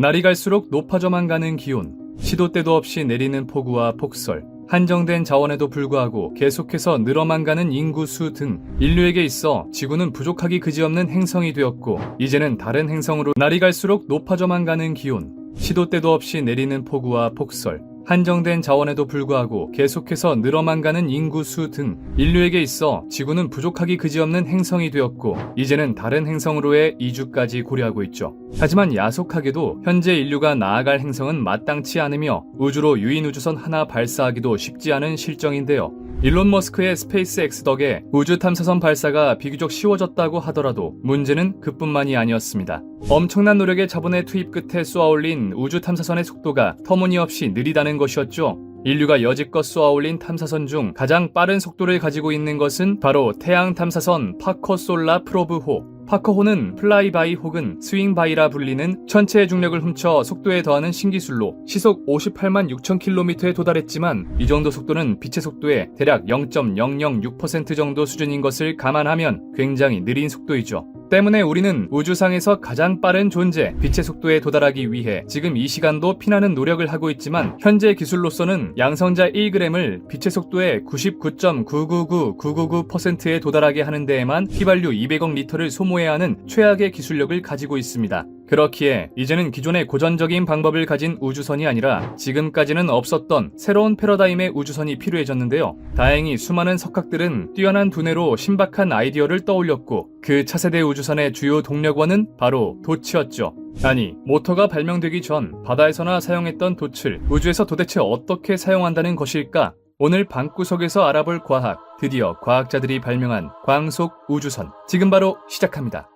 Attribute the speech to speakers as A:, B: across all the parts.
A: 날이 갈수록 높아져만 가는 기온, 시도 때도 없이 내리는 폭우와 폭설, 한정된 자원에도 불구하고 계속해서 늘어만 가는 인구수 등 인류에게 있어 지구는 부족하기 그지없는 행성이 되었고, 이제는 다른 행성으로 날이 갈수록 높아져만 가는 기온, 시도 때도 없이 내리는 폭우와 폭설, 한정된 자원에도 불구하고 계속해서 늘어만 가는 인구수 등 인류에게 있어 지구는 부족하기 그지없는 행성이 되었고, 이제는 다른 행성으로의 이주까지 고려하고 있죠. 하지만 야속하게도 현재 인류가 나아갈 행성은 마땅치 않으며 우주로 유인 우주선 하나 발사하기도 쉽지 않은 실정인데요. 일론 머스크의 스페이스X 덕에 우주 탐사선 발사가 비교적 쉬워졌다고 하더라도 문제는 그뿐만이 아니었습니다. 엄청난 노력의 자본의 투입 끝에 쏘아올린 우주 탐사선의 속도가 터무니없이 느리다는 것이었죠. 인류가 여지껏 쏘아올린 탐사선 중 가장 빠른 속도를 가지고 있는 것은 바로 태양 탐사선 파커 솔라 프로브호. 파커호는 플라이바이 혹은 스윙바이라 불리는 천체의 중력을 훔쳐 속도에 더하는 신기술로 시속 58만 6천 km에 도달했지만, 이 정도 속도는 빛의 속도의 대략 0.006% 정도 수준인 것을 감안하면 굉장히 느린 속도이죠. 때문에 우리는 우주상에서 가장 빠른 존재, 빛의 속도에 도달하기 위해 지금 이 시간도 피나는 노력을 하고 있지만, 현재 기술로서는 양성자 1g을 빛의 속도의 99.999999%에 도달하게 하는 데에만 휘발유 200억 리터를 소모해야 하는 최악의 기술력을 가지고 있습니다. 그렇기에 이제는 기존의 고전적인 방법을 가진 우주선이 아니라 지금까지는 없었던 새로운 패러다임의 우주선이 필요해졌는데요. 다행히 수많은 석학들은 뛰어난 두뇌로 신박한 아이디어를 떠올렸고, 그 차세대 우주선의 주요 동력원은 바로 돛이었죠. 아니, 모터가 발명되기 전 바다에서나 사용했던 돛을 우주에서 도대체 어떻게 사용한다는 것일까? 오늘 방구석에서 알아볼 과학, 드디어 과학자들이 발명한 광속 우주선, 지금 바로 시작합니다.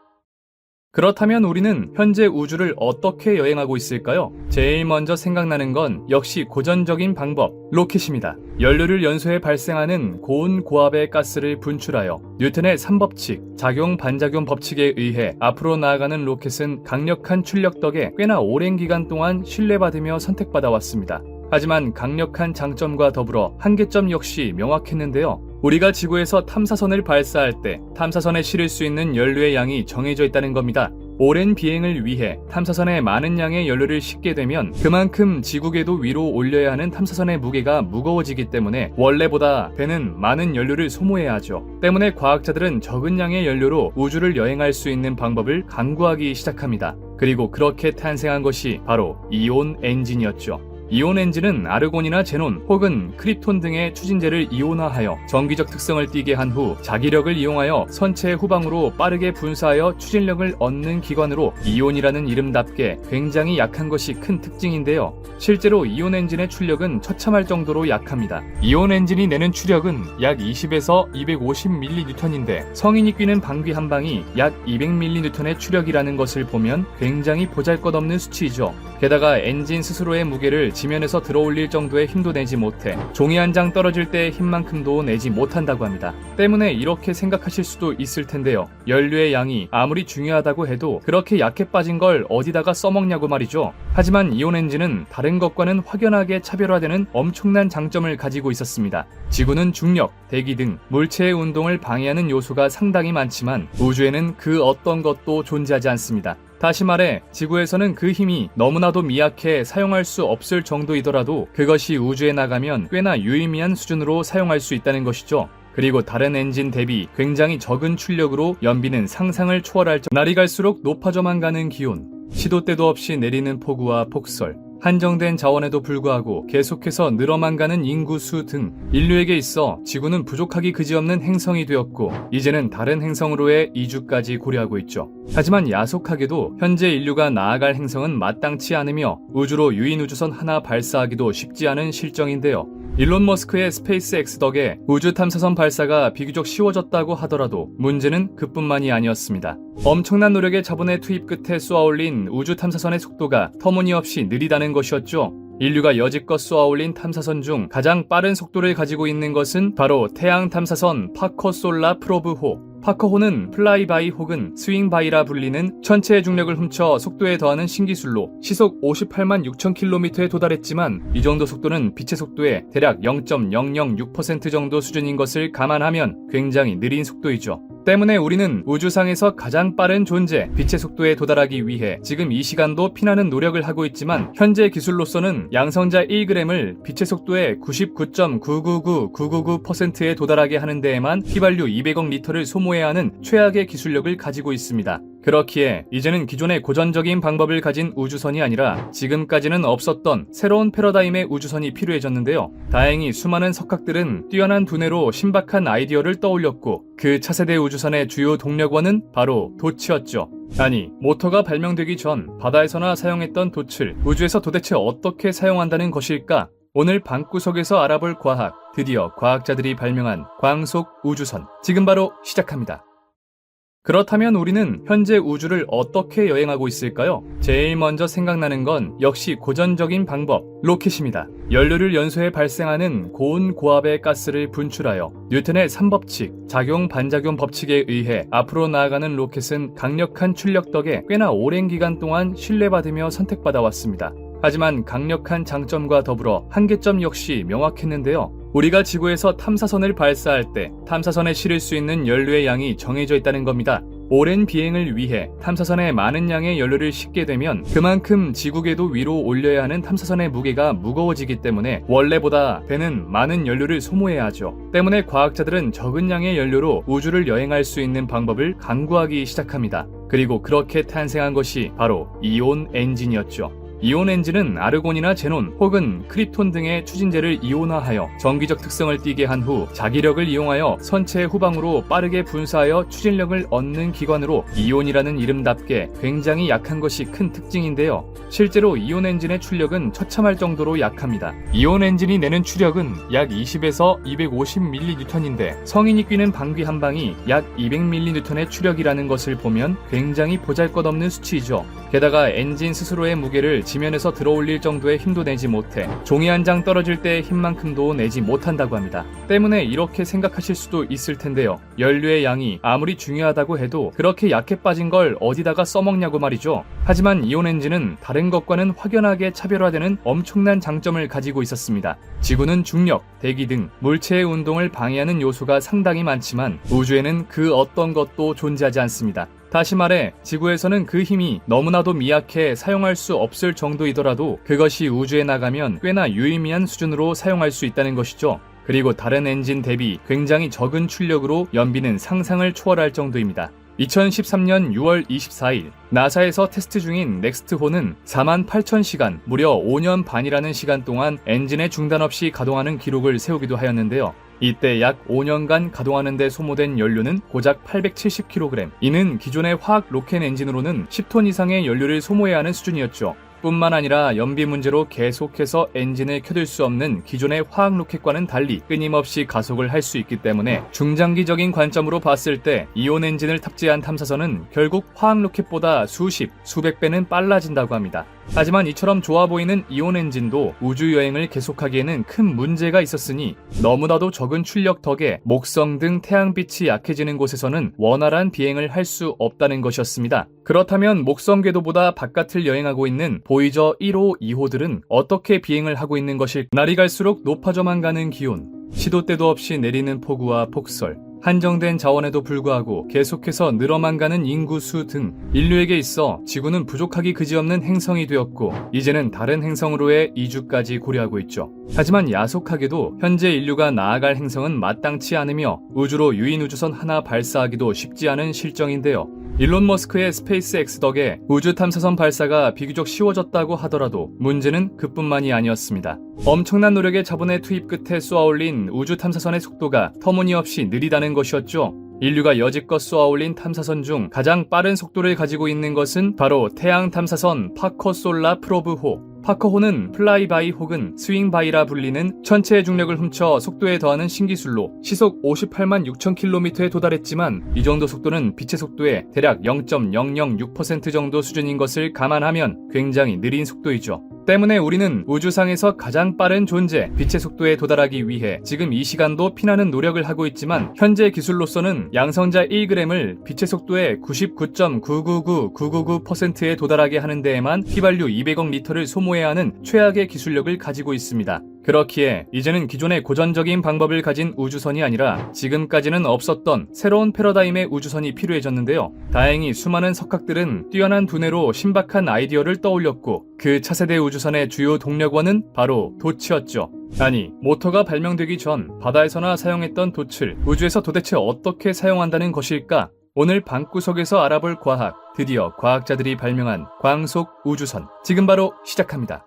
A: 그렇다면 우리는 현재 우주를 어떻게 여행하고 있을까요? 제일 먼저 생각나는 건 역시 고전적인 방법, 로켓입니다. 연료를 연소해 발생하는 고온 고압의 가스를 분출하여 뉴턴의 3법칙, 작용 반작용 법칙에 의해 앞으로 나아가는 로켓은 강력한 출력 덕에 꽤나 오랜 기간 동안 신뢰받으며 선택받아 왔습니다. 하지만 강력한 장점과 더불어 한계점 역시 명확했는데요. 우리가 지구에서 탐사선을 발사할 때 탐사선에 실을 수 있는 연료의 양이 정해져 있다는 겁니다. 오랜 비행을 위해 탐사선에 많은 양의 연료를 싣게 되면 그만큼 지구궤도 위로 올려야 하는 탐사선의 무게가 무거워지기 때문에 원래보다 배는 많은 연료를 소모해야 하죠. 때문에 과학자들은 적은 양의 연료로 우주를 여행할 수 있는 방법을 강구하기 시작합니다. 그리고 그렇게 탄생한 것이 바로 이온 엔진이었죠. 이온 엔진은 아르곤이나 제논 혹은 크립톤 등의 추진제를 이온화하여 전기적 특성을 띠게 한 후 자기력을 이용하여 선체의 후방으로 빠르게 분사하여 추진력을 얻는 기관으로 이온이라는 이름답게 굉장히 약한 것이 큰 특징인데요. 실제로 이온 엔진의 출력은 처참할 정도로 약합니다. 이온 엔진이 내는 추력은 약 20에서 250mN인데 성인이 뀌는 방귀 한 방이 약 200mN의 추력이라는 것을 보면 굉장히 보잘것없는 수치이죠. 게다가 엔진 스스로의 무게를 지면에서 들어올릴 정도의 힘도 내지 못해 종이 한 장 떨어질 때의 힘만큼도 내지 못한다고 합니다. 때문에 이렇게 생각하실 수도 있을 텐데요. 연료의 양이 아무리 중요하다고 해도 그렇게 약해 빠진 걸 어디다가 써먹냐고 말이죠. 하지만 이온 엔진은 다른 것과는 확연하게 차별화되는 엄청난 장점을 가지고 있었습니다. 지구는 중력, 대기 등 물체의 운동을 방해하는 요소가 상당히 많지만 우주에는 그 어떤 것도 존재하지 않습니다. 다시 말해 지구에서는 그 힘이 너무나도 미약해 사용할 수 없을 정도이더라도 그것이 우주에 나가면 꽤나 유의미한 수준으로 사용할 수 있다는 것이죠. 그리고 다른 엔진 대비 굉장히 적은 출력으로 연비는 상상을 초월할 정도. 날이 갈수록 높아져만 가는 기온, 시도 때도 없이 내리는 폭우와 폭설, 한정된 자원에도 불구하고 계속해서 늘어만 가는 인구수 등 인류에게 있어 지구는 부족하기 그지없는 행성이 되었고, 이제는 다른 행성으로의 이주까지 고려하고 있죠. 하지만 야속하게도 현재 인류가 나아갈 행성은 마땅치 않으며 우주로 유인 우주선 하나 발사하기도 쉽지 않은 실정인데요. 일론 머스크의 스페이스X 덕에 우주 탐사선 발사가 비교적 쉬워졌다고 하더라도 문제는 그뿐만이 아니었습니다. 엄청난 노력의 자본의 투입 끝에 쏘아올린 우주 탐사선의 속도가 터무니없이 느리다는 것이었죠. 인류가 여지껏 쏘아올린 탐사선 중 가장 빠른 속도를 가지고 있는 것은 바로 태양 탐사선 파커 솔라 프로브호. 파커호는 플라이바이 혹은 스윙바이라 불리는 천체의 중력을 훔쳐 속도에 더하는 신기술로 시속 58만 6천 km에 도달했지만, 이 정도 속도는 빛의 속도의 대략 0.006% 정도 수준인 것을 감안하면 굉장히 느린 속도이죠. 때문에 우리는 우주상에서 가장 빠른 존재, 빛의 속도에 도달하기 위해 지금 이 시간도 피나는 노력을 하고 있지만 현재 기술로서는 양성자 1g을 빛의 속도의 99.999999%에 도달하게 하는 데에만 휘발유 200억 리터를 소모해야 하는 최악의 기술력을 가지고 있습니다. 그렇기에 이제는 기존의 고전적인 방법을 가진 우주선이 아니라 지금까지는 없었던 새로운 패러다임의 우주선이 필요해졌는데요. 다행히 수많은 석학들은 뛰어난 두뇌로 신박한 아이디어를 떠올렸고 그 차세대 우주선의 주요 동력원은 바로 돛이었죠. 아니, 모터가 발명되기 전 바다에서나 사용했던 돛을 우주에서 도대체 어떻게 사용한다는 것일까? 오늘 방구석에서 알아볼 과학, 드디어 과학자들이 발명한 광속 우주선, 지금 바로 시작합니다. 그렇다면 우리는 현재 우주를 어떻게 여행하고 있을까요? 제일 먼저 생각나는 건 역시 고전적인 방법, 로켓입니다. 연료를 연소해 발생하는 고온 고압의 가스를 분출하여 뉴턴의 3법칙, 작용 반작용 법칙에 의해 앞으로 나아가는 로켓은 강력한 출력 덕에 꽤나 오랜 기간 동안 신뢰받으며 선택받아 왔습니다. 하지만 강력한 장점과 더불어 한계점 역시 명확했는데요. 우리가 지구에서 탐사선을 발사할 때 탐사선에 실을 수 있는 연료의 양이 정해져 있다는 겁니다. 오랜 비행을 위해 탐사선에 많은 양의 연료를 싣게 되면 그만큼 지구궤도 위로 올려야 하는 탐사선의 무게가 무거워지기 때문에 원래보다 배는 많은 연료를 소모해야 하죠. 때문에 과학자들은 적은 양의 연료로 우주를 여행할 수 있는 방법을 강구하기 시작합니다. 그리고 그렇게 탄생한 것이 바로 이온 엔진이었죠. 이온 엔진은 아르곤이나 제논 혹은 크립톤 등의 추진제를 이온화하여 전기적 특성을 띠게 한 후 자기력을 이용하여 선체의 후방으로 빠르게 분사하여 추진력을 얻는 기관으로 이온이라는 이름답게 굉장히 약한 것이 큰 특징인데요. 실제로 이온 엔진의 출력은 처참할 정도로 약합니다. 이온 엔진이 내는 추력은 약 20에서 250mN인데 성인이 끼는 방귀 한 방이 약 200mN의 추력이라는 것을 보면 굉장히 보잘것없는 수치이죠. 게다가 엔진 스스로의 무게를 지면에서 들어올릴 정도의 힘도 내지 못해 종이 한 장 떨어질 때의 힘만큼도 내지 못한다고 합니다. 때문에 이렇게 생각하실 수도 있을 텐데요. 연료의 양이 아무리 중요하다고 해도 그렇게 약해 빠진 걸 어디다가 써먹냐고 말이죠. 하지만 이온 엔진은 다른 것과는 확연하게 차별화되는 엄청난 장점을 가지고 있었습니다. 지구는 중력, 대기 등 물체의 운동을 방해하는 요소가 상당히 많지만 우주에는 그 어떤 것도 존재하지 않습니다. 다시 말해 지구에서는 그 힘이 너무나도 미약해 사용할 수 없을 정도이더라도 그것이 우주에 나가면 꽤나 유의미한 수준으로 사용할 수 있다는 것이죠. 그리고 다른 엔진 대비 굉장히 적은 출력으로 연비는 상상을 초월할 정도입니다. 2013년 6월 24일 나사에서 테스트 중인 넥스트호는 48,000시간, 무려 5년 반이라는 시간 동안 엔진의 중단 없이 가동하는 기록을 세우기도 하였는데요. 이때 약 5년간 가동하는 데 소모된 연료는 고작 870kg. 이는 기존의 화학 로켓 엔진으로는 10톤 이상의 연료를 소모해야 하는 수준이었죠. 뿐만 아니라 연비 문제로 계속해서 엔진을 켜둘 수 없는 기존의 화학 로켓과는 달리 끊임없이 가속을 할 수 있기 때문에 중장기적인 관점으로 봤을 때 이온 엔진을 탑재한 탐사선은 결국 화학 로켓보다 수십, 수백 배는 빨라진다고 합니다. 하지만 이처럼 좋아 보이는 이온 엔진도 우주 여행을 계속하기에는 큰 문제가 있었으니 너무나도 적은 출력 덕에 목성 등 태양빛이 약해지는 곳에서는 원활한 비행을 할 수 없다는 것이었습니다. 그렇다면 목성 궤도보다 바깥을 여행하고 있는 보이저 1호, 2호들은 어떻게 비행을 하고 있는 것일까? 날이 갈수록 높아져만 가는 기온, 시도 때도 없이 내리는 폭우와 폭설, 한정된 자원에도 불구하고 계속해서 늘어만 가는 인구수 등 인류에게 있어 지구는 부족하기 그지없는 행성이 되었고 이제는 다른 행성으로의 이주까지 고려하고 있죠. 하지만 야속하게도 현재 인류가 나아갈 행성은 마땅치 않으며 우주로 유인 우주선 하나 발사하기도 쉽지 않은 실정인데요. 일론 머스크의 스페이스X 덕에 우주 탐사선 발사가 비교적 쉬워졌다고 하더라도 문제는 그뿐만이 아니었습니다. 엄청난 노력의 자본의 투입 끝에 쏘아올린 우주 탐사선의 속도가 터무니없이 느리다는 것이었죠. 인류가 여지껏 쏘아올린 탐사선 중 가장 빠른 속도를 가지고 있는 것은 바로 태양 탐사선 파커 솔라 프로브호. 파커호는 플라이바이 혹은 스윙바이라 불리는 천체의 중력을 훔쳐 속도에 더하는 신기술로 시속 58만 6,000km에 도달했지만 이 정도 속도는 빛의 속도의 대략 0.006% 정도 수준인 것을 감안하면 굉장히 느린 속도이죠. 때문에 우리는 우주상에서 가장 빠른 존재, 빛의 속도에 도달하기 위해 지금 이 시간도 피나는 노력을 하고 있지만 현재 기술로서는 양성자 1g을 빛의 속도의 99.999999%에 도달하게 하는 데에만 휘발유 200억 리터를 소모해야 하는 최악의 기술력을 가지고 있습니다. 그렇기에 이제는 기존의 고전적인 방법을 가진 우주선이 아니라 지금까지는 없었던 새로운 패러다임의 우주선이 필요해졌는데요. 다행히 수많은 석학들은 뛰어난 두뇌로 신박한 아이디어를 떠올렸고 그 차세대 우주선의 주요 동력원은 바로 돛이었죠. 아니, 모터가 발명되기 전 바다에서나 사용했던 돛을 우주에서 도대체 어떻게 사용한다는 것일까? 오늘 방구석에서 알아볼 과학, 드디어 과학자들이 발명한 광속 우주선, 지금 바로 시작합니다.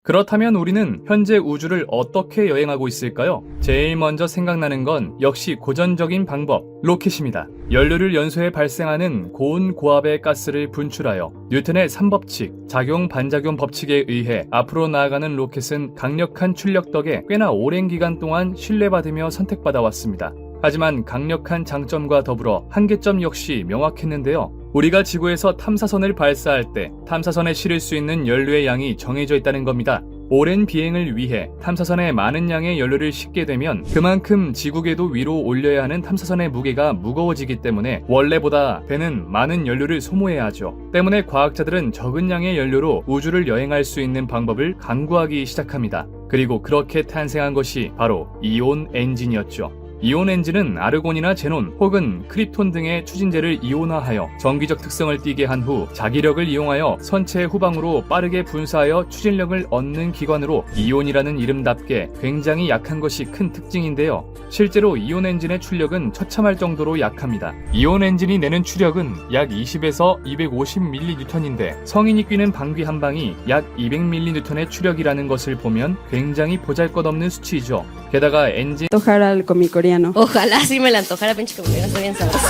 A: 그렇다면 우리는 현재 우주를 어떻게 여행하고 있을까요? 제일 먼저 생각나는 건 역시 고전적인 방법, 로켓입니다. 연료를 연소해 발생하는 고온 고압의 가스를 분출하여 뉴턴의 3법칙, 작용 반작용 법칙에 의해 앞으로 나아가는 로켓은 강력한 출력 덕에 꽤나 오랜 기간 동안 신뢰받으며 선택받아 왔습니다. 하지만 강력한 장점과 더불어 한계점 역시 명확했는데요. 우리가 지구에서 탐사선을 발사할 때 탐사선에 실을 수 있는 연료의 양이 정해져 있다는 겁니다. 오랜 비행을 위해 탐사선에 많은 양의 연료를 싣게 되면 그만큼 지구궤도 위로 올려야 하는 탐사선의 무게가 무거워지기 때문에 원래보다 배는 많은 연료를 소모해야 하죠. 때문에 과학자들은 적은 양의 연료로 우주를 여행할 수 있는 방법을 강구하기 시작합니다. 그리고 그렇게 탄생한 것이 바로 이온 엔진이었죠. 이온 엔진은 아르곤이나 제논 혹은 크립톤 등의 추진제를 이온화하여 전기적 특성을 띠게 한 후 자기력을 이용하여 선체의 후방으로 빠르게 분사하여 추진력을 얻는 기관으로 이온이라는 이름답게 굉장히 약한 것이 큰 특징인데요. 실제로 이온 엔진의 출력은 처참할 정도로 약합니다. 이온 엔진이 내는 추력은 약 20에서 250mN인데 성인이 뛰는 방귀 한 방이 약 200mN의 추력이라는 것을 보면 굉장히 보잘것없는 수치이죠. 게다가 엔진
B: Antojar al comicoreano.
C: Ojalá sí me la antojara, pinche comida, está bien sabroso.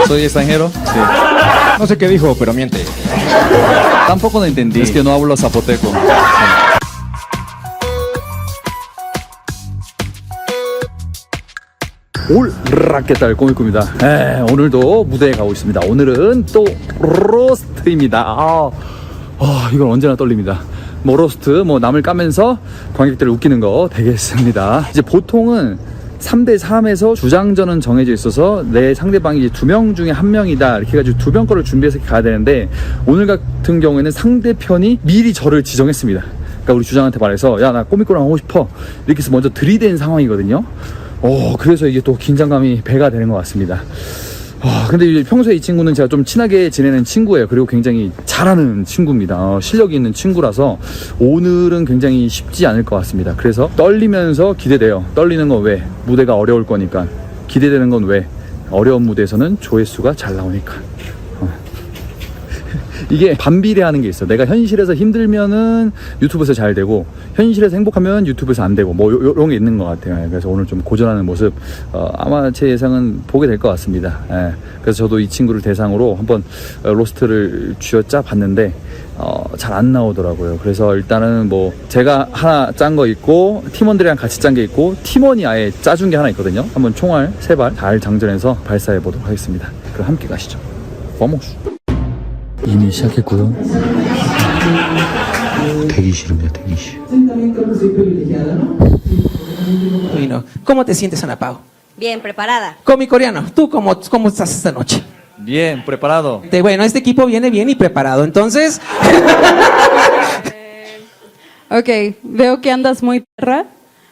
D: ¿Soy extranjero? Sí.
E: No sé qué dijo, pero miente.
D: Tampoco lo entendí. Es que no hablo zapoteco.
F: 올라, 깨달 꼬미꼬입니다. 오늘도 무대에 가고 있습니다. 오늘은 또 로스트입니다. 이건 언제나 떨립니다. 뭐 로스트, 남을 까면서 관객들을 웃기는 거 되겠습니다. 이제 보통은 3대3에서 주장전은 정해져 있어서 내 상대방이 이제 2명 중에 1명이다 이렇게 해가지고 2명 거를 준비해서 가야 되는데 오늘 같은 경우에는 상대편이 미리 저를 지정했습니다. 그러니까 우리 주장한테 말해서 야, 나 꼬미꼬랑 하고 싶어 이렇게 해서 먼저 들이댄 상황이거든요. 그래서 이게 또 긴장감이 배가 되는 것 같습니다. 근데 평소에 이 친구는 제가 좀 친하게 지내는 친구예요. 그리고 굉장히 잘하는 친구입니다. 실력이 있는 친구라서 오늘은 굉장히 쉽지 않을 것 같습니다. 그래서 떨리면서 기대돼요. 떨리는 건 왜? 무대가 어려울 거니까. 기대되는 건 왜? 어려운 무대에서는 조회수가 잘 나오니까. 이게 반비례하는 게 있어. 내가 현실에서 힘들면은 유튜브에서 잘 되고 현실에서 행복하면 유튜브에서 안 되고 이런 게 있는 것 같아요. 그래서 오늘 좀 고전하는 모습 아마 제 예상은 보게 될 것 같습니다. 그래서 저도 이 친구를 대상으로 한번 로스트를 쥐어짜 봤는데 잘 안 나오더라고요. 그래서 일단은 제가 하나 짠 거 있고 팀원들이랑 같이 짠 게 있고 팀원이 아예 짜준 게 하나 있거든요. 한번 총알 3발 잘 장전해서 발사해 보도록 하겠습니다. 그럼 함께 가시죠. Vamos. 이미 시작했고요. 대기실입니다. 대기실.
E: Bueno, ¿cómo te sientes, Ana Pao?
C: Bien, preparada.
E: Comicoreano, ¿tú cómo estás esta noche?
D: Bien, preparado.
E: Bueno, este equipo viene bien y preparado, entonces...
B: Ok, veo que andas muy perra,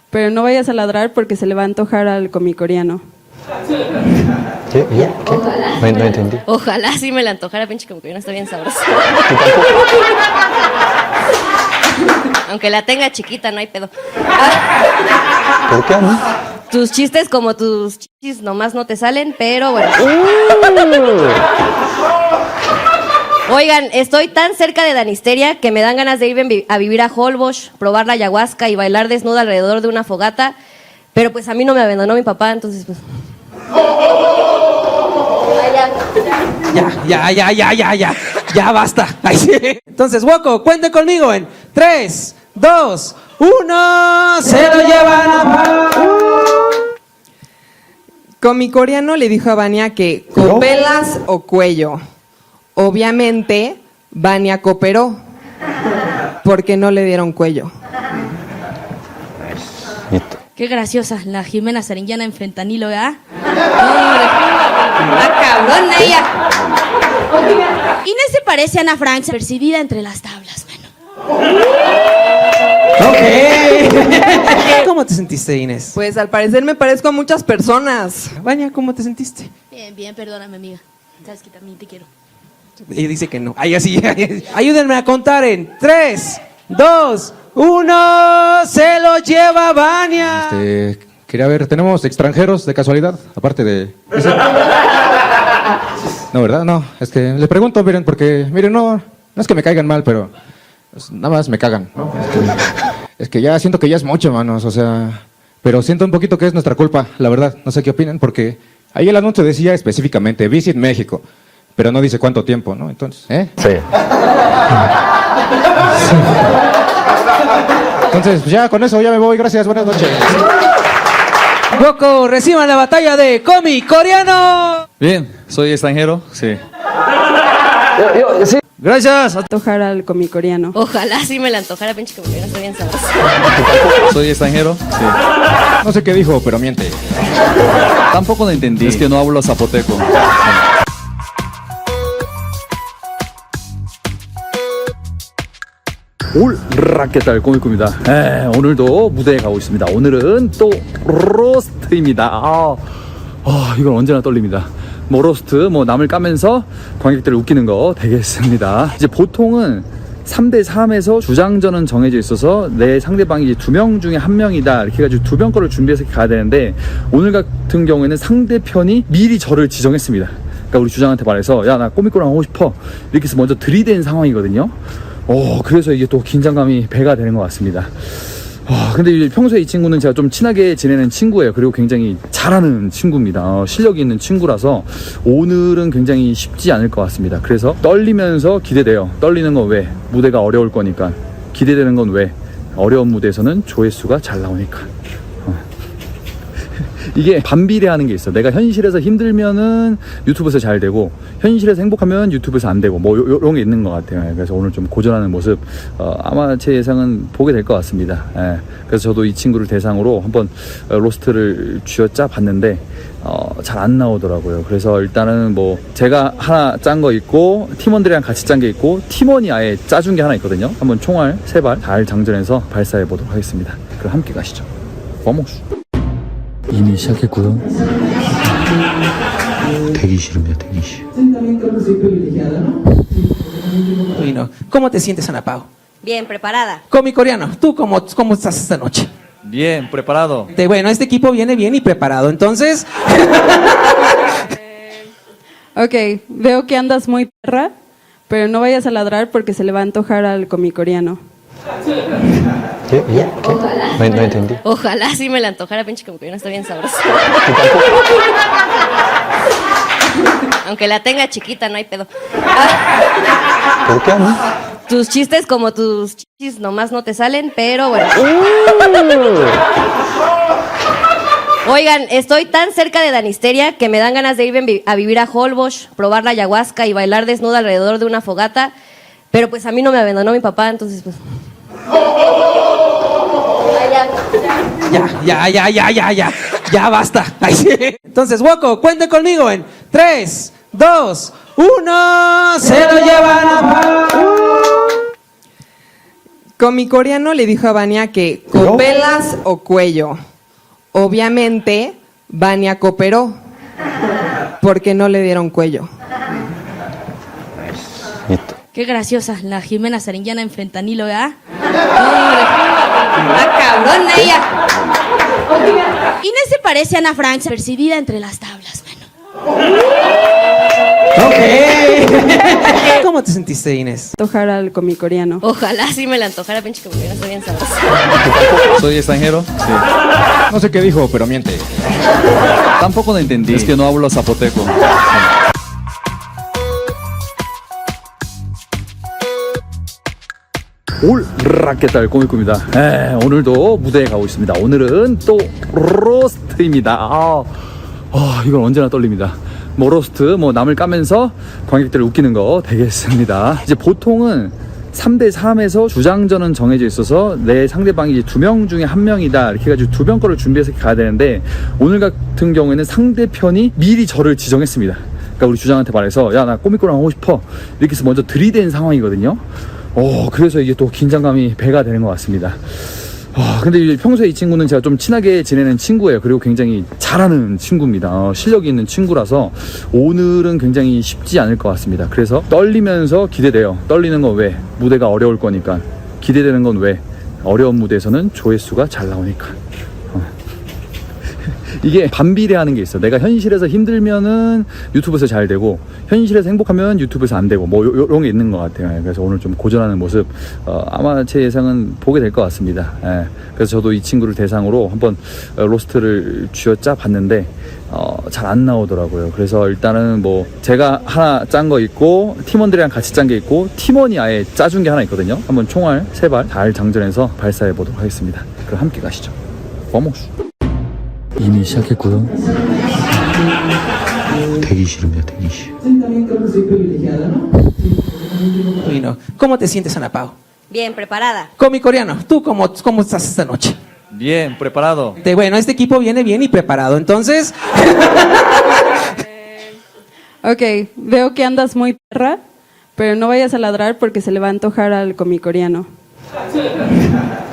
B: pero no vayas a ladrar porque se le va a antojar al comicoreano.
G: ¿Qué? ¿Qué? No entendí.
C: Ojalá sí me la antojara, pinche comida, está bien sabroso. Aunque la tenga chiquita, no hay pedo.
G: ¿Por qué no?
C: Tus chistes como tus chichis nomás no te salen, pero bueno. Oigan, estoy tan cerca de Danisteria que me dan ganas de ir a vivir a Holbox, probar la ayahuasca y bailar desnuda alrededor de una fogata. Pero pues a mí no me abandonó mi papá, entonces pues...
E: Ya basta. Ay, sí. Entonces, Woko, cuente conmigo en 3, 2, 1, se lo llevan a
H: Comicoreano le dijo a Vania que copelas o cuello. Obviamente, Vania cooperó porque no le dieron cuello.
C: Qué graciosa, la Jimena Sariñana en fentanilo, ¿verdad? ¡Ah, cabrón, ella! Inés se parece a Ana Frank, percibida entre las tablas, bueno.
E: Ok. ¿Cómo te sentiste, Inés?
H: Pues al parecer me parezco a muchas personas.
E: Vania, ¿cómo te sentiste?
I: Bien, bien, perdóname, amiga. Sabes que también te quiero.
E: Ella dice que no. Ay, así. Ayúdenme a contar en 3, 2, 1. Se lo lleva Vania.
J: Quería ver, ¿tenemos extranjeros de casualidad? Aparte de... ese? No, ¿verdad? No, es que le pregunto, miren, porque, miren, no es que me caigan mal, pero pues, nada más me cagan, ¿no? Es que ya siento que ya es mucho, manos, o sea... Pero siento un poquito que es nuestra culpa, la verdad. No sé qué opinan, porque ahí el anuncio decía específicamente, Visit México, pero no dice cuánto tiempo, ¿no? Entonces,
G: Sí.
J: Entonces, pues ya con eso ya me voy, gracias, buenas noches.
E: Woco, reciban la batalla de Comi Coreano.
D: Bien, soy extranjero, sí.
F: Gracias.
B: Antojar al comicoreano.
C: Ojalá sí me la antojara, pinche que me está bien sabroso.
D: Soy extranjero, sí.
J: No sé qué dijo, pero miente.
D: Tampoco lo entendí. Es que no hablo zapoteco.
F: 올라켓달 코미코입니다. 오늘도 무대에 가고 있습니다. 오늘은 또 로스트입니다. 이건 언제나 떨립니다. 뭐 로스트, 뭐 남을 까면서 관객들을 웃기는 거 되겠습니다. 이제 보통은 3대3에서 주장전은 정해져 있어서 내 상대방이 이제 2명 중에 1명이다 이렇게 해가지고 2명 거를 준비해서 가야 되는데, 오늘 같은 경우에는 상대편이 미리 저를 지정했습니다. 그러니까 우리 주장한테 말해서 야, 나 꼬미꼬랑 하고 싶어 이렇게 해서 먼저 들이댄 상황이거든요. 그래서 이게 또 긴장감이 배가 되는 것 같습니다. 근데 이제 평소에 이 친구는 제가 좀 친하게 지내는 친구예요. 그리고 굉장히 잘하는 친구입니다. 실력이 있는 친구라서 오늘은 굉장히 쉽지 않을 것 같습니다. 그래서 떨리면서 기대돼요. 떨리는 건 왜? 무대가 어려울 거니까. 기대되는 건 왜? 어려운 무대에서는 조회수가 잘 나오니까. 이게 반비례하는 게 있어. 내가 현실에서 힘들면은 유튜브에서 잘 되고, 현실에서 행복하면 유튜브에서 안 되고, 뭐 요런 게 있는 것 같아요. 그래서 오늘 좀 고전하는 모습 아마 제 예상은 보게 될 것 같습니다. 그래서 저도 이 친구를 대상으로 한번 로스트를 쥐어짜 봤는데 잘 안 나오더라고요. 그래서 일단은 뭐 제가 하나 짠 거 있고, 팀원들이랑 같이 짠 게 있고, 팀원이 아예 짜준 게 하나 있거든요. 한번 총알 3발 잘 장전해서 발사해 보도록 하겠습니다. 그럼 함께 가시죠. 와모스. 이미 시작했고요.
G: 대기실입니다, 대기실.
E: Bueno, ¿cómo te sientes, Ana Pao?
C: Bien, preparada.
E: Comi Coreano, ¿tú cómo estás esta noche?
D: Bien, preparado.
E: Bueno, este equipo viene bien y preparado, entonces...
B: Ok, veo que andas muy perra, pero no vayas a ladrar porque se le va a antojar al comicoreano.
G: ¿Qué? No entendí.
C: Ojalá sí me la antojara, pinche que me está bien sabroso. Aunque la tenga chiquita, no hay pedo.
G: ¿Por qué a mí?
C: Tus chistes como tus chichis nomás no te salen, pero bueno. Oigan, estoy tan cerca de Danisteria que me dan ganas de ir a vivir a Holbox, probar la ayahuasca y bailar desnuda alrededor de una fogata. Pero pues a mí no me abandonó mi papá, entonces pues...
E: Ya basta. Ay, sí. Entonces, Woco, cuente conmigo en 3, 2, 1. Se lo llevan a
H: Comicoreano le dijo a Vania que copelas o cuello. Obviamente, Vania cooperó porque no le dieron cuello.
G: Listo.
I: Qué graciosa, la Jimena Sariñana en fentanilo, ¿verdad?
C: ¡Ah, cabrón, ella!
I: Inés se parece a Ana Frank, percibida entre las tablas, bueno.
E: Ok. ¿Cómo te sentiste, Inés?
B: Antojar al comicoreano.
C: Ojalá sí me la antojara, pinche que me está bien sabroso.
D: Soy extranjero, sí.
J: No sé qué dijo, pero miente.
D: Tampoco lo entendí. Es que no hablo zapoteco.
F: 올라켓달 코미코입니다. 오늘도 무대에 가고 있습니다. 오늘은 또 로스트입니다. 이건 언제나 떨립니다. 뭐 로스트, 뭐 남을 까면서 관객들을 웃기는 거 되겠습니다. 이제 보통은 3대3에서 주장전은 정해져 있어서 내 상대방이 이제 2명 중에 1명이다 이렇게 해가지고 2명 거를 준비해서 가야 되는데, 오늘 같은 경우에는 상대편이 미리 저를 지정했습니다. 그러니까 우리 주장한테 말해서 야, 나 꼬미꼬랑 하고 싶어 이렇게 해서 먼저 들이댄 상황이거든요. 그래서 이게 또 긴장감이 배가 되는 것 같습니다. 근데 평소에 이 친구는 제가 좀 친하게 지내는 친구예요. 그리고 굉장히 잘하는 친구입니다. 실력이 있는 친구라서 오늘은 굉장히 쉽지 않을 것 같습니다. 그래서 떨리면서 기대돼요. 떨리는 건 왜? 무대가 어려울 거니까. 기대되는 건 왜? 어려운 무대에서는 조회수가 잘 나오니까. 이게 반비례하는 게 있어. 내가 현실에서 힘들면은 유튜브에서 잘 되고, 현실에서 행복하면 유튜브에서 안 되고, 뭐 요런 게 있는 것 같아요. 그래서 오늘 좀 고전하는 모습 아마 제 예상은 보게 될 것 같습니다. 그래서 저도 이 친구를 대상으로 한번 로스트를 쥐어짜 봤는데 잘 안 나오더라고요. 그래서 일단은 뭐 제가 하나 짠 거 있고, 팀원들이랑 같이 짠 게 있고, 팀원이 아예 짜준 게 하나 있거든요. 한번 총알 3발 잘 장전해서 발사해 보도록 하겠습니다. 그럼 함께 가시죠. Vamos.
G: 이미 시작했고요. 대기실입니다, 대기실.
E: Bueno, ¿cómo te sientes, Ana Pao?
C: Bien, preparada.
E: Comi coreano, ¿tú cómo estás esta noche?
D: Bien, preparado.
E: Bueno, este equipo viene bien y preparado, entonces...
B: Ok, veo que andas muy perra, pero no vayas a ladrar porque se le va a antojar al comicoreano.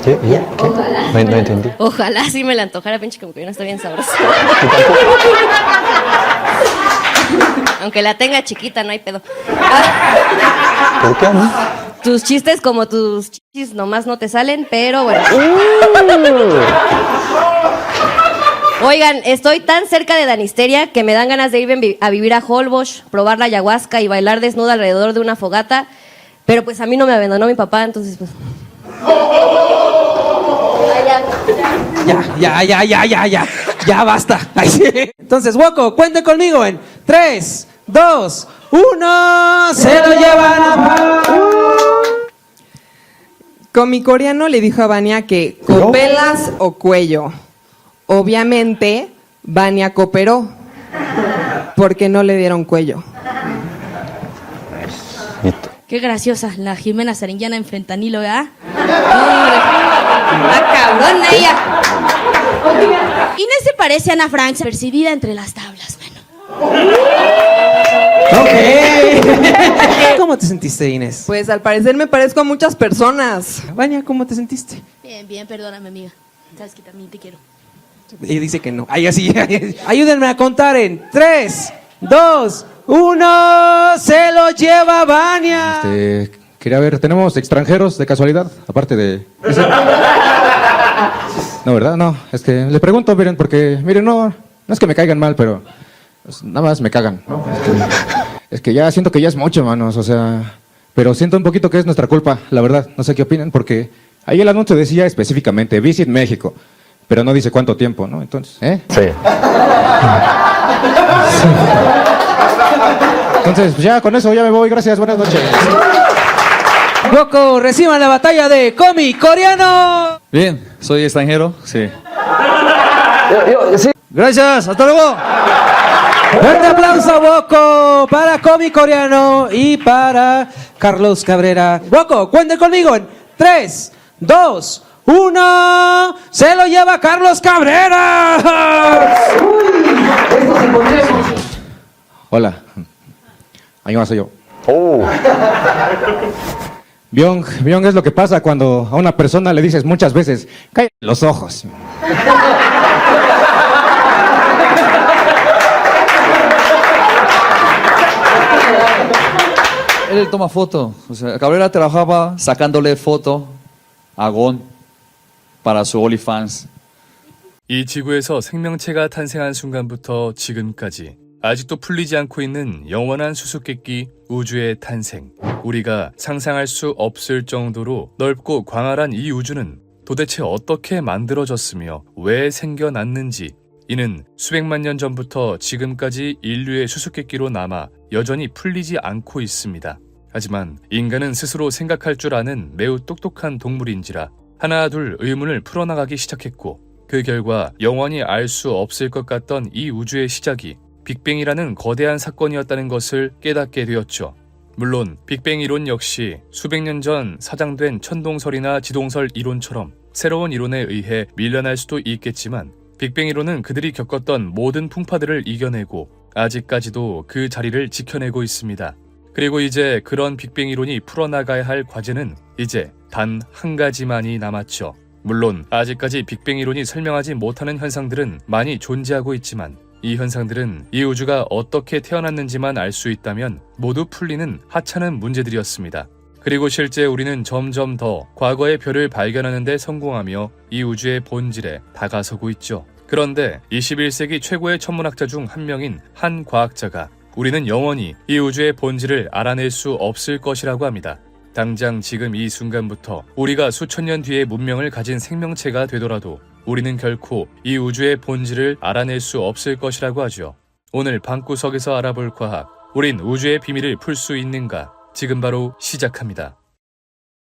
G: ¿Qué? ¿Qué? No entendí.
C: Ojalá sí me la antojara, pinche como que no está bien sabrosa. Aunque la tenga chiquita, no hay pedo.
G: ¿Por qué a mí?
C: Tus chistes como tus chichis nomás no te salen, pero bueno. Oigan, estoy tan cerca de Danisteria que me dan ganas de ir a vivir a Holbox, probar la ayahuasca y bailar desnuda alrededor de una fogata. Pero pues a mí no me abandonó mi papá, entonces pues...
E: Ya basta. Ay, sí. Entonces, Woko, cuente conmigo en 3, 2, 1, se lo llevan a Pau.
H: Comicoreano le dijo a Vania que copelas o cuello. Obviamente, Vania cooperó porque no le dieron cuello.
I: Qué graciosa, la Jimena Sariñana en fentanilo, ¿verdad? ¡Hombre! ¡Está cabrona ella! Inés se parece a Ana Frank, percibida entre las tablas, bueno.
E: Ok. ¿Cómo te sentiste, Inés?
H: Pues al parecer me parezco a muchas personas.
E: Vania, ¿cómo te sentiste?
I: Bien, bien, perdóname, amiga. Sabes que también te quiero.
E: Ella dice que no. Ay, así. Ayúdenme a contar en 3, 2, 1. Se lo lleva Vania.
J: Quería ver, ¿tenemos extranjeros de casualidad? Aparte de... No, ¿verdad? No, es que le pregunto, miren, porque, miren, no es que me caigan mal, pero pues, nada más me cagan, ¿no? Es que ya siento que ya es mucho, manos, o sea... Pero siento un poquito que es nuestra culpa, la verdad. No sé qué opinan, porque ahí el anuncio decía específicamente, Visit México, pero no dice cuánto tiempo, ¿no? Entonces,
G: Sí.
J: Entonces, pues ya con eso ya me voy, gracias, buenas noches.
E: Woko, reciban la batalla de Comicoreano.
D: Bien, soy extranjero, sí.
F: Gracias, hasta luego.
E: Fuerte aplauso, Woko, para Comicoreano y para Carlos Cabrera. Woko, cuente conmigo en 3, 2, 1. Se lo lleva Carlos Cabrera.
J: Hola. Ahí soy yo.
G: Oh.
J: Byung es lo que pasa cuando a una persona le dices muchas veces, cállate los ojos.
D: Él toma foto. O sea, Cabrera trabajaba sacándole foto a Gon para su OnlyFans.
A: 이 지구에서 생명체가 탄생한 순간부터 지금까지 아직도 풀리지 않고 있는 영원한 수수께끼 우주의 탄생. 우리가 상상할 수 없을 정도로 넓고 광활한 이 우주는 도대체 어떻게 만들어졌으며 왜 생겨났는지, 이는 수백만 년 전부터 지금까지 인류의 수수께끼로 남아 여전히 풀리지 않고 있습니다. 하지만 인간은 스스로 생각할 줄 아는 매우 똑똑한 동물인지라 하나둘 의문을 풀어나가기 시작했고, 그 결과 영원히 알 수 없을 것 같던 이 우주의 시작이 빅뱅이라는 거대한 사건이었다는 것을 깨닫게 되었죠. 물론 빅뱅 이론 역시 수백 년 전 사장된 천동설이나 지동설 이론처럼 새로운 이론에 의해 밀려날 수도 있겠지만, 빅뱅 이론은 그들이 겪었던 모든 풍파들을 이겨내고 아직까지도 그 자리를 지켜내고 있습니다. 그리고 이제 그런 빅뱅 이론이 풀어나가야 할 과제는 이제 단 한 가지만이 남았죠. 물론 아직까지 빅뱅 이론이 설명하지 못하는 현상들은 많이 존재하고 있지만 이 현상들은 이 우주가 어떻게 태어났는지만 알 수 있다면 모두 풀리는 하찮은 문제들이었습니다. 그리고 실제 우리는 점점 더 과거의 별을 발견하는 데 성공하며 이 우주의 본질에 다가서고 있죠. 그런데 21세기 최고의 천문학자 중 한 명인 한 과학자가 우리는 영원히 이 우주의 본질을 알아낼 수 없을 것이라고 합니다. 당장 지금 이 순간부터 우리가 수천 년 뒤에 문명을 가진 생명체가 되더라도 우리는 결코 이 우주의 본질을 알아낼 수 없을 것이라고 하죠. 오늘 방구석에서 알아볼 과학, 우린 우주의 비밀을 풀 수 있는가? 지금 바로 시작합니다.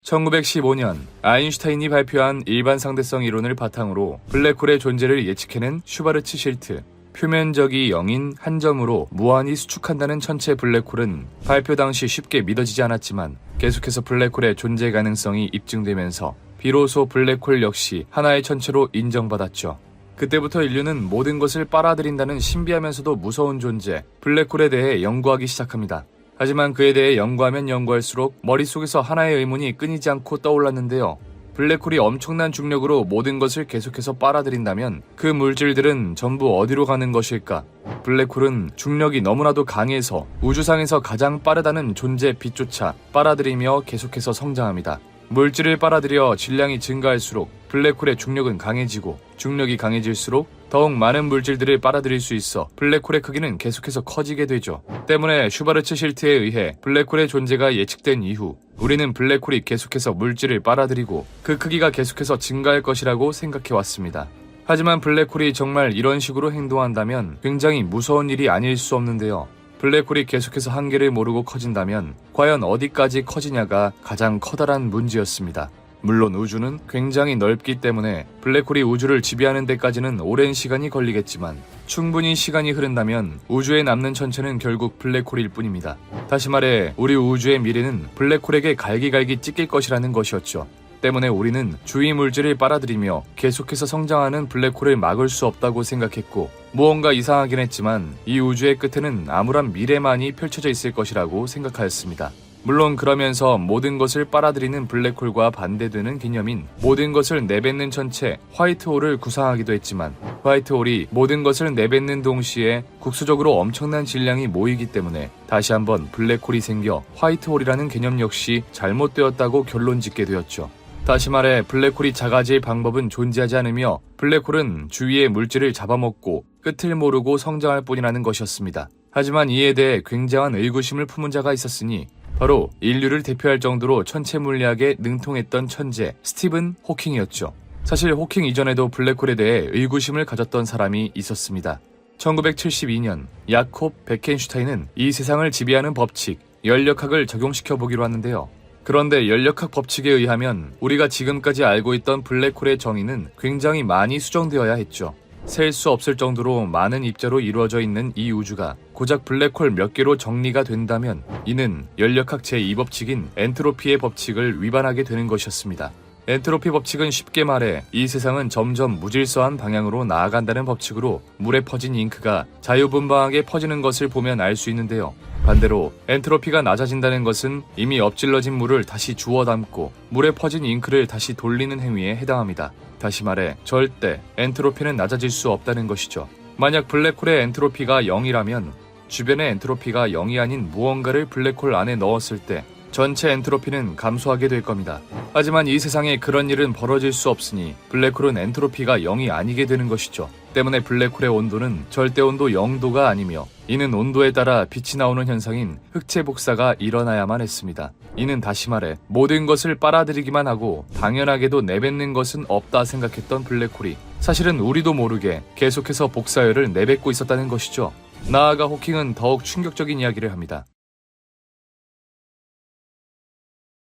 A: 1915년 아인슈타인이 발표한 일반상대성 이론을 바탕으로 블랙홀의 존재를 예측해낸 슈바르츠 실트, 표면적이 0인 한 점으로 무한히 수축한다는 천체 블랙홀은 발표 당시 쉽게 믿어지지 않았지만 계속해서 블랙홀의 존재 가능성이 입증되면서 비로소 블랙홀 역시 하나의 천체로 인정받았죠. 그때부터 인류는 모든 것을 빨아들인다는 신비하면서도 무서운 존재, 블랙홀에 대해 연구하기 시작합니다. 하지만 그에 대해 연구하면 연구할수록 머릿속에서 하나의 의문이 끊이지 않고 떠올랐는데요. 블랙홀이 엄청난 중력으로 모든 것을 계속해서 빨아들인다면 그 물질들은 전부 어디로 가는 것일까? 블랙홀은 중력이 너무나도 강해서 우주상에서 가장 빠르다는 존재 빛조차 빨아들이며 계속해서 성장합니다. 물질을 빨아들여 질량이 증가할수록 블랙홀의 중력은 강해지고 중력이 강해질수록 더욱 많은 물질들을 빨아들일 수 있어 블랙홀의 크기는 계속해서 커지게 되죠. 때문에 슈바르츠 실트에 의해 블랙홀의 존재가 예측된 이후 우리는 블랙홀이 계속해서 물질을 빨아들이고 그 크기가 계속해서 증가할 것이라고 생각해왔습니다. 하지만 블랙홀이 정말 이런 식으로 행동한다면 굉장히 무서운 일이 아닐 수 없는데요. 블랙홀이 계속해서 한계를 모르고 커진다면 과연 어디까지 커지냐가 가장 커다란 문제였습니다. 물론 우주는 굉장히 넓기 때문에 블랙홀이 우주를 지배하는 데까지는 오랜 시간이 걸리겠지만 충분히 시간이 흐른다면 우주에 남는 천체는 결국 블랙홀일 뿐입니다. 다시 말해 우리 우주의 미래는 블랙홀에게 갈기갈기 찢길 것이라는 것이었죠. 때문에 우리는 주위 물질을 빨아들이며 계속해서 성장하는 블랙홀을 막을 수 없다고 생각했고 무언가 이상하긴 했지만 이 우주의 끝에는 암울한 미래만이 펼쳐져 있을 것이라고 생각하였습니다. 물론 그러면서 모든 것을 빨아들이는 블랙홀과 반대되는 개념인 모든 것을 내뱉는 천체 화이트홀을 구상하기도 했지만 화이트홀이 모든 것을 내뱉는 동시에 국수적으로 엄청난 질량이 모이기 때문에 다시 한번 블랙홀이 생겨 화이트홀이라는 개념 역시 잘못되었다고 결론짓게 되었죠. 다시 말해 블랙홀이 작아질 방법은 존재하지 않으며 블랙홀은 주위의 물질을 잡아먹고 끝을 모르고 성장할 뿐이라는 것이었습니다. 하지만 이에 대해 굉장한 의구심을 품은 자가 있었으니 바로 인류를 대표할 정도로 천체 물리학에 능통했던 천재 스티븐 호킹이었죠. 사실 호킹 이전에도 블랙홀에 대해 의구심을 가졌던 사람이 있었습니다. 1972년 야콥 베켄슈타인은 이 세상을 지배하는 법칙, 연력학을 적용시켜 보기로 하는데요. 그런데 연력학 법칙에 의하면 우리가 지금까지 알고 있던 블랙홀의 정의는 굉장히 많이 수정되어야 했죠. 셀 수 없을 정도로 많은 입자로 이루어져 있는 이 우주가 고작 블랙홀 몇 개로 정리가 된다면 이는 연력학 제2법칙인 엔트로피의 법칙을 위반하게 되는 것이었습니다. 엔트로피 법칙은 쉽게 말해 이 세상은 점점 무질서한 방향으로 나아간다는 법칙으로 물에 퍼진 잉크가 자유분방하게 퍼지는 것을 보면 알 수 있는데요. 반대로 엔트로피가 낮아진다는 것은 이미 엎질러진 물을 다시 주워 담고 물에 퍼진 잉크를 다시 돌리는 행위에 해당합니다. 다시 말해 절대 엔트로피는 낮아질 수 없다는 것이죠. 만약 블랙홀의 엔트로피가 0이라면 주변의 엔트로피가 0이 아닌 무언가를 블랙홀 안에 넣었을 때 전체 엔트로피는 감소하게 될 겁니다. 하지만 이 세상에 그런 일은 벌어질 수 없으니 블랙홀은 엔트로피가 0이 아니게 되는 것이죠. 때문에 블랙홀의 온도는 절대온도 0도가 아니며 이는 온도에 따라 빛이 나오는 현상인 흑체 복사가 일어나야만 했습니다. 이는 다시 말해 모든 것을 빨아들이기만 하고 당연하게도 내뱉는 것은 없다 생각했던 블랙홀이 사실은 우리도 모르게 계속해서 복사열을 내뱉고 있었다는 것이죠. 나아가 호킹은 더욱 충격적인 이야기를 합니다.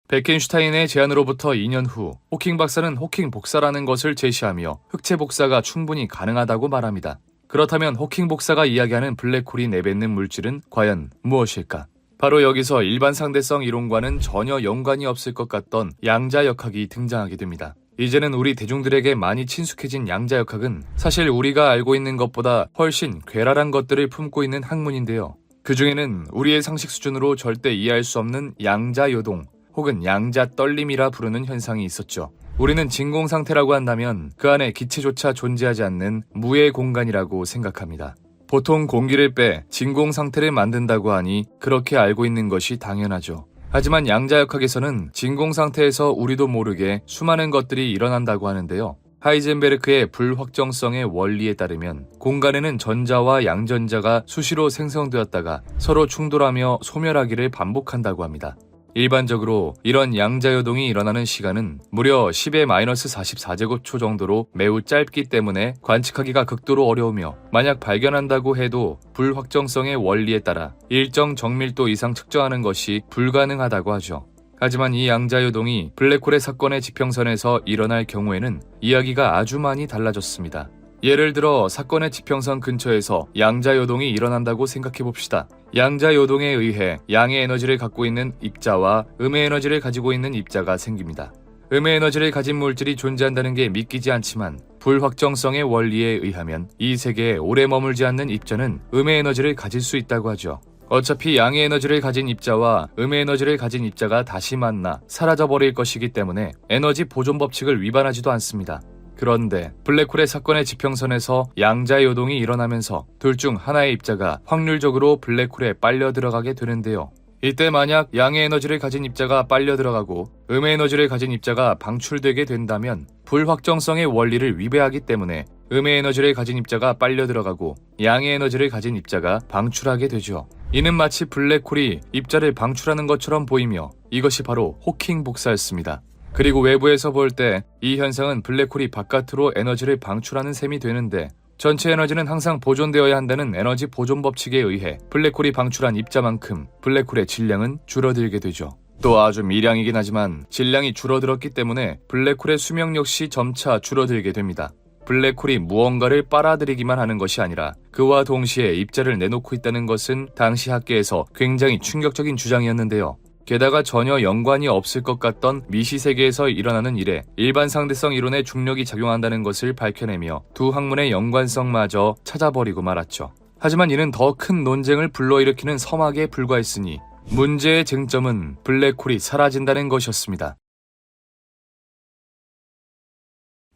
A: 베켄슈타인의 제안으로부터 2년 후 호킹 박사는 호킹 복사라는 것을 제시하며 흑체 복사가 충분히 가능하다고 말합니다. 그렇다면 호킹 복사가 이야기하는 블랙홀이 내뱉는 물질은 과연 무엇일까? 바로 여기서 일반 상대성 이론과는 전혀 연관이 없을 것 같던 양자역학이 등장하게 됩니다. 이제는 우리 대중들에게 많이 친숙해진 양자역학은 사실 우리가 알고 있는 것보다 훨씬 괴랄한 것들을 품고 있는 학문인데요. 그 중에는 우리의 상식 수준으로 절대 이해할 수 없는 양자요동, 혹은 양자 떨림이라 부르는 현상이 있었죠. 우리는 진공 상태라고 한다면 그 안에 기체조차 존재하지 않는 무의 공간이라고 생각합니다. 보통 공기를 빼 진공 상태를 만든다고 하니 그렇게 알고 있는 것이 당연하죠. 하지만 양자역학에서는 진공 상태에서 우리도 모르게 수많은 것들이 일어난다고 하는데요. 하이젠베르크의 불확정성의 원리에 따르면 공간에는 전자와 양전자가 수시로 생성되었다가 서로 충돌하며 소멸하기를 반복한다고 합니다. 일반적으로 이런 양자요동이 일어나는 시간은 무려 10의 마이너스 44제곱초 정도로 매우 짧기 때문에 관측하기가 극도로 어려우며 만약 발견한다고 해도 불확정성의 원리에 따라 일정 정밀도 이상 측정하는 것이 불가능하다고 하죠. 하지만 이 양자요동이 블랙홀의 사건의 지평선에서 일어날 경우에는 이야기가 아주 많이 달라졌습니다. 예를 들어 사건의 지평선 근처에서 양자요동이 일어난다고 생각해봅시다. 양자요동에 의해 양의 에너지를 갖고 있는 입자와 음의 에너지를 가지고 있는 입자가 생깁니다. 음의 에너지를 가진 물질이 존재한다는 게 믿기지 않지만 불확정성의 원리에 의하면 이 세계에 오래 머물지 않는 입자는 음의 에너지를 가질 수 있다고 하죠. 어차피 양의 에너지를 가진 입자와 음의 에너지를 가진 입자가 다시 만나 사라져버릴 것이기 때문에 에너지 보존 법칙을 위반하지도 않습니다. 그런데 블랙홀의 사건의 지평선에서 양자요동이 일어나면서 둘 중 하나의 입자가 확률적으로 블랙홀에 빨려 들어가게 되는데요. 이때 만약 양의 에너지를 가진 입자가 빨려 들어가고 음의 에너지를 가진 입자가 방출되게 된다면 불확정성의 원리를 위배하기 때문에 음의 에너지를 가진 입자가 빨려 들어가고 양의 에너지를 가진 입자가 방출하게 되죠. 이는 마치 블랙홀이 입자를 방출하는 것처럼 보이며 이것이 바로 호킹 복사였습니다. 그리고 외부에서 볼 때 이 현상은 블랙홀이 바깥으로 에너지를 방출하는 셈이 되는데 전체 에너지는 항상 보존되어야 한다는 에너지 보존 법칙에 의해 블랙홀이 방출한 입자만큼 블랙홀의 질량은 줄어들게 되죠. 또 아주 미량이긴 하지만 질량이 줄어들었기 때문에 블랙홀의 수명 역시 점차 줄어들게 됩니다. 블랙홀이 무언가를 빨아들이기만 하는 것이 아니라 그와 동시에 입자를 내놓고 있다는 것은 당시 학계에서 굉장히 충격적인 주장이었는데요. 게다가 전혀 연관이 없을 것 같던 미시세계에서 일어나는 일에 일반 상대성 이론의 중력이 작용한다는 것을 밝혀내며 두 학문의 연관성마저 찾아버리고 말았죠. 하지만 이는 더 큰 논쟁을 불러일으키는 서막에 불과했으니 문제의 쟁점은 블랙홀이 사라진다는 것이었습니다.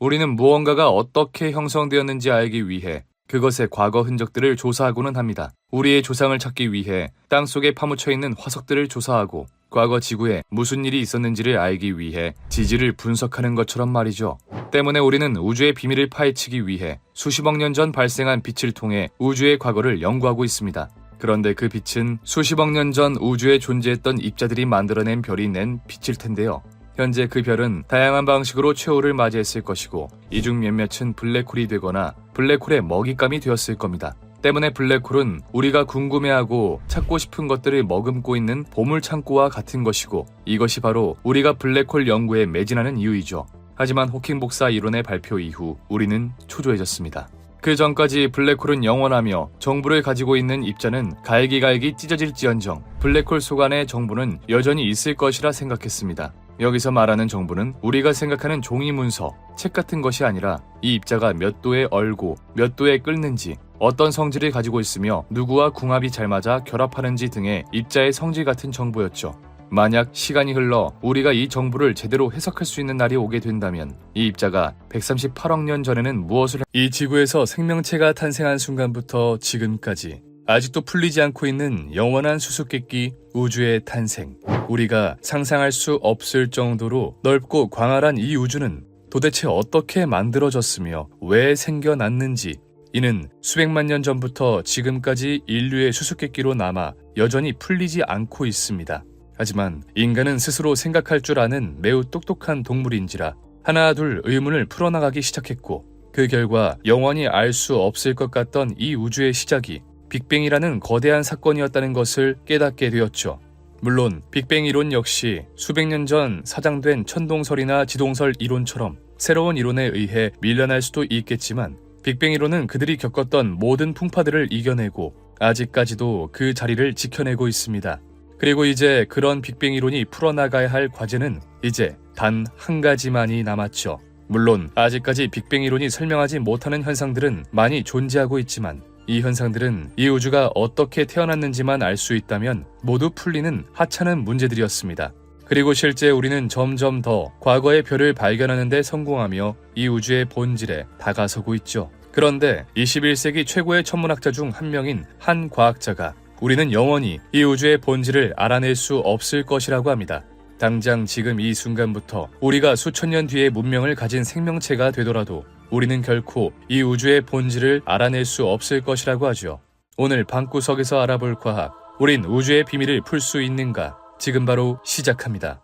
A: 우리는 무언가가 어떻게 형성되었는지 알기 위해 그것의 과거 흔적들을 조사하고는 합니다. 우리의 조상을 찾기 위해 땅속에 파묻혀 있는 화석들을 조사하고 과거 지구에 무슨 일이 있었는지를 알기 위해 지질을 분석하는 것처럼 말이죠. 때문에 우리는 우주의 비밀을 파헤치기 위해 수십억 년 전 발생한 빛을 통해 우주의 과거를 연구하고 있습니다. 그런데 그 빛은 수십억 년 전 우주에 존재했던 입자들이 만들어낸 별이 낸 빛일 텐데요. 현재 그 별은 다양한 방식으로 최후를 맞이했을 것이고 이 중 몇몇은 블랙홀이 되거나 블랙홀의 먹잇감이 되었을 겁니다. 때문에 블랙홀은 우리가 궁금해하고 찾고 싶은 것들을 머금고 있는 보물창고와 같은 것이고 이것이 바로 우리가 블랙홀 연구에 매진하는 이유이죠. 하지만 호킹 복사 이론의 발표 이후 우리는 초조해졌습니다. 그 전까지 블랙홀은 영원하며 정부를 가지고 있는 입자는 갈기갈기 찢어질지언정 블랙홀 속 안에 정부는 여전히 있을 것이라 생각했습니다. 여기서 말하는 정부는 우리가 생각하는 종이 문서, 책 같은 것이 아니라 이 입자가 몇 도에 얼고 몇 도에 끓는지, 어떤 성질을 가지고 있으며 누구와 궁합이 잘 맞아 결합하는지 등의 입자의 성질 같은 정보였죠. 만약 시간이 흘러 우리가 이 정보를 제대로 해석할 수 있는 날이 오게 된다면 이 입자가 138억 년 전에는 무엇을 이 지구에서 생명체가 탄생한 순간부터 지금까지 아직도 풀리지 않고 있는 영원한 수수께끼 우주의 탄생. 우리가 상상할 수 없을 정도로 넓고 광활한 이 우주는 도대체 어떻게 만들어졌으며 왜 생겨났는지 이는 수백만 년 전부터 지금까지 인류의 수수께끼로 남아 여전히 풀리지 않고 있습니다. 하지만 인간은 스스로 생각할 줄 아는 매우 똑똑한 동물인지라 하나 둘 의문을 풀어나가기 시작했고 그 결과 영원히 알 수 없을 것 같던 이 우주의 시작이 빅뱅이라는 거대한 사건이었다는 것을 깨닫게 되었죠. 물론 빅뱅 이론 역시 수백 년 전 사장된 천동설이나 지동설 이론처럼 새로운 이론에 의해 밀려날 수도 있겠지만 빅뱅 이론은 그들이 겪었던 모든 풍파들을 이겨내고 아직까지도 그 자리를 지켜내고 있습니다. 그리고 이제 그런 빅뱅 이론이 풀어나가야 할 과제는 이제 단 한 가지만이 남았죠. 물론 아직까지 빅뱅 이론이 설명하지 못하는 현상들은 많이 존재하고 있지만 이 현상들은 이 우주가 어떻게 태어났는지만 알 수 있다면 모두 풀리는 하찮은 문제들이었습니다. 그리고 실제 우리는 점점 더 과거의 별을 발견하는 데 성공하며 이 우주의 본질에 다가서고 있죠. 그런데 21세기 최고의 천문학자 중 한 명인 한 과학자가 우리는 영원히 이 우주의 본질을 알아낼 수 없을 것이라고 합니다. 당장 지금 이 순간부터 우리가 수천 년 뒤에 문명을 가진 생명체가 되더라도 우리는 결코 이 우주의 본질을 알아낼 수 없을 것이라고 하죠. 오늘 방구석에서 알아볼 과학, 우린 우주의 비밀을 풀 수 있는가? 지금 바로 시작합니다.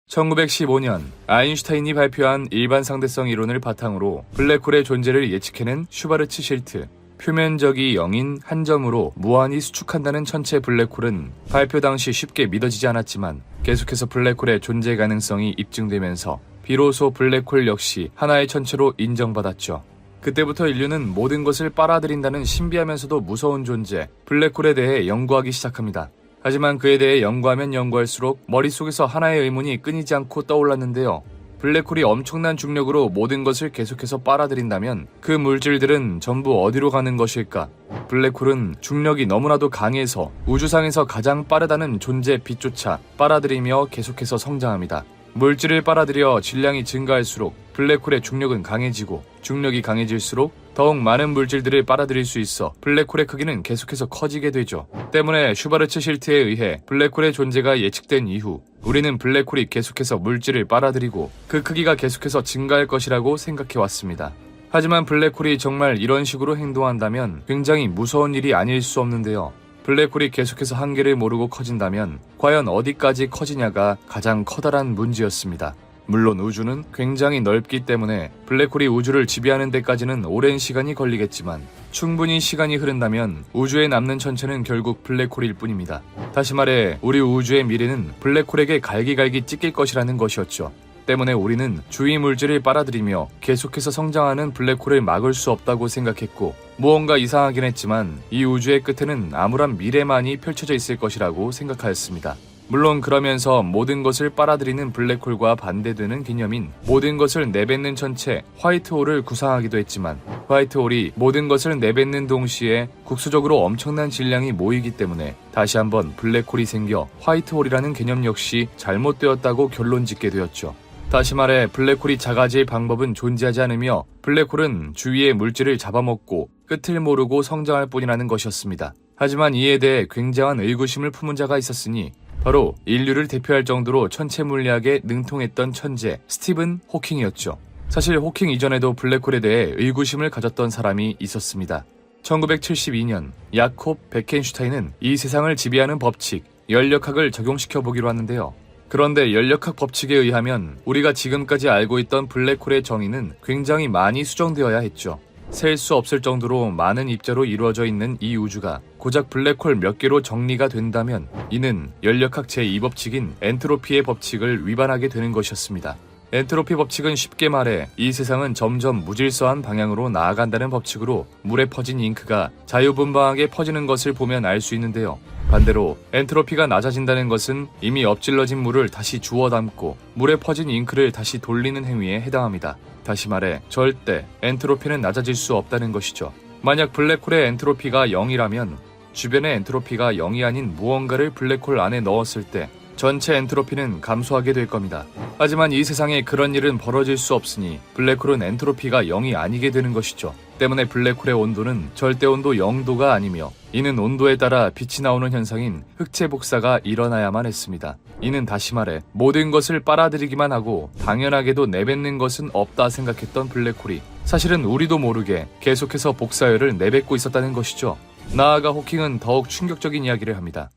A: 1915년 아인슈타인이 발표한 일반상대성 이론을 바탕으로 블랙홀의 존재를 예측해낸 슈바르츠 실트, 표면적이 0인 한 점으로 무한히 수축한다는 천체 블랙홀은 발표 당시 쉽게 믿어지지 않았지만 계속해서 블랙홀의 존재 가능성이 입증되면서 비로소 블랙홀 역시 하나의 천체로 인정받았죠. 그때부터 인류는 모든 것을 빨아들인다는 신비하면서도 무서운 존재 블랙홀에 대해 연구하기 시작합니다. 하지만 그에 대해 연구하면 연구할수록 머릿속에서 하나의 의문이 끊이지 않고 떠올랐는데요. 블랙홀이 엄청난 중력으로 모든 것을 계속해서 빨아들인다면 그 물질들은 전부 어디로 가는 것일까? 블랙홀은 중력이 너무나도 강해서 우주상에서 가장 빠르다는 존재 빛조차 빨아들이며 계속해서 성장합니다. 물질을 빨아들여 질량이 증가할수록 블랙홀의 중력은 강해지고 중력이 강해질수록 더욱 많은 물질들을 빨아들일 수 있어 블랙홀의 크기는 계속해서 커지게 되죠. 때문에 슈바르츠 실트에 의해 블랙홀의 존재가 예측된 이후 우리는 블랙홀이 계속해서 물질을 빨아들이고 그 크기가 계속해서 증가할 것이라고 생각해왔습니다. 하지만 블랙홀이 정말 이런 식으로 행동한다면 굉장히 무서운 일이 아닐 수 없는데요. 블랙홀이 계속해서 한계를 모르고 커진다면 과연 어디까지 커지냐가 가장 커다란 문제였습니다. 물론 우주는 굉장히 넓기 때문에 블랙홀이 우주를 지배하는 데까지는 오랜 시간이 걸리겠지만 충분히 시간이 흐른다면 우주에 남는 천체는 결국 블랙홀일 뿐입니다. 다시 말해 우리 우주의 미래는 블랙홀에게 갈기갈기 찢길 것이라는 것이었죠. 때문에 우리는 주위 물질을 빨아들이며 계속해서 성장하는 블랙홀을 막을 수 없다고 생각했고 무언가 이상하긴 했지만 이 우주의 끝에는 암울한 미래만이 펼쳐져 있을 것이라고 생각하였습니다. 물론 그러면서 모든 것을 빨아들이는 블랙홀과 반대되는 개념인 모든 것을 내뱉는 천체 화이트홀을 구상하기도 했지만 화이트홀이 모든 것을 내뱉는 동시에 국수적으로 엄청난 질량이 모이기 때문에 다시 한번 블랙홀이 생겨 화이트홀이라는 개념 역시 잘못되었다고 결론짓게 되었죠. 다시 말해 블랙홀이 작아질 방법은 존재하지 않으며 블랙홀은 주위의 물질을 잡아먹고 끝을 모르고 성장할 뿐이라는 것이었습니다. 하지만 이에 대해 굉장한 의구심을 품은 자가 있었으니 바로 인류를 대표할 정도로 천체 물리학에 능통했던 천재 스티븐 호킹이었죠. 사실 호킹 이전에도 블랙홀에 대해 의구심을 가졌던 사람이 있었습니다. 1972년 야콥 베켄슈타인은 이 세상을 지배하는 법칙, 연력학을 적용시켜 보기로 하는데요. 그런데 연력학 법칙에 의하면 우리가 지금까지 알고 있던 블랙홀의 정의는 굉장히 많이 수정되어야 했죠. 셀 수 없을 정도로 많은 입자로 이루어져 있는 이 우주가 고작 블랙홀 몇 개로 정리가 된다면 이는 연력학 제2법칙인 엔트로피의 법칙을 위반하게 되는 것이었습니다. 엔트로피 법칙은 쉽게 말해 이 세상은 점점 무질서한 방향으로 나아간다는 법칙으로 물에 퍼진 잉크가 자유분방하게 퍼지는 것을 보면 알 수 있는데요. 반대로 엔트로피가 낮아진다는 것은 이미 엎질러진 물을 다시 주워 담고 물에 퍼진 잉크를 다시 돌리는 행위에 해당합니다. 다시 말해 절대 엔트로피는 낮아질 수 없다는 것이죠. 만약 블랙홀의 엔트로피가 0이라면 주변의 엔트로피가 0이 아닌 무언가를 블랙홀 안에 넣었을 때 전체 엔트로피는 감소하게 될 겁니다. 하지만 이 세상에 그런 일은 벌어질 수 없으니 블랙홀은 엔트로피가 0이 아니게 되는 것이죠. 때문에 블랙홀의 온도는 절대온도 0도가 아니며 이는 온도에 따라 빛이 나오는 현상인 흑체 복사가 일어나야만 했습니다. 이는 다시 말해 모든 것을 빨아들이기만 하고 당연하게도 내뱉는 것은 없다 생각했던 블랙홀이 사실은 우리도 모르게 계속해서 복사열을 내뱉고 있었다는 것이죠. 나아가 호킹은 더욱 충격적인 이야기를 합니다.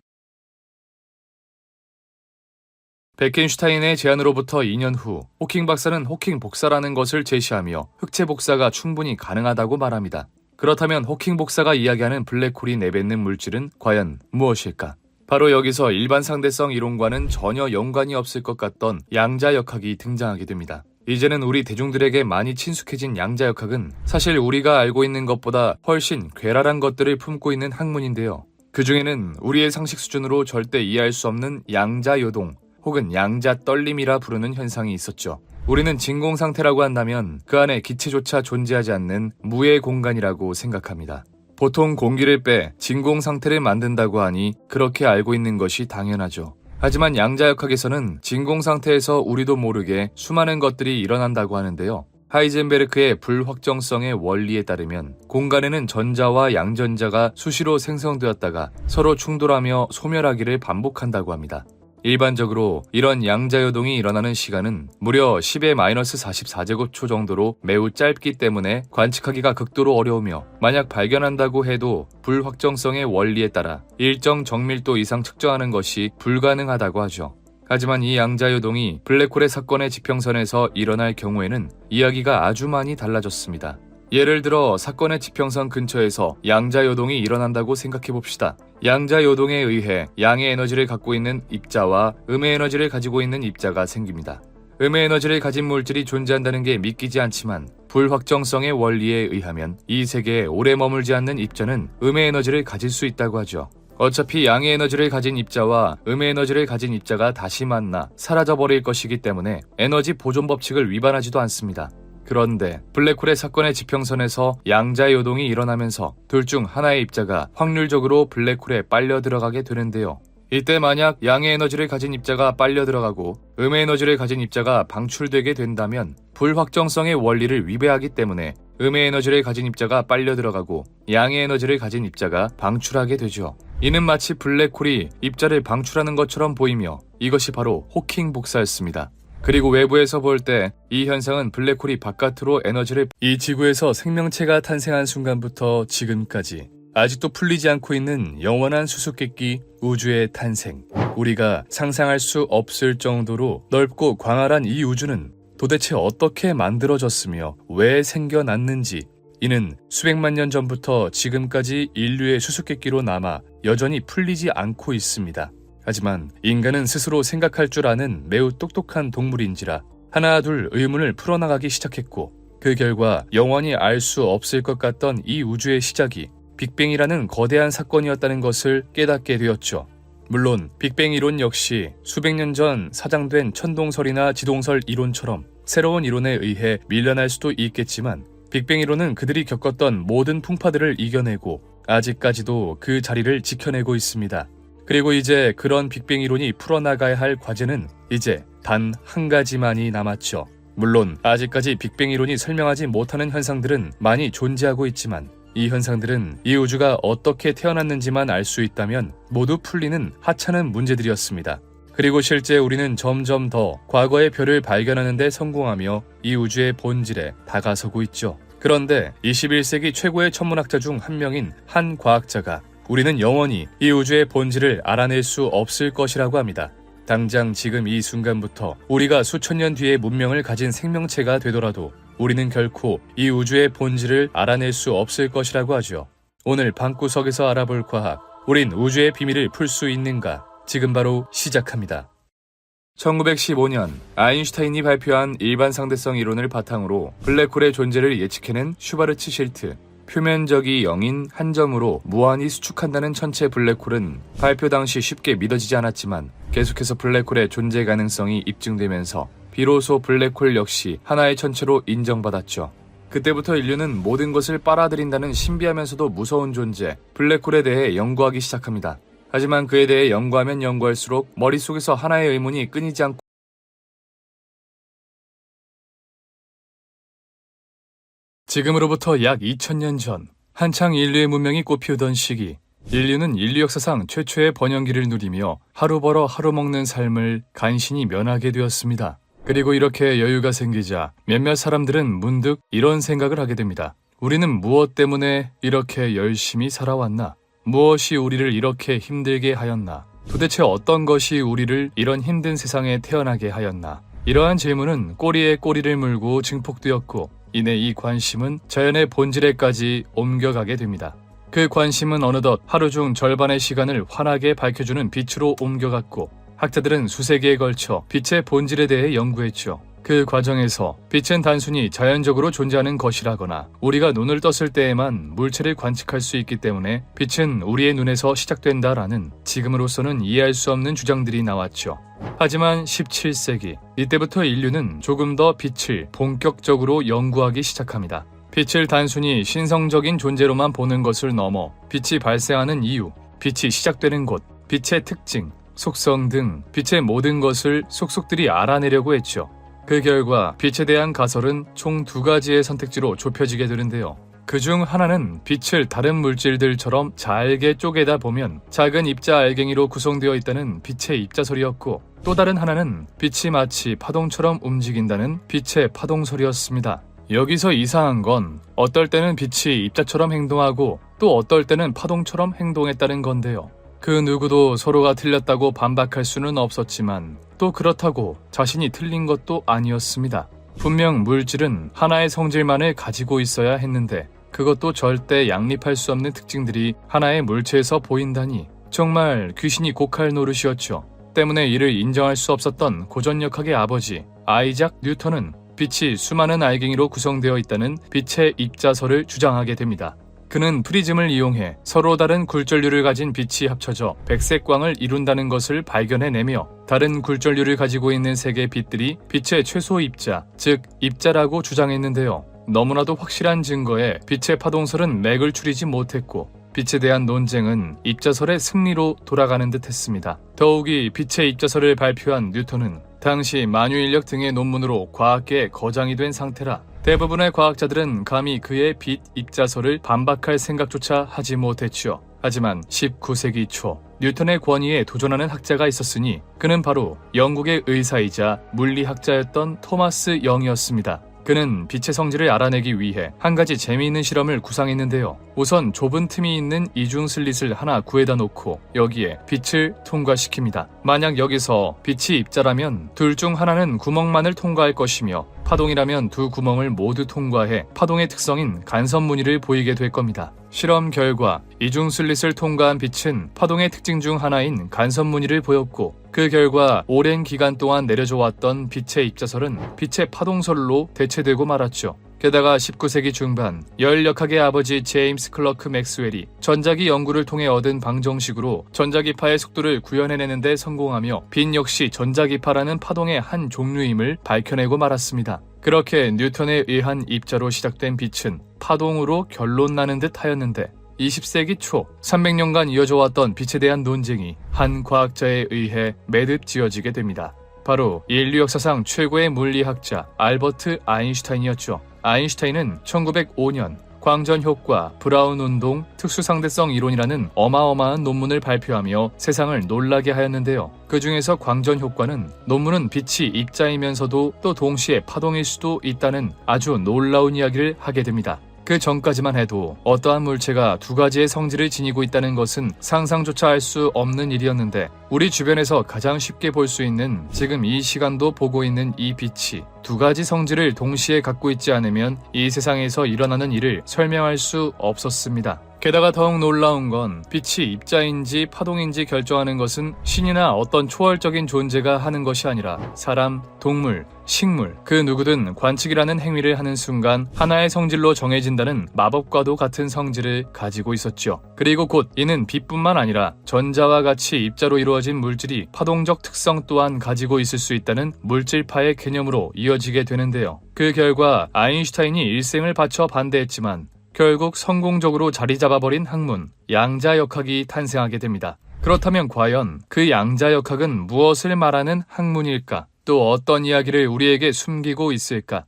A: 베켄슈타인의 제안으로부터 2년 후 호킹 박사는 호킹 복사라는 것을 제시하며 흑체 복사가 충분히 가능하다고 말합니다. 그렇다면 호킹 복사가 이야기하는 블랙홀이 내뱉는 물질은 과연 무엇일까? 바로 여기서 일반 상대성 이론과는 전혀 연관이 없을 것 같던 양자역학이 등장하게 됩니다. 이제는 우리 대중들에게 많이 친숙해진 양자역학은 사실 우리가 알고 있는 것보다 훨씬 괴랄한 것들을 품고 있는 학문인데요. 그 중에는 우리의 상식 수준으로 절대 이해할 수 없는 양자요동 혹은 양자 떨림이라 부르는 현상이 있었죠. 우리는 진공 상태라고 한다면 그 안에 기체조차 존재하지 않는 무의 공간이라고 생각합니다. 보통 공기를 빼 진공 상태를 만든다고 하니 그렇게 알고 있는 것이 당연하죠. 하지만 양자역학에서는 진공 상태에서 우리도 모르게 수많은 것들이 일어난다고 하는데요. 하이젠베르크의 불확정성의 원리에 따르면 공간에는 전자와 양전자가 수시로 생성되었다가 서로 충돌하며 소멸하기를 반복한다고 합니다. 일반적으로 이런 양자요동이 일어나는 시간은 무려 10의 마이너스 44제곱초 정도로 매우 짧기 때문에 관측하기가 극도로 어려우며 만약 발견한다고 해도 불확정성의 원리에 따라 일정 정밀도 이상 측정하는 것이 불가능하다고 하죠. 하지만 이 양자요동이 블랙홀의 사건의 지평선에서 일어날 경우에는 이야기가 아주 많이 달라졌습니다. 예를 들어 사건의 지평선 근처에서 양자요동이 일어난다고 생각해봅시다. 양자요동에 의해 양의 에너지를 갖고 있는 입자와 음의 에너지를 가지고 있는 입자가 생깁니다. 음의 에너지를 가진 물질이 존재한다는 게 믿기지 않지만 불확정성의 원리에 의하면 이 세계에 오래 머물지 않는 입자는 음의 에너지를 가질 수 있다고 하죠. 어차피 양의 에너지를 가진 입자와 음의 에너지를 가진 입자가 다시 만나 사라져버릴 것이기 때문에 에너지 보존 법칙을 위반하지도 않습니다. 그런데 블랙홀의 사건의 지평선에서 양자요동이 일어나면서 둘 중 하나의 입자가 확률적으로 블랙홀에 빨려 들어가게 되는데요. 이때 만약 양의 에너지를 가진 입자가 빨려 들어가고 음의 에너지를 가진 입자가 방출되게 된다면 불확정성의 원리를 위배하기 때문에 음의 에너지를 가진 입자가 빨려 들어가고 양의 에너지를 가진 입자가 방출하게 되죠. 이는 마치 블랙홀이 입자를 방출하는 것처럼 보이며 이것이 바로 호킹 복사였습니다. 그리고 외부에서 볼 때 이 현상은 블랙홀이 바깥으로 에너지를 이 지구에서 생명체가 탄생한 순간부터 지금까지 아직도 풀리지 않고 있는 영원한 수수께끼 우주의 탄생. 우리가 상상할 수 없을 정도로 넓고 광활한 이 우주는 도대체 어떻게 만들어졌으며 왜 생겨났는지 이는 수백만 년 전부터 지금까지 인류의 수수께끼로 남아 여전히 풀리지 않고 있습니다. 하지만 인간은 스스로 생각할 줄 아는 매우 똑똑한 동물인지라 하나둘 의문을 풀어나가기 시작했고 그 결과 영원히 알 수 없을 것 같던 이 우주의 시작이 빅뱅이라는 거대한 사건이었다는 것을 깨닫게 되었죠. 물론 빅뱅 이론 역시 수백 년 전 사장된 천동설이나 지동설 이론처럼 새로운 이론에 의해 밀려날 수도 있겠지만 빅뱅 이론은 그들이 겪었던 모든 풍파들을 이겨내고 아직까지도 그 자리를 지켜내고 있습니다. 그리고 이제 그런 빅뱅 이론이 풀어나가야 할 과제는 이제 단 한 가지만이 남았죠. 물론 아직까지 빅뱅 이론이 설명하지 못하는 현상들은 많이 존재하고 있지만 이 현상들은 이 우주가 어떻게 태어났는지만 알 수 있다면 모두 풀리는 하찮은 문제들이었습니다. 그리고 실제 우리는 점점 더 과거의 별을 발견하는 데 성공하며 이 우주의 본질에 다가서고 있죠. 그런데 21세기 최고의 천문학자 중 한 명인 한 과학자가 우리는 영원히 이 우주의 본질을 알아낼 수 없을 것이라고 합니다. 당장 지금 이 순간부터 우리가 수천 년 뒤에 문명을 가진 생명체가 되더라도 우리는 결코 이 우주의 본질을 알아낼 수 없을 것이라고 하죠. 오늘 방구석에서 알아볼 과학, 우린 우주의 비밀을 풀 수 있는가? 지금 바로 시작합니다. 1915년 아인슈타인이 발표한 일반 상대성 이론을 바탕으로 블랙홀의 존재를 예측해낸 슈바르츠 실트, 표면적이 0인 한 점으로 무한히 수축한다는 천체 블랙홀은 발표 당시 쉽게 믿어지지 않았지만 계속해서 블랙홀의 존재 가능성이 입증되면서 비로소 블랙홀 역시 하나의 천체로 인정받았죠. 그때부터 인류는 모든 것을 빨아들인다는 신비하면서도 무서운 존재, 블랙홀에 대해 연구하기 시작합니다. 하지만 그에 대해 연구하면 연구할수록 머릿속에서 하나의 의문이 끊이지 않고 지금으로부터 약 2000년 전 한창 인류의 문명이 꽃피우던 시기, 인류는 인류 역사상 최초의 번영기를 누리며 하루 벌어 하루 먹는 삶을 간신히 면하게 되었습니다. 그리고 이렇게 여유가 생기자 몇몇 사람들은 문득 이런 생각을 하게 됩니다. 우리는 무엇 때문에 이렇게 열심히 살아왔나? 무엇이 우리를 이렇게 힘들게 하였나? 도대체 어떤 것이 우리를 이런 힘든 세상에 태어나게 하였나? 이러한 질문은 꼬리에 꼬리를 물고 증폭되었고 이내 이 관심은 자연의 본질에까지 옮겨가게 됩니다. 그 관심은 어느덧 하루 중 절반의 시간을 환하게 밝혀주는 빛으로 옮겨갔고 학자들은 수세기에 걸쳐 빛의 본질에 대해 연구했죠. 그 과정에서 빛은 단순히 자연적으로 존재하는 것이라거나 우리가 눈을 떴을 때에만 물체를 관측할 수 있기 때문에 빛은 우리의 눈에서 시작된다라는 지금으로서는 이해할 수 없는 주장들이 나왔죠. 하지만 17세기, 이때부터 인류는 조금 더 빛을 본격적으로 연구하기 시작합니다. 빛을 단순히 신성적인 존재로만 보는 것을 넘어 빛이 발생하는 이유, 빛이 시작되는 곳, 빛의 특징, 속성 등 빛의 모든 것을 속속들이 알아내려고 했죠. 그 결과 빛에 대한 가설은 총 2가지의 선택지로 좁혀지게 되는데요. 그중 하나는 빛을 다른 물질들처럼 잘게 쪼개다 보면 작은 입자 알갱이로 구성되어 있다는 빛의 입자설이었고, 또 다른 하나는 빛이 마치 파동처럼 움직인다는 빛의 파동설이었습니다. 여기서 이상한 건 어떨 때는 빛이 입자처럼 행동하고 또 어떨 때는 파동처럼 행동했다는 건데요. 그 누구도 서로가 틀렸다고 반박할 수는 없었지만 또 그렇다고 자신이 틀린 것도 아니었습니다. 분명 물질은 하나의 성질만을 가지고 있어야 했는데 그것도 절대 양립할 수 없는 특징들이 하나의 물체에서 보인다니 정말 귀신이 곡할 노릇이었죠. 때문에 이를 인정할 수 없었던 고전역학의 아버지 아이작 뉴턴은 빛이 수많은 알갱이로 구성되어 있다는 빛의 입자설을 주장하게 됩니다. 그는 프리즘을 이용해 서로 다른 굴절률을 가진 빛이 합쳐져 백색광을 이룬다는 것을 발견해내며 다른 굴절률을 가지고 있는 세 개의 빛들이 빛의 최소 입자, 즉 입자라고 주장했는데요. 너무나도 확실한 증거에 빛의 파동설은 맥을 추리지 못했고 빛에 대한 논쟁은 입자설의 승리로 돌아가는 듯 했습니다. 더욱이 빛의 입자설을 발표한 뉴턴은 당시 만유인력 등의 논문으로 과학계에 거장이 된 상태라 대부분의 과학자들은 감히 그의 빛 입자설을 반박할 생각조차 하지 못했죠. 하지만 19세기 초 뉴턴의 권위에 도전하는 학자가 있었으니 그는 바로 영국의 의사이자 물리학자였던 토마스 영이었습니다. 그는 빛의 성질을 알아내기 위해 한 가지 재미있는 실험을 구상했는데요. 우선 좁은 틈이 있는 이중 슬릿을 하나 구해다 놓고 여기에 빛을 통과시킵니다. 만약 여기서 빛이 입자라면 둘 중 하나는 구멍만을 통과할 것이며 파동이라면 두 구멍을 모두 통과해 파동의 특성인 간섭 무늬를 보이게 될 겁니다. 실험 결과 이중 슬릿을 통과한 빛은 파동의 특징 중 하나인 간섭 무늬를 보였고 그 결과 오랜 기간 동안 내려져 왔던 빛의 입자설은 빛의 파동설로 대체되고 말았죠. 게다가 19세기 중반 열역학의 아버지 제임스 클러크 맥스웰이 전자기 연구를 통해 얻은 방정식으로 전자기파의 속도를 구현해내는 데 성공하며 빛 역시 전자기파라는 파동의 한 종류임을 밝혀내고 말았습니다. 그렇게 뉴턴에 의한 입자로 시작된 빛은 파동으로 결론나는 듯 하였는데 20세기 초 300년간 이어져 왔던 빛에 대한 논쟁이 한 과학자에 의해 매듭 지어지게 됩니다. 바로 인류 역사상 최고의 물리학자 알버트 아인슈타인이었죠. 아인슈타인은 1905년 광전효과, 브라운 운동, 특수상대성 이론이라는 어마어마한 논문을 발표하며 세상을 놀라게 하였는데요. 그 중에서 광전효과는 논문은 빛이 입자이면서도 또 동시에 파동일 수도 있다는 아주 놀라운 이야기를 하게 됩니다. 그 전까지만 해도 어떠한 물체가 두 가지의 성질을 지니고 있다는 것은 상상조차 할 수 없는 일이었는데 우리 주변에서 가장 쉽게 볼 수 있는 지금 이 시간도 보고 있는 이 빛이 두 가지 성질을 동시에 갖고 있지 않으면 이 세상에서 일어나는 일을 설명할 수 없었습니다. 게다가 더욱 놀라운 건 빛이 입자인지 파동인지 결정하는 것은 신이나 어떤 초월적인 존재가 하는 것이 아니라 사람, 동물, 식물, 그 누구든 관측이라는 행위를 하는 순간 하나의 성질로 정해진다는 마법과도 같은 성질을 가지고 있었죠. 그리고 곧 이는 빛뿐만 아니라 전자와 같이 입자로 이루어진 물질이 파동적 특성 또한 가지고 있을 수 있다는 물질파의 개념으로 이어지게 되는데요. 그 결과 아인슈타인이 일생을 바쳐 반대했지만 결국 성공적으로 자리 잡아버린 학문, 양자역학이 탄생하게 됩니다. 그렇다면 과연 그 양자역학은 무엇을 말하는 학문일까? 또 어떤 이야기를 우리에게 숨기고 있을까?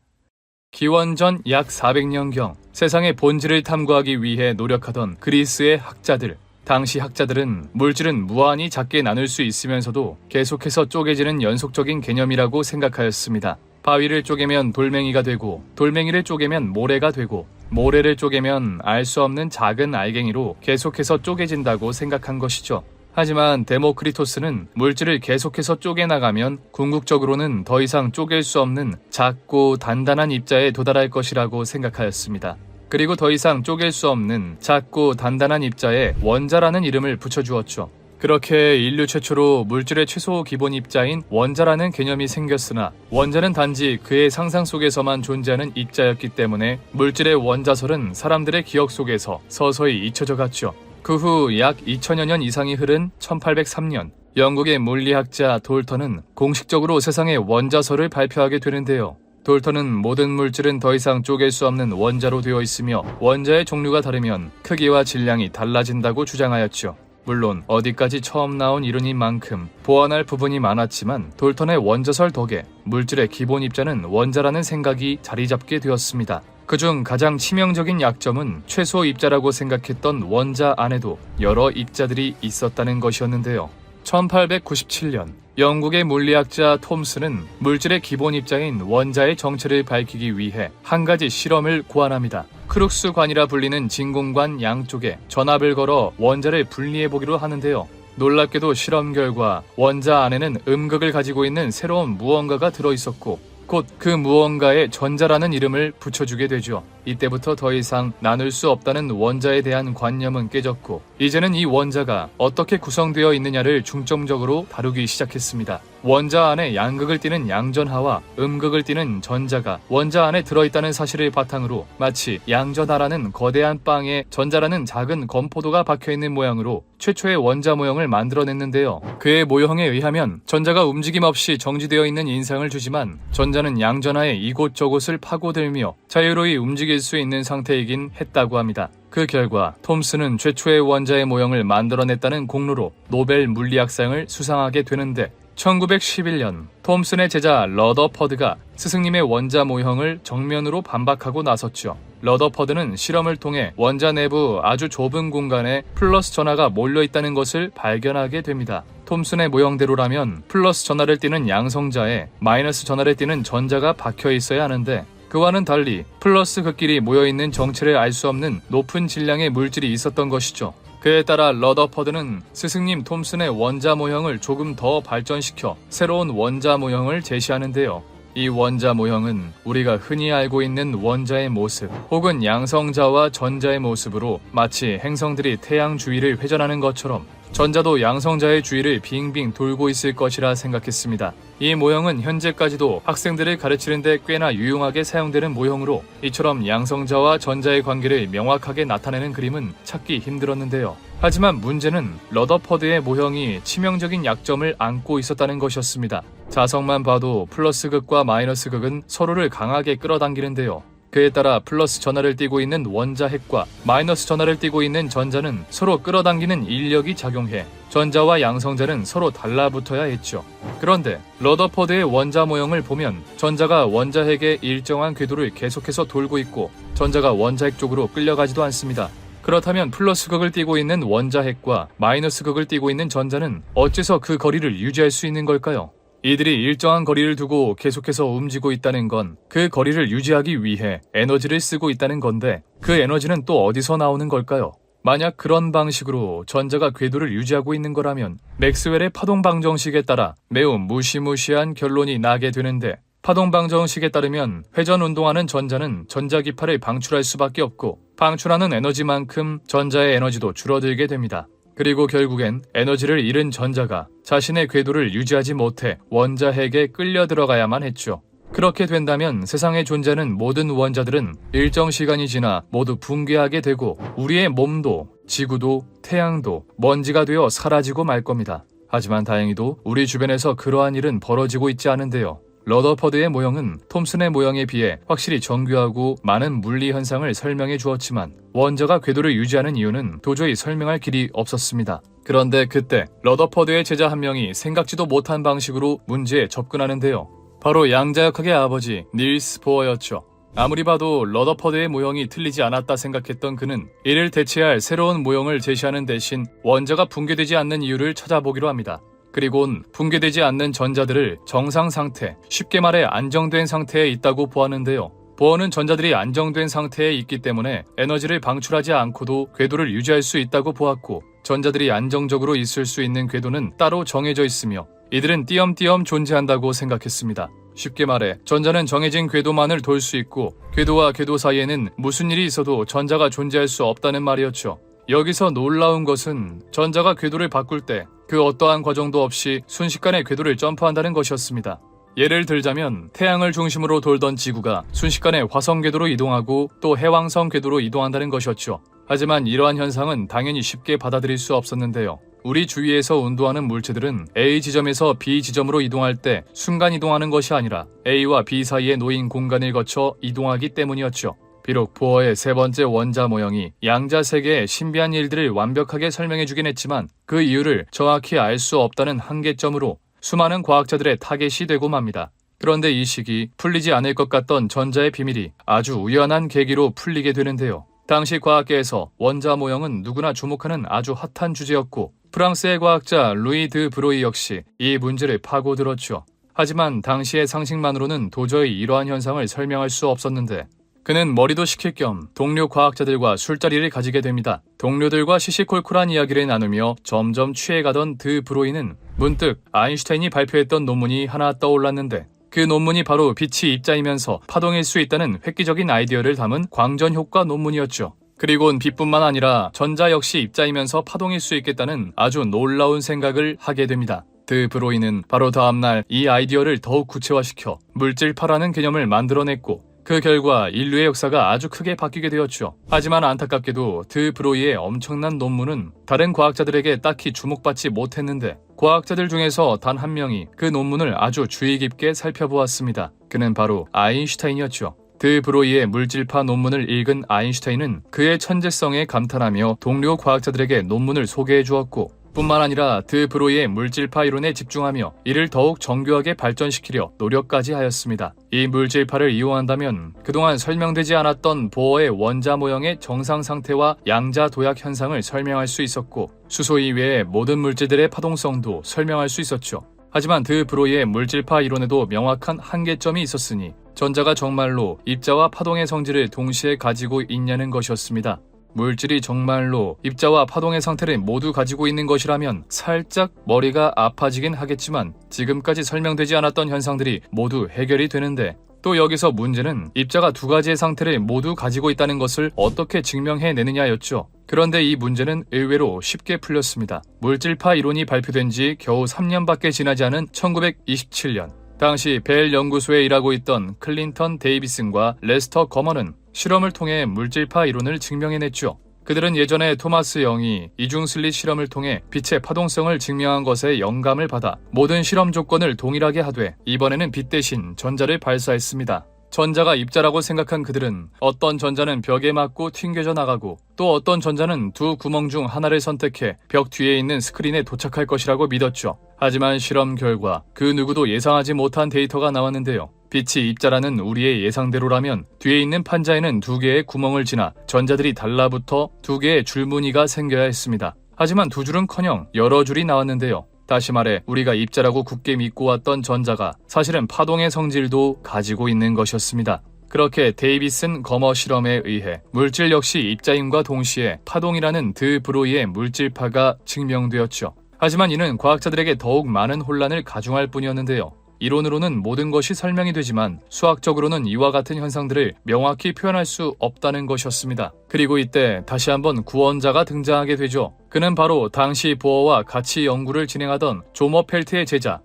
A: 기원전 약 400년경 세상의 본질을 탐구하기 위해 노력하던 그리스의 학자들. 당시 학자들은 물질은 무한히 작게 나눌 수 있으면서도 계속해서 쪼개지는 연속적인 개념이라고 생각하였습니다. 바위를 쪼개면 돌멩이가 되고 돌멩이를 쪼개면 모래가 되고 모래를 쪼개면 알 수 없는 작은 알갱이로 계속해서 쪼개진다고 생각한 것이죠. 하지만 데모크리토스는 물질을 계속해서 쪼개나가면 궁극적으로는 더 이상 쪼갤 수 없는 작고 단단한 입자에 도달할 것이라고 생각하였습니다. 그리고 더 이상 쪼갤 수 없는 작고 단단한 입자에 원자라는 이름을 붙여주었죠. 그렇게 인류 최초로 물질의 최소 기본 입자인 원자라는 개념이 생겼으나 원자는 단지 그의 상상 속에서만 존재하는 입자였기 때문에 물질의 원자설은 사람들의 기억 속에서 서서히 잊혀져 갔죠. 그 후 약 2000여 년 이상이 흐른 1803년 영국의 물리학자 돌턴은 공식적으로 세상의 원자설을 발표하게 되는데요. 돌턴은 모든 물질은 더 이상 쪼갤 수 없는 원자로 되어 있으며 원자의 종류가 다르면 크기와 질량이 달라진다고 주장하였죠. 물론 어디까지 처음 나온 이론인 만큼 보완할 부분이 많았지만 돌턴의 원자설 덕에 물질의 기본 입자는 원자라는 생각이 자리 잡게 되었습니다. 그중 가장 치명적인 약점은 최소 입자라고 생각했던 원자 안에도 여러 입자들이 있었다는 것이었는데요. 1897년 영국의 물리학자 톰슨은 물질의 기본 입자인 원자의 정체를 밝히기 위해 한 가지 실험을 고안합니다. 크룩스관이라 불리는 진공관 양쪽에 전압을 걸어 원자를 분리해보기로 하는데요. 놀랍게도 실험 결과 원자 안에는 음극을 가지고 있는 새로운 무언가가 들어있었고 곧 그 무언가에 전자라는 이름을 붙여주게 되죠. 이때부터 더 이상 나눌 수 없다는 원자에 대한 관념은 깨졌고 이제는 이 원자가 어떻게 구성되어 있느냐를 중점적으로 다루기 시작했습니다. 원자 안에 양극을 띠는 양전하와 음극을 띠는 전자가 원자 안에 들어있다는 사실을 바탕으로 마치 양전하라는 거대한 빵에 전자라는 작은 건포도가 박혀있는 모양으로 최초의 원자 모형을 만들어냈는데요. 그의 모형에 의하면 전자가 움직임 없이 정지되어 있는 인상을 주지만 전자는 양전하에 이곳저곳을 파고들며 자유로이 움직일 수 있는 상태이긴 했다고 합니다. 그 결과 톰슨은 최초의 원자의 모형을 만들어냈다는 공로로 노벨 물리학상을 수상하게 되는데 1911년 톰슨의 제자 러더퍼드가 스승님의 원자 모형을 정면으로 반박하고 나섰죠. 러더퍼드는 실험을 통해 원자 내부 아주 좁은 공간에 플러스 전하가 몰려있다는 것을 발견하게 됩니다. 톰슨의 모형대로라면 플러스 전하를 띠는 양성자에 마이너스 전하를 띠는 전자가 박혀 있어야 하는데 그와는 달리 플러스 극끼리 모여있는 정체를 알 수 없는 높은 질량의 물질이 있었던 것이죠. 그에 따라 러더퍼드는 스승님 톰슨의 원자 모형을 조금 더 발전시켜 새로운 원자 모형을 제시하는데요. 이 원자 모형은 우리가 흔히 알고 있는 원자의 모습 혹은 양성자와 전자의 모습으로 마치 행성들이 태양 주위를 회전하는 것처럼 전자도 양성자의 주위를 빙빙 돌고 있을 것이라 생각했습니다. 이 모형은 현재까지도 학생들을 가르치는 데 꽤나 유용하게 사용되는 모형으로 이처럼 양성자와 전자의 관계를 명확하게 나타내는 그림은 찾기 힘들었는데요. 하지만 문제는 러더퍼드의 모형이 치명적인 약점을 안고 있었다는 것이었습니다. 자석만 봐도 플러스 극과 마이너스 극은 서로를 강하게 끌어당기는데요. 그에 따라 플러스 전하를 띠고 있는 원자 핵과 마이너스 전하를 띠고 있는 전자는 서로 끌어당기는 인력이 작용해 전자와 양성자는 서로 달라붙어야 했죠. 그런데 러더퍼드의 원자 모형을 보면 전자가 원자 핵의 일정한 궤도를 계속해서 돌고 있고 전자가 원자 핵 쪽으로 끌려가지도 않습니다. 그렇다면 플러스 극을 띠고 있는 원자 핵과 마이너스 극을 띠고 있는 전자는 어째서 그 거리를 유지할 수 있는 걸까요? 이들이 일정한 거리를 두고 계속해서 움직이고 있다는 건 그 거리를 유지하기 위해 에너지를 쓰고 있다는 건데 그 에너지는 또 어디서 나오는 걸까요? 만약 그런 방식으로 전자가 궤도를 유지하고 있는 거라면 맥스웰의 파동방정식에 따라 매우 무시무시한 결론이 나게 되는데 파동방정식에 따르면 회전운동하는 전자는 전자기파를 방출할 수밖에 없고 방출하는 에너지만큼 전자의 에너지도 줄어들게 됩니다. 그리고 결국엔 에너지를 잃은 전자가 자신의 궤도를 유지하지 못해 원자 핵에 끌려 들어가야만 했죠. 그렇게 된다면 세상에 존재하는 모든 원자들은 일정 시간이 지나 모두 붕괴하게 되고 우리의 몸도 지구도 태양도 먼지가 되어 사라지고 말 겁니다. 하지만 다행히도 우리 주변에서 그러한 일은 벌어지고 있지 않은데요. 러더퍼드의 모형은 톰슨의 모형에 비해 확실히 정교하고 많은 물리 현상을 설명해 주었지만 원자가 궤도를 유지하는 이유는 도저히 설명할 길이 없었습니다. 그런데 그때 러더퍼드의 제자 한 명이 생각지도 못한 방식으로 문제에 접근하는데요. 바로 양자역학의 아버지 닐스 보어였죠. 아무리 봐도 러더퍼드의 모형이 틀리지 않았다 생각했던 그는 이를 대체할 새로운 모형을 제시하는 대신 원자가 붕괴되지 않는 이유를 찾아보기로 합니다. 그리고는 붕괴되지 않는 전자들을 정상 상태, 쉽게 말해 안정된 상태에 있다고 보았는데요. 보어는 전자들이 안정된 상태에 있기 때문에 에너지를 방출하지 않고도 궤도를 유지할 수 있다고 보았고 전자들이 안정적으로 있을 수 있는 궤도는 따로 정해져 있으며 이들은 띄엄띄엄 존재한다고 생각했습니다. 쉽게 말해 전자는 정해진 궤도만을 돌 수 있고 궤도와 궤도 사이에는 무슨 일이 있어도 전자가 존재할 수 없다는 말이었죠. 여기서 놀라운 것은 전자가 궤도를 바꿀 때 그 어떠한 과정도 없이 순식간에 궤도를 점프한다는 것이었습니다. 예를 들자면 태양을 중심으로 돌던 지구가 순식간에 화성 궤도로 이동하고 또 해왕성 궤도로 이동한다는 것이었죠. 하지만 이러한 현상은 당연히 쉽게 받아들일 수 없었는데요. 우리 주위에서 운동하는 물체들은 A 지점에서 B 지점으로 이동할 때 순간 이동하는 것이 아니라 A와 B 사이에 놓인 공간을 거쳐 이동하기 때문이었죠. 비록 보어의 세 번째 원자 모형이 양자 세계의 신비한 일들을 완벽하게 설명해주긴 했지만 그 이유를 정확히 알 수 없다는 한계점으로 수많은 과학자들의 타겟이 되고 맙니다. 그런데 이 시기 풀리지 않을 것 같던 전자의 비밀이 아주 우연한 계기로 풀리게 되는데요. 당시 과학계에서 원자 모형은 누구나 주목하는 아주 핫한 주제였고 프랑스의 과학자 루이 드 브로이 역시 이 문제를 파고들었죠. 하지만 당시의 상식만으로는 도저히 이러한 현상을 설명할 수 없었는데 그는 머리도 식힐 겸 동료 과학자들과 술자리를 가지게 됩니다. 동료들과 시시콜콜한 이야기를 나누며 점점 취해가던 드 브로이는 문득 아인슈타인이 발표했던 논문이 하나 떠올랐는데 그 논문이 바로 빛이 입자이면서 파동일 수 있다는 획기적인 아이디어를 담은 광전효과 논문이었죠. 그리고는 빛뿐만 아니라 전자 역시 입자이면서 파동일 수 있겠다는 아주 놀라운 생각을 하게 됩니다. 드 브로이는 바로 다음날 이 아이디어를 더욱 구체화시켜 물질파라는 개념을 만들어냈고 그 결과 인류의 역사가 아주 크게 바뀌게 되었죠. 하지만 안타깝게도 드 브로이의 엄청난 논문은 다른 과학자들에게 딱히 주목받지 못했는데 과학자들 중에서 단 한 명이 그 논문을 아주 주의 깊게 살펴보았습니다. 그는 바로 아인슈타인이었죠. 드 브로이의 물질파 논문을 읽은 아인슈타인은 그의 천재성에 감탄하며 동료 과학자들에게 논문을 소개해 주었고 뿐만 아니라 드 브로이의 물질파 이론에 집중하며 이를 더욱 정교하게 발전시키려 노력까지 하였습니다. 이 물질파를 이용한다면 그동안 설명되지 않았던 보어의 원자 모형의 정상 상태와 양자 도약 현상을 설명할 수 있었고 수소 이외의 모든 물질들의 파동성도 설명할 수 있었죠. 하지만 드 브로이의 물질파 이론에도 명확한 한계점이 있었으니 전자가 정말로 입자와 파동의 성질을 동시에 가지고 있냐는 것이었습니다. 물질이 정말로 입자와 파동의 상태를 모두 가지고 있는 것이라면 살짝 머리가 아파지긴 하겠지만 지금까지 설명되지 않았던 현상들이 모두 해결이 되는데 또 여기서 문제는 입자가 두 가지의 상태를 모두 가지고 있다는 것을 어떻게 증명해내느냐였죠. 그런데 이 문제는 의외로 쉽게 풀렸습니다. 물질파 이론이 발표된 지 겨우 3년밖에 지나지 않은 1927년 당시 벨 연구소에 일하고 있던 클린턴 데이비슨과 레스터 거먼은 실험을 통해 물질파 이론을 증명해냈죠. 그들은 예전에 토마스 영이 이중슬릿 실험을 통해 빛의 파동성을 증명한 것에 영감을 받아 모든 실험 조건을 동일하게 하되 이번에는 빛 대신 전자를 발사했습니다. 전자가 입자라고 생각한 그들은 어떤 전자는 벽에 맞고 튕겨져 나가고 또 어떤 전자는 두 구멍 중 하나를 선택해 벽 뒤에 있는 스크린에 도착할 것이라고 믿었죠. 하지만 실험 결과 그 누구도 예상하지 못한 데이터가 나왔는데요. 빛이 입자라는 우리의 예상대로라면 뒤에 있는 판자에는 두 개의 구멍을 지나 전자들이 달라붙어 두 개의 줄무늬가 생겨야 했습니다. 하지만 두 줄은커녕 여러 줄이 나왔는데요. 다시 말해 우리가 입자라고 굳게 믿고 왔던 전자가 사실은 파동의 성질도 가지고 있는 것이었습니다. 그렇게 데이비슨 거머 실험에 의해 물질 역시 입자임과 동시에 파동이라는 드 브로이의 물질파가 증명되었죠. 하지만 이는 과학자들에게 더욱 많은 혼란을 가중할 뿐이었는데요. 이론으로는 모든 것이 설명이 되지만 수학적으로는 이와 같은 현상들을 명확히 표현할 수 없다는 것이었습니다. 그리고 이때 다시 한번 구원자가 등장하게 되죠. 그는 바로 당시 보어와 같이 연구를 진행하던 조머펠트의 제자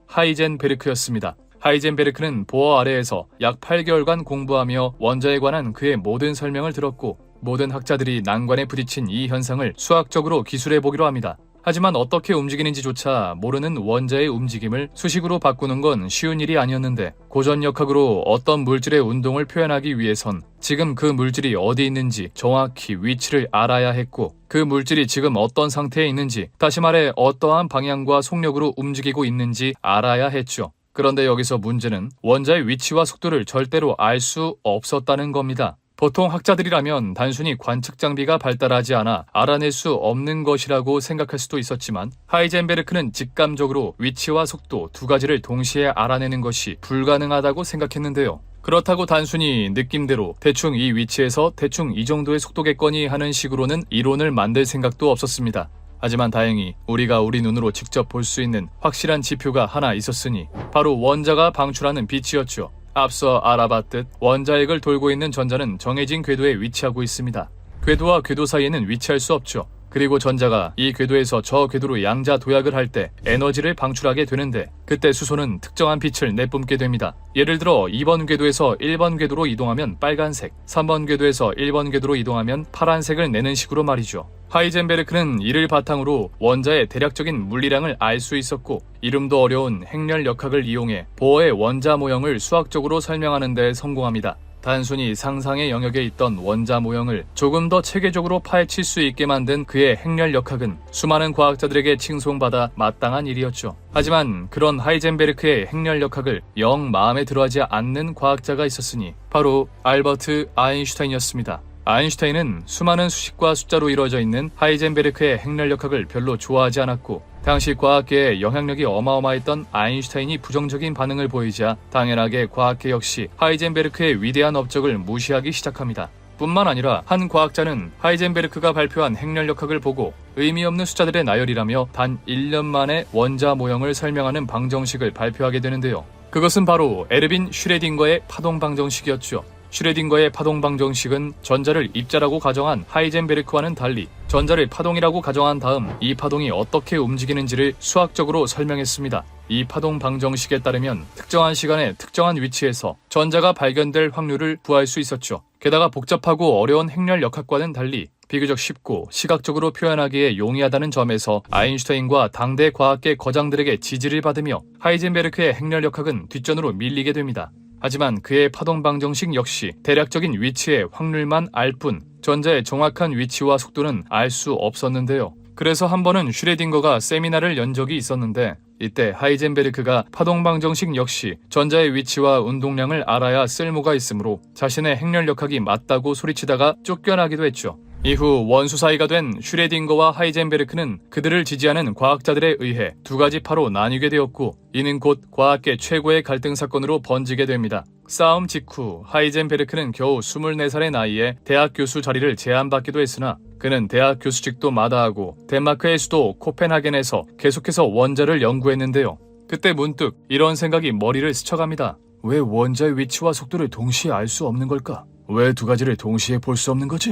A: 하이젠베르크였습니다. 하이젠베르크는 보어 아래에서 약 8개월간 공부하며 원자에 관한 그의 모든 설명을 들었고 모든 학자들이 난관에 부딪힌 이 현상을 수학적으로 기술해보기로 합니다. 하지만 어떻게 움직이는지조차 모르는 원자의 움직임을 수식으로 바꾸는 건 쉬운 일이 아니었는데 고전역학으로 어떤 물질의 운동을 표현하기 위해선 지금 그 물질이 어디 있는지 정확히 위치를 알아야 했고 그 물질이 지금 어떤 상태에 있는지 다시 말해 어떠한 방향과 속력으로 움직이고 있는지 알아야 했죠. 그런데 여기서 문제는 원자의 위치와 속도를 절대로 알 수 없었다는 겁니다. 보통 학자들이라면 단순히 관측 장비가 발달하지 않아 알아낼 수 없는 것이라고 생각할 수도 있었지만 하이젠베르크는 직감적으로 위치와 속도 두 가지를 동시에 알아내는 것이 불가능하다고 생각했는데요. 그렇다고 단순히 느낌대로 대충 이 위치에서 대충 이 정도의 속도겠거니 하는 식으로는 이론을 만들 생각도 없었습니다. 하지만 다행히 우리가 우리 눈으로 직접 볼 수 있는 확실한 지표가 하나 있었으니 바로 원자가 방출하는 빛이었죠. 앞서 알아봤듯 원자핵을 돌고 있는 전자는 정해진 궤도에 위치하고 있습니다. 궤도와 궤도 사이에는 위치할 수 없죠. 그리고 전자가 이 궤도에서 저 궤도로 양자 도약을 할 때 에너지를 방출하게 되는데 그때 수소는 특정한 빛을 내뿜게 됩니다. 예를 들어 2번 궤도에서 1번 궤도로 이동하면 빨간색, 3번 궤도에서 1번 궤도로 이동하면 파란색을 내는 식으로 말이죠. 하이젠베르크는 이를 바탕으로 원자의 대략적인 물리량을 알 수 있었고 이름도 어려운 행렬역학을 이용해 보어의 원자 모형을 수학적으로 설명하는 데 성공합니다. 단순히 상상의 영역에 있던 원자 모형을 조금 더 체계적으로 파헤칠 수 있게 만든 그의 행렬역학은 수많은 과학자들에게 칭송받아 마땅한 일이었죠. 하지만 그런 하이젠베르크의 행렬역학을 영 마음에 들어하지 않는 과학자가 있었으니 바로 알버트 아인슈타인이었습니다. 아인슈타인은 수많은 수식과 숫자로 이루어져 있는 하이젠베르크의 행렬역학을 별로 좋아하지 않았고, 당시 과학계에 영향력이 어마어마했던 아인슈타인이 부정적인 반응을 보이자 당연하게 과학계 역시 하이젠베르크의 위대한 업적을 무시하기 시작합니다. 뿐만 아니라 한 과학자는 하이젠베르크가 발표한 행렬역학을 보고 의미 없는 숫자들의 나열이라며 단 1년 만에 원자 모형을 설명하는 방정식을 발표하게 되는데요. 그것은 바로 에르빈 슈레딩거의 파동 방정식이었죠. 슈레딩거의 파동 방정식은 전자를 입자라고 가정한 하이젠베르크와는 달리 전자를 파동이라고 가정한 다음 이 파동이 어떻게 움직이는지를 수학적으로 설명했습니다. 이 파동 방정식에 따르면 특정한 시간에 특정한 위치에서 전자가 발견될 확률을 구할 수 있었죠. 게다가 복잡하고 어려운 행렬역학과는 달리 비교적 쉽고 시각적으로 표현하기에 용이하다는 점에서 아인슈타인과 당대 과학계 거장들에게 지지를 받으며 하이젠베르크의 행렬역학은 뒷전으로 밀리게 됩니다. 하지만 그의 파동 방정식 역시 대략적인 위치의 확률만 알 뿐 전자의 정확한 위치와 속도는 알 수 없었는데요. 그래서 한 번은 슈레딩거가 세미나를 연 적이 있었는데 이때 하이젠베르크가 파동 방정식 역시 전자의 위치와 운동량을 알아야 쓸모가 있으므로 자신의 행렬역학이 맞다고 소리치다가 쫓겨나기도 했죠. 이후 원수 사이가 된 슈레딩거와 하이젠베르크는 그들을 지지하는 과학자들에 의해 두 가지 파로 나뉘게 되었고, 이는 곧 과학계 최고의 갈등 사건으로 번지게 됩니다. 싸움 직후 하이젠베르크는 겨우 24살의 나이에 대학 교수 자리를 제안받기도 했으나 그는 대학 교수직도 마다하고 덴마크의 수도 코펜하겐에서 계속해서 원자를 연구했는데요. 그때 문득 이런 생각이 머리를 스쳐갑니다. 왜 원자의 위치와 속도를 동시에 알 수 없는 걸까? 왜 두 가지를 동시에 볼 수 없는 거지?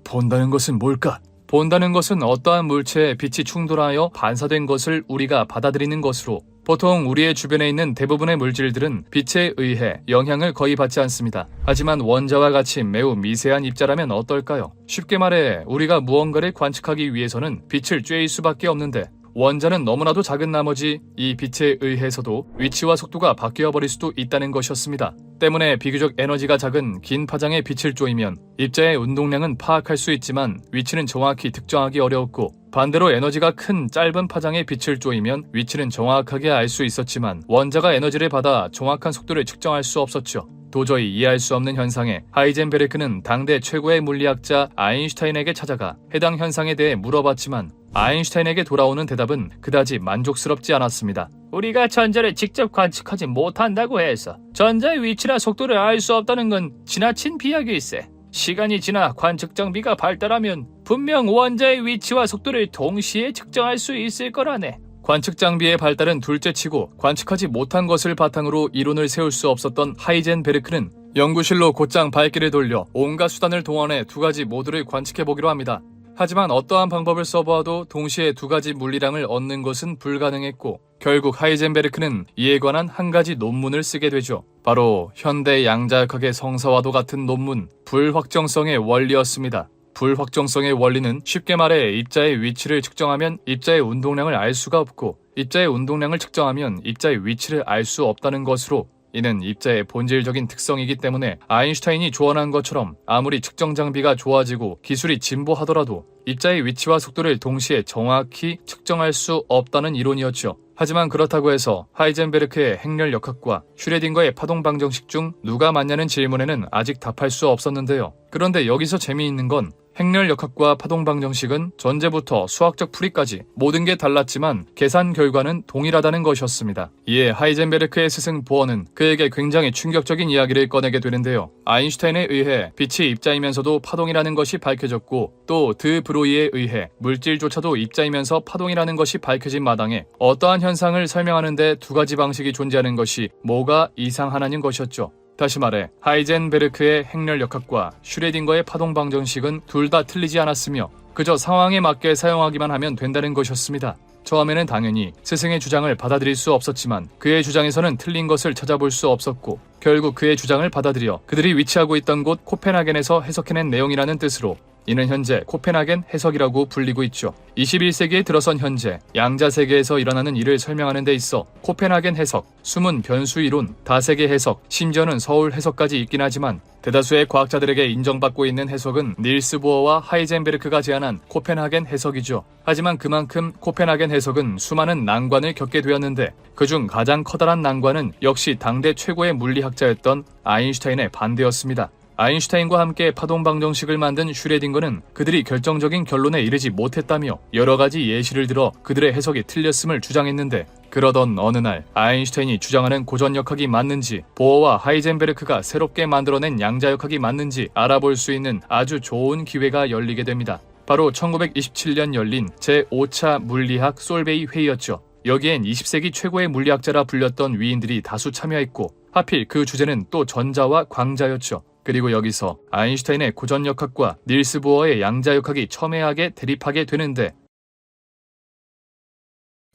A: 본다는 것은 뭘까? 본다는 것은 어떠한 물체에 빛이 충돌하여 반사된 것을 우리가 받아들이는 것으로, 보통 우리의 주변에 있는 대부분의 물질들은 빛에 의해 영향을 거의 받지 않습니다. 하지만 원자와 같이 매우 미세한 입자라면 어떨까요? 쉽게 말해 우리가 무언가를 관측하기 위해서는 빛을 쬐일 수밖에 없는데, 원자는 너무나도 작은 나머지 이 빛에 의해서도 위치와 속도가 바뀌어버릴 수도 있다는 것이었습니다. 때문에 비교적 에너지가 작은 긴 파장의 빛을 쬐이면 입자의 운동량은 파악할 수 있지만 위치는 정확히 특정하기 어려웠고, 반대로 에너지가 큰 짧은 파장의 빛을 쬐이면 위치는 정확하게 알 수 있었지만 원자가 에너지를 받아 정확한 속도를 측정할 수 없었죠. 도저히 이해할 수 없는 현상에 하이젠베르크는 당대 최고의 물리학자 아인슈타인에게 찾아가 해당 현상에 대해 물어봤지만 아인슈타인에게 돌아오는 대답은 그다지 만족스럽지 않았습니다. 우리가 전자를 직접 관측하지 못한다고 해서 전자의 위치나 속도를 알 수 없다는 건 지나친 비약일세. 시간이 지나 관측 장비가 발달하면 분명 원자의 위치와 속도를 동시에 측정할 수 있을 거라네. 관측 장비의 발달은 둘째치고 관측하지 못한 것을 바탕으로 이론을 세울 수 없었던 하이젠베르크는 연구실로 곧장 발길을 돌려 온갖 수단을 동원해 두 가지 모두를 관측해보기로 합니다. 하지만 어떠한 방법을 써보아도 동시에 두 가지 물리량을 얻는 것은 불가능했고, 결국 하이젠베르크는 이에 관한 한 가지 논문을 쓰게 되죠. 바로 현대 양자역학의 성서와도 같은 논문, 불확정성의 원리였습니다. 불확정성의 원리는 쉽게 말해 입자의 위치를 측정하면 입자의 운동량을 알 수가 없고, 입자의 운동량을 측정하면 입자의 위치를 알 수 없다는 것으로, 이는 입자의 본질적인 특성이기 때문에 아인슈타인이 조언한 것처럼 아무리 측정 장비가 좋아지고 기술이 진보하더라도 입자의 위치와 속도를 동시에 정확히 측정할 수 없다는 이론이었죠. 하지만 그렇다고 해서 하이젠베르크의 행렬역학과 슈레딩거의 파동 방정식 중 누가 맞냐는 질문에는 아직 답할 수 없었는데요. 그런데 여기서 재미있는 건 행렬역학과 파동 방정식은 전제부터 수학적 풀이까지 모든 게 달랐지만 계산 결과는 동일하다는 것이었습니다. 이에 하이젠베르크의 스승 보어는 그에게 굉장히 충격적인 이야기를 꺼내게 되는데요. 아인슈타인에 의해 빛이 입자이면서도 파동이라는 것이 밝혀졌고, 또 드 브로이에 의해 물질조차도 입자이면서 파동이라는 것이 밝혀진 마당에 어떠한 현상을 설명하는데 두 가지 방식이 존재하는 것이 뭐가 이상하냐는 것이었죠. 다시 말해 하이젠베르크의 행렬역학과 슈레딩거의 파동 방정식은 둘 다 틀리지 않았으며 그저 상황에 맞게 사용하기만 하면 된다는 것이었습니다. 처음에는 당연히 스승의 주장을 받아들일 수 없었지만 그의 주장에서는 틀린 것을 찾아볼 수 없었고, 결국 그의 주장을 받아들여 그들이 위치하고 있던 곳 코펜하겐에서 해석해낸 내용이라는 뜻으로 이는 현재 코펜하겐 해석이라고 불리고 있죠. 21세기에 들어선 현재 양자 세계에서 일어나는 일을 설명하는 데 있어 코펜하겐 해석, 숨은 변수 이론, 다세계 해석, 심지어는 서울 해석까지 있긴 하지만 대다수의 과학자들에게 인정받고 있는 해석은 닐스 보어와 하이젠베르크가 제안한 코펜하겐 해석이죠. 하지만 그만큼 코펜하겐 해석은 수많은 난관을 겪게 되었는데 그중 가장 커다란 난관은 역시 당대 최고의 물리학자였던 아인슈타인의 반대였습니다. 아인슈타인과 함께 파동 방정식을 만든 슈레딩거는 그들이 결정적인 결론에 이르지 못했다며 여러 가지 예시를 들어 그들의 해석이 틀렸음을 주장했는데 그러던 어느 날 아인슈타인이 주장하는 고전역학이 맞는지 보어와 하이젠베르크가 새롭게 만들어낸 양자역학이 맞는지 알아볼 수 있는 아주 좋은 기회가 열리게 됩니다. 바로 1927년 열린 제5차 물리학 솔베이 회의였죠. 여기엔 20세기 최고의 물리학자라 불렸던 위인들이 다수 참여했고 하필 그 주제는 또 전자와 광자였죠. 그리고 여기서 아인슈타인의 고전역학과 닐스 보어의 양자역학이 첨예하게 대립하게 되는데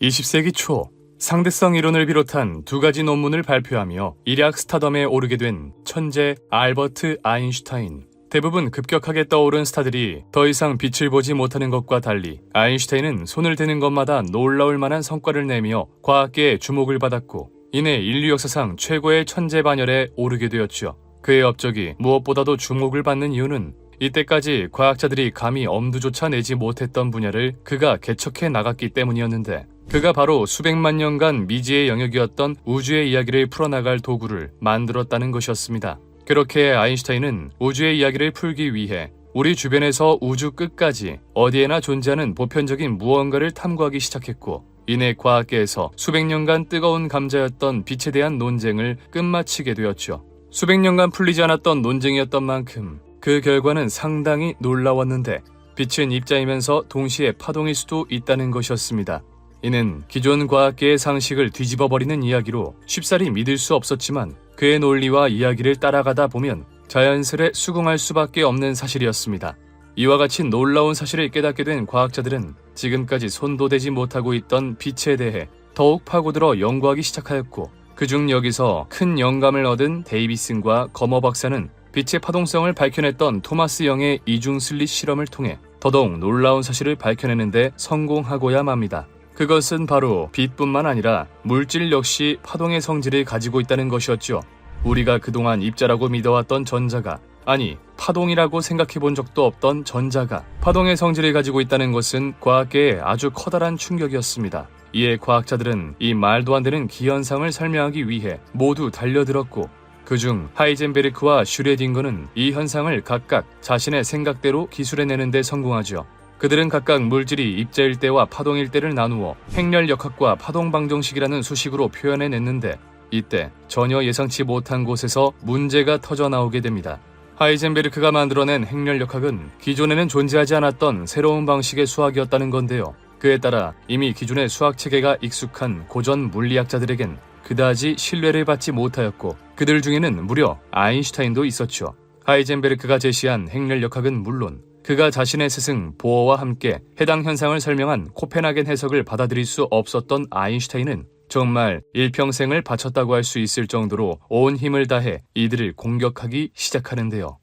A: 20세기 초 상대성 이론을 비롯한 두 가지 논문을 발표하며 일약 스타덤에 오르게 된 천재 알버트 아인슈타인. 대부분 급격하게 떠오른 스타들이 더 이상 빛을 보지 못하는 것과 달리 아인슈타인은 손을 대는 것마다 놀라울 만한 성과를 내며 과학계의 주목을 받았고 이내 인류 역사상 최고의 천재 반열에 오르게 되었죠. 그의 업적이 무엇보다도 주목을 받는 이유는 이때까지 과학자들이 감히 엄두조차 내지 못했던 분야를 그가 개척해 나갔기 때문이었는데 그가 바로 수백만 년간 미지의 영역이었던 우주의 이야기를 풀어나갈 도구를 만들었다는 것이었습니다. 그렇게 아인슈타인은 우주의 이야기를 풀기 위해 우리 주변에서 우주 끝까지 어디에나 존재하는 보편적인 무언가를 탐구하기 시작했고 이내 과학계에서 수백 년간 뜨거운 감자였던 빛에 대한 논쟁을 끝마치게 되었죠. 수백 년간 풀리지 않았던 논쟁이었던 만큼 그 결과는 상당히 놀라웠는데 빛은 입자이면서 동시에 파동일 수도 있다는 것이었습니다. 이는 기존 과학계의 상식을 뒤집어버리는 이야기로 쉽사리 믿을 수 없었지만 그의 논리와 이야기를 따라가다 보면 자연스레 수긍할 수밖에 없는 사실이었습니다. 이와 같이 놀라운 사실을 깨닫게 된 과학자들은 지금까지 손도 대지 못하고 있던 빛에 대해 더욱 파고들어 연구하기 시작하였고 그중 여기서 큰 영감을 얻은 데이비슨과 거머 박사는 빛의 파동성을 밝혀냈던 토마스 영의 이중 슬릿 실험을 통해 더더욱 놀라운 사실을 밝혀내는데 성공하고야 맙니다. 그것은 바로 빛뿐만 아니라 물질 역시 파동의 성질을 가지고 있다는 것이었죠. 우리가 그동안 입자라고 믿어왔던 전자가 아니 파동이라고 생각해본 적도 없던 전자가 파동의 성질을 가지고 있다는 것은 과학계에 아주 커다란 충격이었습니다. 이에 과학자들은 이 말도 안 되는 기현상을 설명하기 위해 모두 달려들었고 그중 하이젠베르크와 슈레딩거는 이 현상을 각각 자신의 생각대로 기술해내는 데 성공하죠. 그들은 각각 물질이 입자일 때와 파동일 때를 나누어 행렬역학과 파동방정식이라는 수식으로 표현해냈는데 이때 전혀 예상치 못한 곳에서 문제가 터져나오게 됩니다. 하이젠베르크가 만들어낸 행렬역학은 기존에는 존재하지 않았던 새로운 방식의 수학이었다는 건데요. 그에 따라 이미 기존의 수학체계가 익숙한 고전 물리학자들에겐 그다지 신뢰를 받지 못하였고 그들 중에는 무려 아인슈타인도 있었죠. 하이젠베르크가 제시한 행렬역학은 물론 그가 자신의 스승 보어와 함께 해당 현상을 설명한 코펜하겐 해석을 받아들일 수 없었던 아인슈타인은 정말 일평생을 바쳤다고 할 수 있을 정도로 온 힘을 다해 이들을 공격하기 시작하는데요.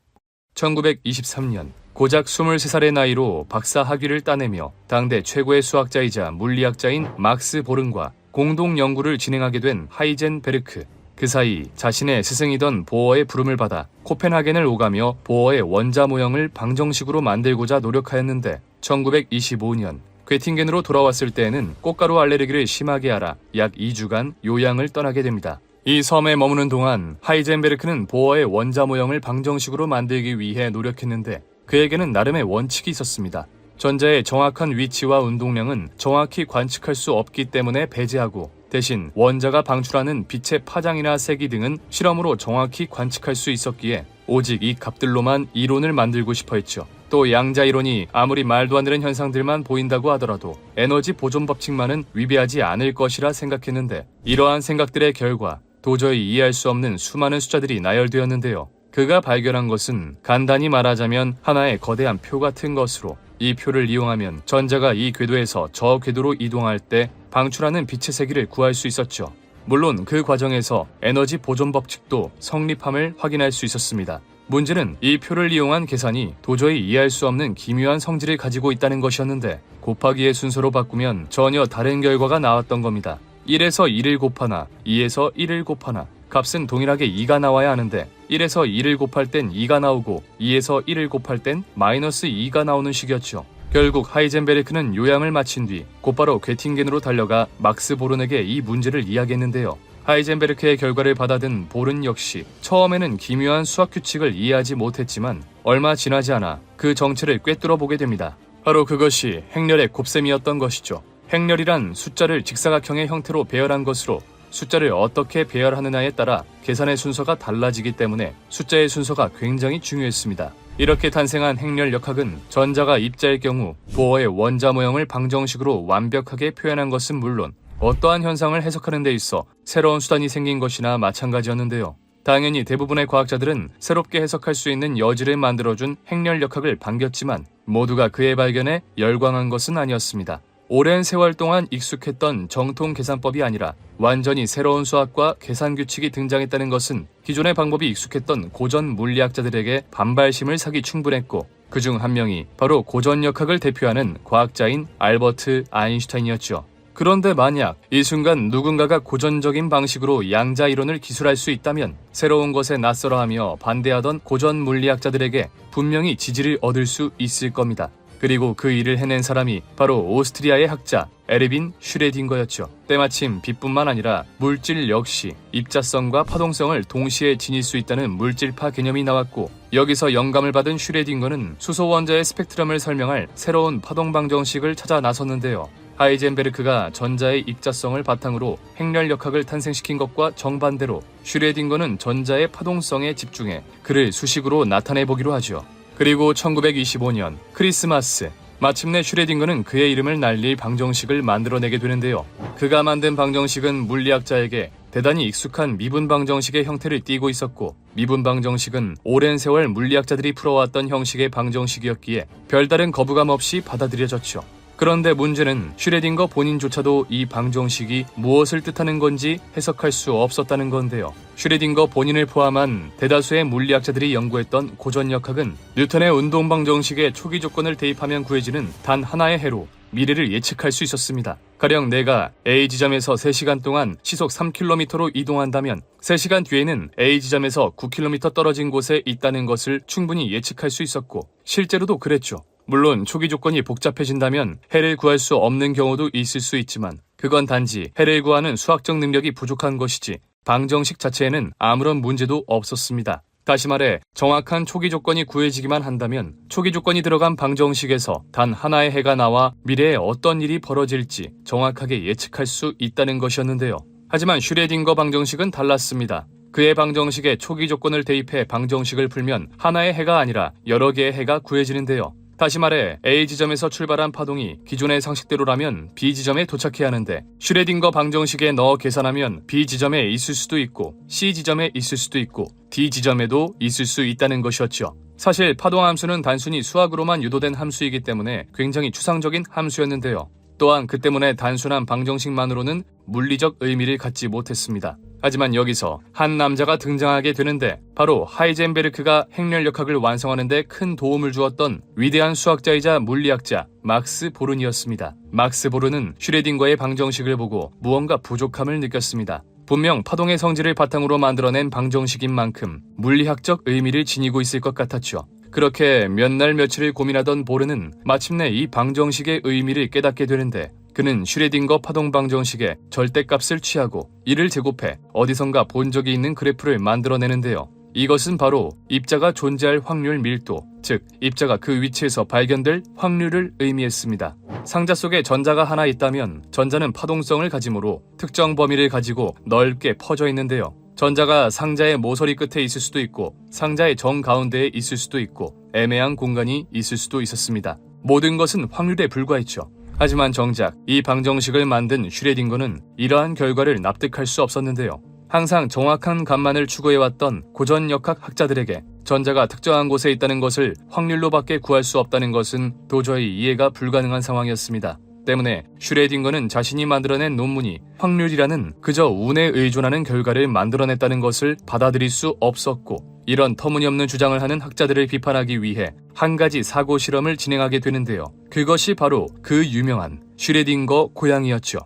A: 1923년 고작 23살의 나이로 박사 학위를 따내며 당대 최고의 수학자이자 물리학자인 막스 보른과 공동 연구를 진행하게 된 하이젠베르크. 그 사이 자신의 스승이던 보어의 부름을 받아 코펜하겐을 오가며 보어의 원자 모형을 방정식으로 만들고자 노력하였는데 1925년 괴팅겐으로 돌아왔을 때에는 꽃가루 알레르기를 심하게 앓아 약 2주간 요양을 떠나게 됩니다. 이 섬에 머무는 동안 하이젠베르크는 보어의 원자 모형을 방정식으로 만들기 위해 노력했는데 그에게는 나름의 원칙이 있었습니다. 전자의 정확한 위치와 운동량은 정확히 관측할 수 없기 때문에 배제하고 대신 원자가 방출하는 빛의 파장이나 세기 등은 실험으로 정확히 관측할 수 있었기에 오직 이 값들로만 이론을 만들고 싶어 했죠. 또 양자 이론이 아무리 말도 안 되는 현상들만 보인다고 하더라도 에너지 보존 법칙만은 위배하지 않을 것이라 생각했는데 이러한 생각들의 결과 도저히 이해할 수 없는 수많은 숫자들이 나열되었는데요. 그가 발견한 것은 간단히 말하자면 하나의 거대한 표 같은 것으로 이 표를 이용하면 전자가 이 궤도에서 저 궤도로 이동할 때 방출하는 빛의 세기를 구할 수 있었죠. 물론 그 과정에서 에너지 보존 법칙도 성립함을 확인할 수 있었습니다. 문제는 이 표를 이용한 계산이 도저히 이해할 수 없는 기묘한 성질을 가지고 있다는 것이었는데 곱하기의 순서로 바꾸면 전혀 다른 결과가 나왔던 겁니다. 1에서 1을 곱하나 2에서 1을 곱하나 값은 동일하게 2가 나와야 하는데 1에서 2를 곱할 땐 2가 나오고 2에서 1을 곱할 땐 마이너스 2가 나오는 식이었죠. 결국 하이젠베르크는 요양을 마친 뒤 곧바로 괴팅겐으로 달려가 막스 보른에게 이 문제를 이야기했는데요. 하이젠베르크의 결과를 받아든 보른 역시 처음에는 기묘한 수학 규칙을 이해하지 못했지만 얼마 지나지 않아 그 정체를 꿰뚫어 보게 됩니다. 바로 그것이 행렬의 곱셈이었던 것이죠. 행렬이란 숫자를 직사각형의 형태로 배열한 것으로 숫자를 어떻게 배열하느냐에 따라 계산의 순서가 달라지기 때문에 숫자의 순서가 굉장히 중요했습니다. 이렇게 탄생한 행렬 역학은 전자가 입자일 경우 보어의 원자 모형을 방정식으로 완벽하게 표현한 것은 물론 어떠한 현상을 해석하는 데 있어 새로운 수단이 생긴 것이나 마찬가지였는데요. 당연히 대부분의 과학자들은 새롭게 해석할 수 있는 여지를 만들어준 행렬 역학을 반겼지만 모두가 그의 발견에 열광한 것은 아니었습니다. 오랜 세월 동안 익숙했던 정통 계산법이 아니라 완전히 새로운 수학과 계산 규칙이 등장했다는 것은 기존의 방법이 익숙했던 고전 물리학자들에게 반발심을 사기 충분했고 그중 한 명이 바로 고전 역학을 대표하는 과학자인 알버트 아인슈타인이었죠. 그런데 만약 이 순간 누군가가 고전적인 방식으로 양자 이론을 기술할 수 있다면 새로운 것에 낯설어하며 반대하던 고전 물리학자들에게 분명히 지지를 얻을 수 있을 겁니다. 그리고 그 일을 해낸 사람이 바로 오스트리아의 학자 에르빈 슈레딩거였죠. 때마침 빛뿐만 아니라 물질 역시 입자성과 파동성을 동시에 지닐 수 있다는 물질파 개념이 나왔고 여기서 영감을 받은 슈레딩거는 수소 원자의 스펙트럼을 설명할 새로운 파동 방정식을 찾아 나섰는데요. 하이젠베르크가 전자의 입자성을 바탕으로 행렬 역학을 탄생시킨 것과 정반대로 슈레딩거는 전자의 파동성에 집중해 그를 수식으로 나타내보기로 하죠. 그리고 1925년 크리스마스 마침내 슈레딩거는 그의 이름을 날릴 방정식을 만들어내게 되는데요. 그가 만든 방정식은 물리학자에게 대단히 익숙한 미분 방정식의 형태를 띠고 있었고 미분 방정식은 오랜 세월 물리학자들이 풀어왔던 형식의 방정식이었기에 별다른 거부감 없이 받아들여졌죠. 그런데 문제는 슈레딩거 본인조차도 이 방정식이 무엇을 뜻하는 건지 해석할 수 없었다는 건데요. 슈레딩거 본인을 포함한 대다수의 물리학자들이 연구했던 고전 역학은 뉴턴의 운동 방정식에 초기 조건을 대입하면 구해지는 단 하나의 해로 미래를 예측할 수 있었습니다. 가령 내가 A 지점에서 3시간 동안 시속 3km로 이동한다면 3시간 뒤에는 A 지점에서 9km 떨어진 곳에 있다는 것을 충분히 예측할 수 있었고 실제로도 그랬죠. 물론 초기 조건이 복잡해진다면 해를 구할 수 없는 경우도 있을 수 있지만 그건 단지 해를 구하는 수학적 능력이 부족한 것이지 방정식 자체에는 아무런 문제도 없었습니다. 다시 말해 정확한 초기 조건이 구해지기만 한다면 초기 조건이 들어간 방정식에서 단 하나의 해가 나와 미래에 어떤 일이 벌어질지 정확하게 예측할 수 있다는 것이었는데요. 하지만 슈레딩거 방정식은 달랐습니다. 그의 방정식에 초기 조건을 대입해 방정식을 풀면 하나의 해가 아니라 여러 개의 해가 구해지는데요. 다시 말해 A 지점에서 출발한 파동이 기존의 상식대로라면 B 지점에 도착해야 하는데 슈레딩거 방정식에 넣어 계산하면 B 지점에 있을 수도 있고 C 지점에 있을 수도 있고 D 지점에도 있을 수 있다는 것이었죠. 사실 파동함수는 단순히 수학으로만 유도된 함수이기 때문에 굉장히 추상적인 함수였는데요. 또한 그 때문에 단순한 방정식만으로는 물리적 의미를 갖지 못했습니다. 하지만 여기서 한 남자가 등장하게 되는데 바로 하이젠베르크가 행렬 역학을 완성하는 데 큰 도움을 주었던 위대한 수학자이자 물리학자 막스 보른이었습니다. 막스 보른은 슈레딩거의 방정식을 보고 무언가 부족함을 느꼈습니다. 분명 파동의 성질을 바탕으로 만들어낸 방정식인 만큼 물리학적 의미를 지니고 있을 것 같았죠. 그렇게 몇 날 며칠을 고민하던 보른은 마침내 이 방정식의 의미를 깨닫게 되는데 그는 슈레딩거 파동 방정식의 절대값을 취하고 이를 제곱해 어디선가 본 적이 있는 그래프를 만들어내는데요. 이것은 바로 입자가 존재할 확률 밀도, 즉 입자가 그 위치에서 발견될 확률을 의미했습니다. 상자 속에 전자가 하나 있다면 전자는 파동성을 가지므로 특정 범위를 가지고 넓게 퍼져 있는데요. 전자가 상자의 모서리 끝에 있을 수도 있고 상자의 정가운데에 있을 수도 있고 애매한 공간이 있을 수도 있었습니다. 모든 것은 확률에 불과했죠. 하지만 정작 이 방정식을 만든 슈레딩거는 이러한 결과를 납득할 수 없었는데요. 항상 정확한 값만을 추구해왔던 고전 역학 학자들에게 전자가 특정한 곳에 있다는 것을 확률로밖에 구할 수 없다는 것은 도저히 이해가 불가능한 상황이었습니다. 때문에 슈레딩거는 자신이 만들어낸 논문이 확률이라는 그저 운에 의존하는 결과를 만들어냈다는 것을 받아들일 수 없었고, 이런 터무니없는 주장을 하는 학자들을 비판하기 위해 한 가지 사고 실험을 진행하게 되는데요. 그것이 바로 그 유명한 슈레딩거 고양이였죠.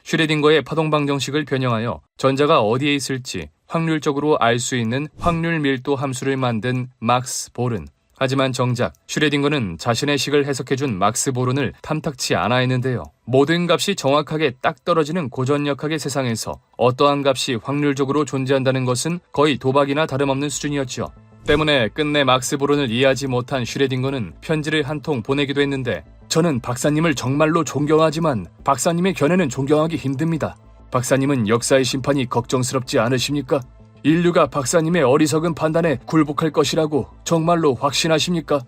A: 슈레딩거의 파동 방정식을 변형하여 전자가 어디에 있을지 확률적으로 알 수 있는 확률 밀도 함수를 만든 막스 보른. 하지만 정작 슈레딩거는 자신의 식을 해석해준 막스 보른을 탐탁치 않아 했는데요. 모든 값이 정확하게 딱 떨어지는 고전역학의 세상에서 어떠한 값이 확률적으로 존재한다는 것은 거의 도박이나 다름없는 수준이었죠. 때문에 끝내 막스 보른을 이해하지 못한 슈레딩거는 편지를 한 통 보내기도 했는데, 저는 박사님을 정말로 존경하지만 박사님의 견해는 존경하기 힘듭니다. 박사님은 역사의 심판이 걱정스럽지 않으십니까? 인류가 박사님의 어리석은 판단에 굴복할 것이라고 정말로 확신하십니까?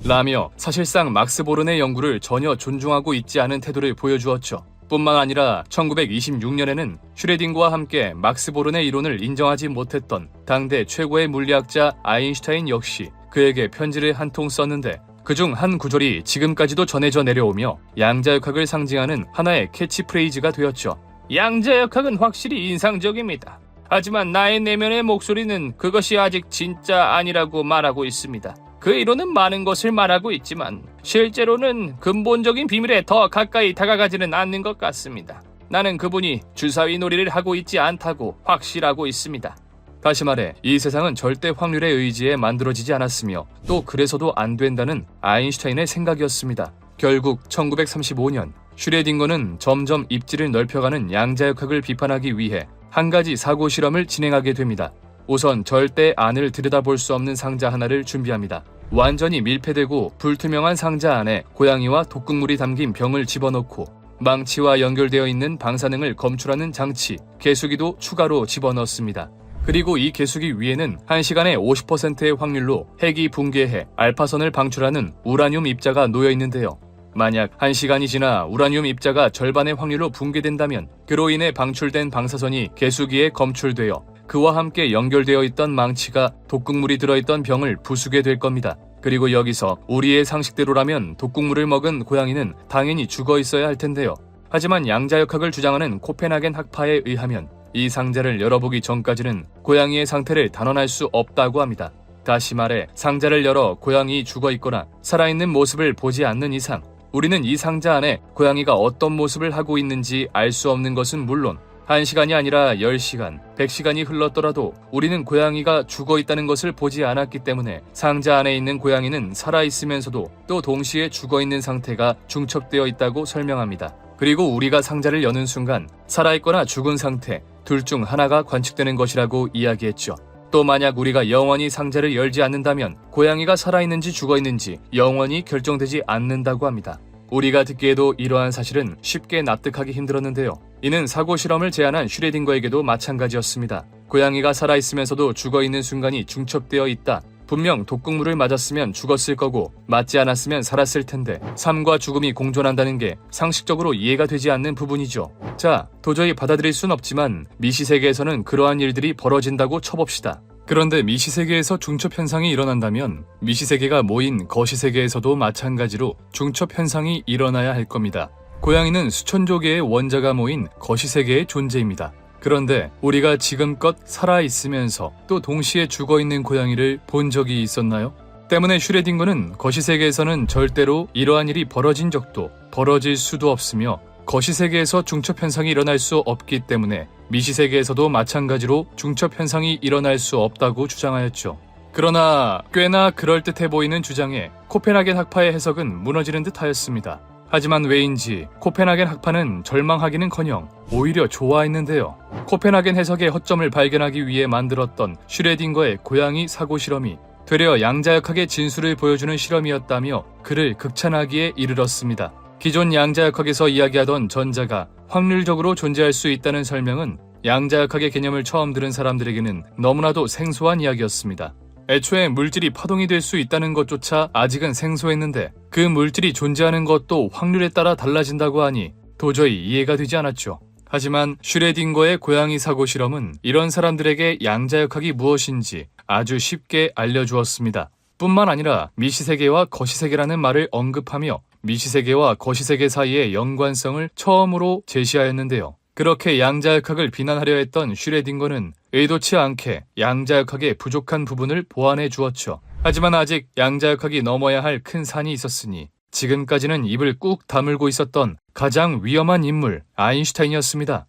A: 라며 사실상 막스 보른의 연구를 전혀 존중하고 있지 않은 태도를 보여주었죠. 뿐만 아니라 1926년에는 슈레딩거와 함께 막스 보른의 이론을 인정하지 못했던 당대 최고의 물리학자 아인슈타인 역시 그에게 편지를 한 통 썼는데, 그중 한 구절이 지금까지도 전해져 내려오며 양자역학을 상징하는 하나의 캐치프레이즈가 되었죠. 양자역학은 확실히 인상적입니다. 하지만 나의 내면의 목소리는 그것이 아직 진짜 아니라고 말하고 있습니다. 그 이론은 많은 것을 말하고 있지만 실제로는 근본적인 비밀에 더 가까이 다가가지는 않는 것 같습니다. 나는 그분이 주사위 놀이를 하고 있지 않다고 확실하고 있습니다. 다시 말해 이 세상은 절대 확률의 의지에 만들어지지 않았으며 또 그래서도 안 된다는 아인슈타인의 생각이었습니다. 결국 1935년 슈레딩거는 점점 입지를 넓혀가는 양자역학을 비판하기 위해 한 가지 사고 실험을 진행하게 됩니다. 우선 절대 안을 들여다볼 수 없는 상자 하나를 준비합니다. 완전히 밀폐되고 불투명한 상자 안에 고양이와 독극물이 담긴 병을 집어넣고 망치와 연결되어 있는 방사능을 검출하는 장치, 개수기도 추가로 집어넣습니다. 그리고 이 개수기 위에는 1시간에 50%의 확률로 핵이 붕괴해 알파선을 방출하는 우라늄 입자가 놓여 있는데요. 만약 1시간이 지나 우라늄 입자가 절반의 확률로 붕괴된다면 그로 인해 방출된 방사선이 개수기에 검출되어 그와 함께 연결되어 있던 망치가 독극물이 들어있던 병을 부수게 될 겁니다. 그리고 여기서 우리의 상식대로라면 독극물을 먹은 고양이는 당연히 죽어 있어야 할 텐데요. 하지만 양자역학을 주장하는 코펜하겐 학파에 의하면 이 상자를 열어보기 전까지는 고양이의 상태를 단언할 수 없다고 합니다. 다시 말해 상자를 열어 고양이 죽어 있거나 살아있는 모습을 보지 않는 이상 우리는 이 상자 안에 고양이가 어떤 모습을 하고 있는지 알 수 없는 것은 물론 1시간이 아니라 10시간, 100시간이 흘렀더라도 우리는 고양이가 죽어 있다는 것을 보지 않았기 때문에 상자 안에 있는 고양이는 살아있으면서도 또 동시에 죽어 있는 상태가 중첩되어 있다고 설명합니다. 그리고 우리가 상자를 여는 순간 살아있거나 죽은 상태 둘 중 하나가 관측되는 것이라고 이야기했죠. 또 만약 우리가 영원히 상자를 열지 않는다면 고양이가 살아있는지 죽어있는지 영원히 결정되지 않는다고 합니다. 우리가 듣기에도 이러한 사실은 쉽게 납득하기 힘들었는데요. 이는 사고 실험을 제안한 슈레딩거에게도 마찬가지였습니다. 고양이가 살아있으면서도 죽어있는 순간이 중첩되어 있다. 분명 독극물을 맞았으면 죽었을 거고 맞지 않았으면 살았을 텐데 삶과 죽음이 공존한다는 게 상식적으로 이해가 되지 않는 부분이죠. 자, 도저히 받아들일 순 없지만 미시세계에서는 그러한 일들이 벌어진다고 쳐봅시다. 그런데 미시세계에서 중첩현상이 일어난다면 미시세계가 모인 거시세계에서도 마찬가지로 중첩현상이 일어나야 할 겁니다. 고양이는 수천조 개의 원자가 모인 거시세계의 존재입니다. 그런데 우리가 지금껏 살아있으면서 또 동시에 죽어있는 고양이를 본 적이 있었나요? 때문에 슈레딩거는 거시세계에서는 절대로 이러한 일이 벌어진 적도 벌어질 수도 없으며 거시세계에서 중첩현상이 일어날 수 없기 때문에 미시세계에서도 마찬가지로 중첩현상이 일어날 수 없다고 주장하였죠. 그러나 꽤나 그럴듯해 보이는 주장에 코펜하겐 학파의 해석은 무너지는 듯 하였습니다. 하지만 왜인지 코펜하겐 학파는 절망하기는커녕 오히려 좋아했는데요. 코펜하겐 해석의 허점을 발견하기 위해 만들었던 슈레딩거의 고양이 사고 실험이 되려 양자역학의 진수를 보여주는 실험이었다며 그를 극찬하기에 이르렀습니다. 기존 양자역학에서 이야기하던 전자가 확률적으로 존재할 수 있다는 설명은 양자역학의 개념을 처음 들은 사람들에게는 너무나도 생소한 이야기였습니다. 애초에 물질이 파동이 될 수 있다는 것조차 아직은 생소했는데 그 물질이 존재하는 것도 확률에 따라 달라진다고 하니 도저히 이해가 되지 않았죠. 하지만 슈레딩거의 고양이 사고 실험은 이런 사람들에게 양자역학이 무엇인지 아주 쉽게 알려주었습니다. 뿐만 아니라 미시세계와 거시세계라는 말을 언급하며 미시세계와 거시세계 사이의 연관성을 처음으로 제시하였는데요. 그렇게 양자역학을 비난하려 했던 슈레딩거는 의도치 않게 양자역학의 부족한 부분을 보완해 주었죠. 하지만 아직 양자역학이 넘어야 할 큰 산이 있었으니 지금까지는 입을 꾹 다물고 있었던 가장 위험한 인물 아인슈타인이었습니다.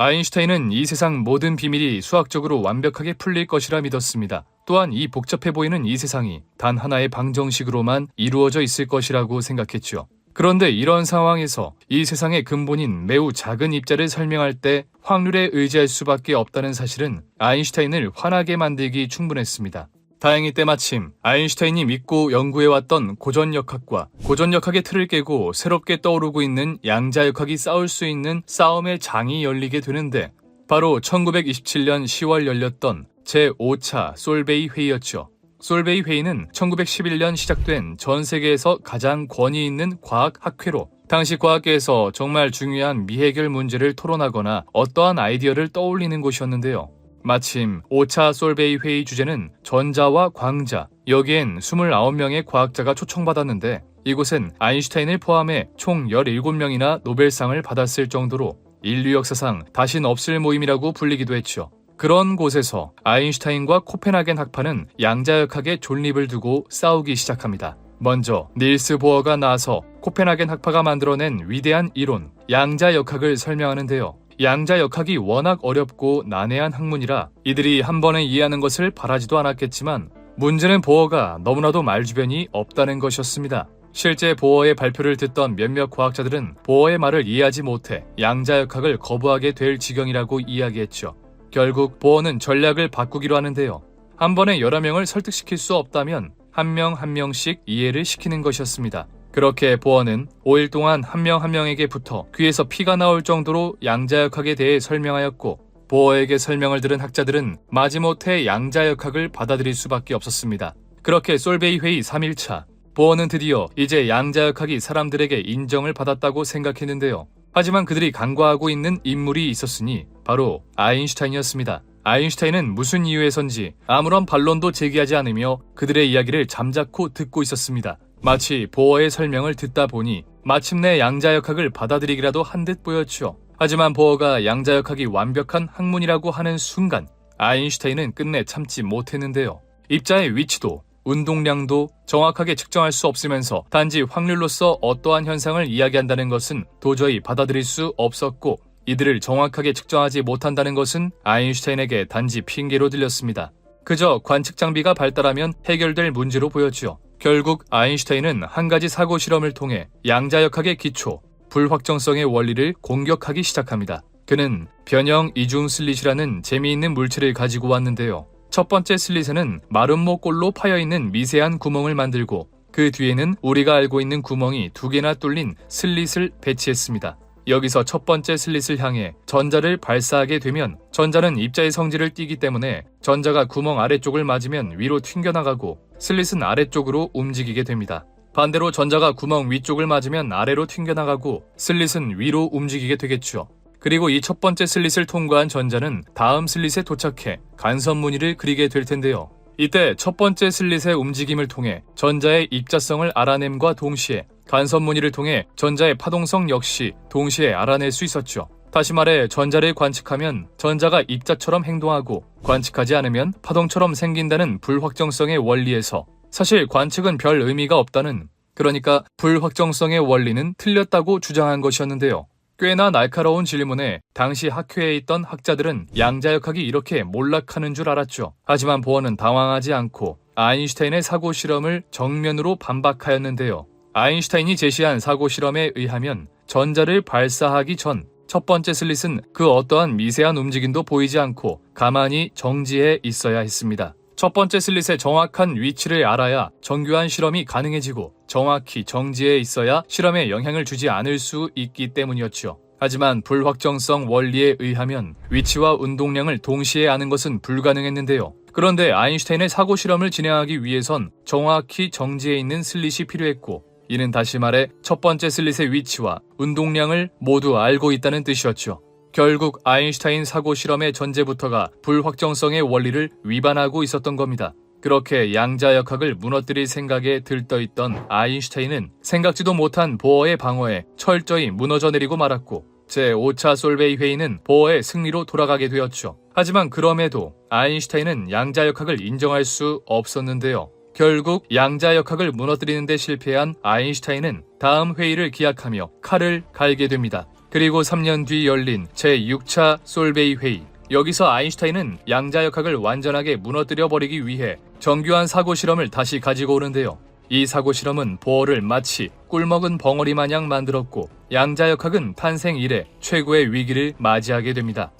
A: 아인슈타인은 이 세상 모든 비밀이 수학적으로 완벽하게 풀릴 것이라 믿었습니다. 또한 이 복잡해 보이는 이 세상이 단 하나의 방정식으로만 이루어져 있을 것이라고 생각했죠. 그런데 이런 상황에서 이 세상의 근본인 매우 작은 입자를 설명할 때 확률에 의지할 수밖에 없다는 사실은 아인슈타인을 화나게 만들기 충분했습니다. 다행히 때마침 아인슈타인이 믿고 연구해왔던 고전역학과 고전역학의 틀을 깨고 새롭게 떠오르고 있는 양자역학이 싸울 수 있는 싸움의 장이 열리게 되는데 바로 1927년 10월 열렸던 제5차 솔베이 회의였죠. 솔베이 회의는 1911년 시작된 전 세계에서 가장 권위 있는 과학 학회로 당시 과학계에서 정말 중요한 미해결 문제를 토론하거나 어떠한 아이디어를 떠올리는 곳이었는데요. 마침 5차 솔베이 회의 주제는 전자와 광자, 여기엔 29명의 과학자가 초청받았는데 이곳엔 아인슈타인을 포함해 총 17명이나 노벨상을 받았을 정도로 인류 역사상 다신 없을 모임이라고 불리기도 했죠. 그런 곳에서 아인슈타인과 코펜하겐 학파는 양자역학의 존립을 두고 싸우기 시작합니다. 먼저 닐스 보어가 나서 코펜하겐 학파가 만들어낸 위대한 이론, 양자역학을 설명하는데요. 양자역학이 워낙 어렵고 난해한 학문이라 이들이 한 번에 이해하는 것을 바라지도 않았겠지만 문제는 보어가 너무나도 말주변이 없다는 것이었습니다. 실제 보어의 발표를 듣던 몇몇 과학자들은 보어의 말을 이해하지 못해 양자역학을 거부하게 될 지경이라고 이야기했죠. 결국 보어는 전략을 바꾸기로 하는데요. 한 번에 여러 명을 설득시킬 수 없다면 한 명 한 명씩 이해를 시키는 것이었습니다. 그렇게 보어는 5일 동안 한 명 한 명에게 붙어 귀에서 피가 나올 정도로 양자역학에 대해 설명하였고 보어에게 설명을 들은 학자들은 마지못해 양자역학을 받아들일 수밖에 없었습니다. 그렇게 솔베이 회의 3일차 보어는 드디어 이제 양자역학이 사람들에게 인정을 받았다고 생각했는데요. 하지만 그들이 간과하고 있는 인물이 있었으니 바로 아인슈타인이었습니다. 아인슈타인은 무슨 이유에선지 아무런 반론도 제기하지 않으며 그들의 이야기를 잠자코 듣고 있었습니다. 마치 보어의 설명을 듣다 보니 마침내 양자역학을 받아들이기라도 한 듯 보였죠. 하지만 보어가 양자역학이 완벽한 학문이라고 하는 순간 아인슈타인은 끝내 참지 못했는데요. 입자의 위치도 운동량도 정확하게 측정할 수 없으면서 단지 확률로서 어떠한 현상을 이야기한다는 것은 도저히 받아들일 수 없었고 이들을 정확하게 측정하지 못한다는 것은 아인슈타인에게 단지 핑계로 들렸습니다. 그저 관측 장비가 발달하면 해결될 문제로 보였죠. 결국 아인슈타인은 한 가지 사고 실험을 통해 양자역학의 기초, 불확정성의 원리를 공격하기 시작합니다. 그는 변형 이중 슬릿이라는 재미있는 물체를 가지고 왔는데요. 첫 번째 슬릿에는 마름모 꼴로 파여있는 미세한 구멍을 만들고 그 뒤에는 우리가 알고 있는 구멍이 2개나 뚫린 슬릿을 배치했습니다. 여기서 첫 번째 슬릿을 향해 전자를 발사하게 되면 전자는 입자의 성질을 띠기 때문에 전자가 구멍 아래쪽을 맞으면 위로 튕겨나가고 슬릿은 아래쪽으로 움직이게 됩니다. 반대로 전자가 구멍 위쪽을 맞으면 아래로 튕겨나가고 슬릿은 위로 움직이게 되겠죠. 그리고 이 첫 번째 슬릿을 통과한 전자는 다음 슬릿에 도착해 간섭 무늬를 그리게 될 텐데요. 이때 첫 번째 슬릿의 움직임을 통해 전자의 입자성을 알아냄과 동시에 간섭 무늬를 통해 전자의 파동성 역시 동시에 알아낼 수 있었죠. 다시 말해 전자를 관측하면 전자가 입자처럼 행동하고 관측하지 않으면 파동처럼 생긴다는 불확정성의 원리에서 사실 관측은 별 의미가 없다는, 그러니까 불확정성의 원리는 틀렸다고 주장한 것이었는데요. 꽤나 날카로운 질문에 당시 학회에 있던 학자들은 양자역학이 이렇게 몰락하는 줄 알았죠. 하지만 보어는 당황하지 않고 아인슈타인의 사고 실험을 정면으로 반박하였는데요. 아인슈타인이 제시한 사고 실험에 의하면 전자를 발사하기 전 첫 번째 슬릿은 그 어떠한 미세한 움직임도 보이지 않고 가만히 정지해 있어야 했습니다. 첫 번째 슬릿의 정확한 위치를 알아야 정교한 실험이 가능해지고 정확히 정지해 있어야 실험에 영향을 주지 않을 수 있기 때문이었죠. 하지만 불확정성 원리에 의하면 위치와 운동량을 동시에 아는 것은 불가능했는데요. 그런데 아인슈타인의 사고 실험을 진행하기 위해선 정확히 정지해 있는 슬릿이 필요했고 이는 다시 말해 첫 번째 슬릿의 위치와 운동량을 모두 알고 있다는 뜻이었죠. 결국 아인슈타인 사고 실험의 전제부터가 불확정성의 원리를 위반하고 있었던 겁니다. 그렇게 양자역학을 무너뜨릴 생각에 들떠있던 아인슈타인은 생각지도 못한 보어의 방어에 철저히 무너져 내리고 말았고 제5차 솔베이 회의는 보어의 승리로 돌아가게 되었죠. 하지만 그럼에도 아인슈타인은 양자역학을 인정할 수 없었는데요. 결국 양자역학을 무너뜨리는 데 실패한 아인슈타인은 다음 회의를 기약하며 칼을 갈게 됩니다. 그리고 3년 뒤 열린 제6차 솔베이 회의. 여기서 아인슈타인은 양자역학을 완전하게 무너뜨려 버리기 위해 정교한 사고 실험을 다시 가지고 오는데요. 이 사고 실험은 보어를 마치 꿀먹은 벙어리 마냥 만들었고 양자역학은 탄생 이래 최고의 위기를 맞이하게 됩니다.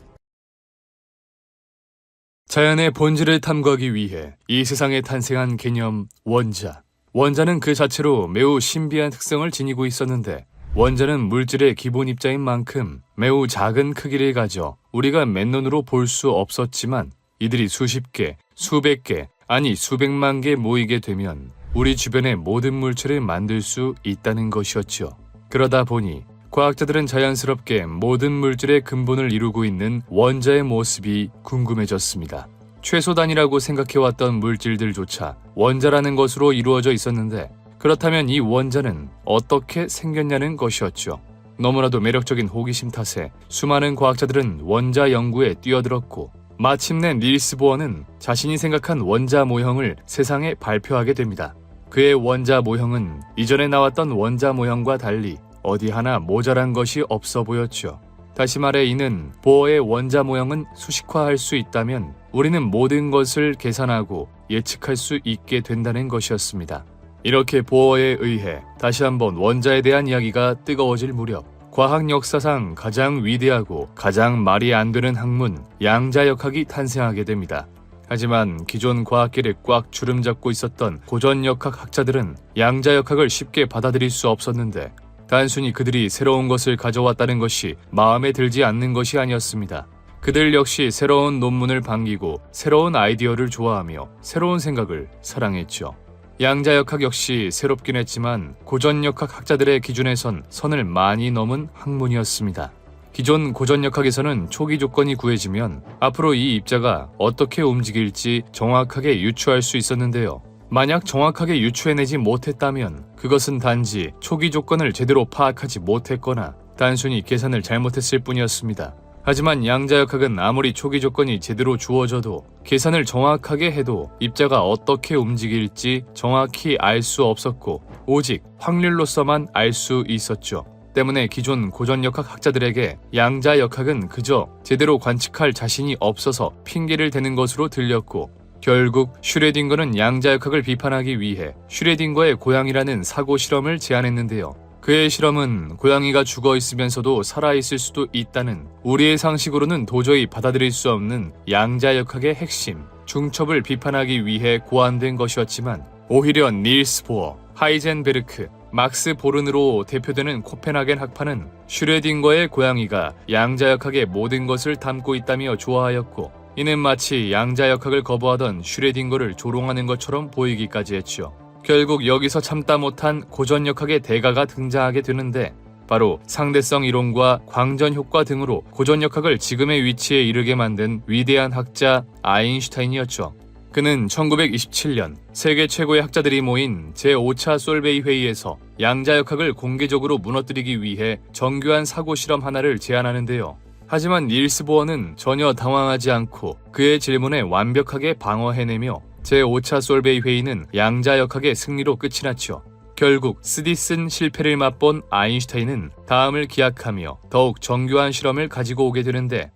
A: 자연의 본질을 탐구하기 위해 이 세상에 탄생한 개념 원자. 원자는 그 자체로 매우 신비한 특성을 지니고 있었는데 원자는 물질의 기본 입자인 만큼 매우 작은 크기를 가져 우리가 맨눈으로 볼 수 없었지만 이들이 수십 개, 수백 개, 아니 수백만 개 모이게 되면 우리 주변의 모든 물체를 만들 수 있다는 것이었죠. 그러다 보니 과학자들은 자연스럽게 모든 물질의 근본을 이루고 있는 원자의 모습이 궁금해졌습니다. 최소 단위라고 생각해왔던 물질들조차 원자라는 것으로 이루어져 있었는데 그렇다면 이 원자는 어떻게 생겼냐는 것이었죠. 너무나도 매력적인 호기심 탓에 수많은 과학자들은 원자 연구에 뛰어들었고 마침내 닐스 보어는 자신이 생각한 원자 모형을 세상에 발표하게 됩니다. 그의 원자 모형은 이전에 나왔던 원자 모형과 달리 어디 하나 모자란 것이 없어 보였죠. 다시 말해 이는 보어의 원자 모형은 수식화할 수 있다면 우리는 모든 것을 계산하고 예측할 수 있게 된다는 것이었습니다. 이렇게 보어에 의해 다시 한번 원자에 대한 이야기가 뜨거워질 무렵 과학 역사상 가장 위대하고 가장 말이 안 되는 학문 양자역학이 탄생하게 됩니다. 하지만 기존 과학계를 꽉 주름잡고 있었던 고전역학 학자들은 양자역학을 쉽게 받아들일 수 없었는데 단순히 그들이 새로운 것을 가져왔다는 것이 마음에 들지 않는 것이 아니었습니다. 그들 역시 새로운 논문을 반기고 새로운 아이디어를 좋아하며 새로운 생각을 사랑했죠. 양자역학 역시 새롭긴 했지만 고전역학 학자들의 기준에선 선을 많이 넘은 학문이었습니다. 기존 고전역학에서는 초기 조건이 구해지면 앞으로 이 입자가 어떻게 움직일지 정확하게 유추할 수 있었는데요. 만약 정확하게 유추해내지 못했다면 그것은 단지 초기 조건을 제대로 파악하지 못했거나 단순히 계산을 잘못했을 뿐이었습니다. 하지만 양자역학은 아무리 초기 조건이 제대로 주어져도 계산을 정확하게 해도 입자가 어떻게 움직일지 정확히 알 수 없었고 오직 확률로서만 알 수 있었죠. 때문에 기존 고전역학 학자들에게 양자역학은 그저 제대로 관측할 자신이 없어서 핑계를 대는 것으로 들렸고 결국 슈레딩거는 양자역학을 비판하기 위해 슈레딩거의 고양이라는 사고 실험을 제안했는데요. 그의 실험은 고양이가 죽어 있으면서도 살아있을 수도 있다는 우리의 상식으로는 도저히 받아들일 수 없는 양자역학의 핵심, 중첩을 비판하기 위해 고안된 것이었지만 오히려 닐스 보어, 하이젠베르크, 막스 보른으로 대표되는 코펜하겐 학파는 슈레딩거의 고양이가 양자역학의 모든 것을 담고 있다며 좋아하였고 이는 마치 양자역학을 거부하던 슈레딩거를 조롱하는 것처럼 보이기까지 했죠. 결국 여기서 참다 못한 고전역학의 대가가 등장하게 되는데 바로 상대성 이론과 광전 효과 등으로 고전역학을 지금의 위치에 이르게 만든 위대한 학자 아인슈타인이었죠. 그는 1927년 세계 최고의 학자들이 모인 제5차 솔베이 회의에서 양자역학을 공개적으로 무너뜨리기 위해 정교한 사고 실험 하나를 제안하는데요. 하지만 닐스 보어는 전혀 당황하지 않고 그의 질문에 완벽하게 방어해내며 제5차 솔베이 회의는 양자역학의 승리로 끝이 났죠. 결국 스디슨 실패를 맛본 아인슈타인은 다음을 기약하며 더욱 정교한 실험을 가지고 오게 되는데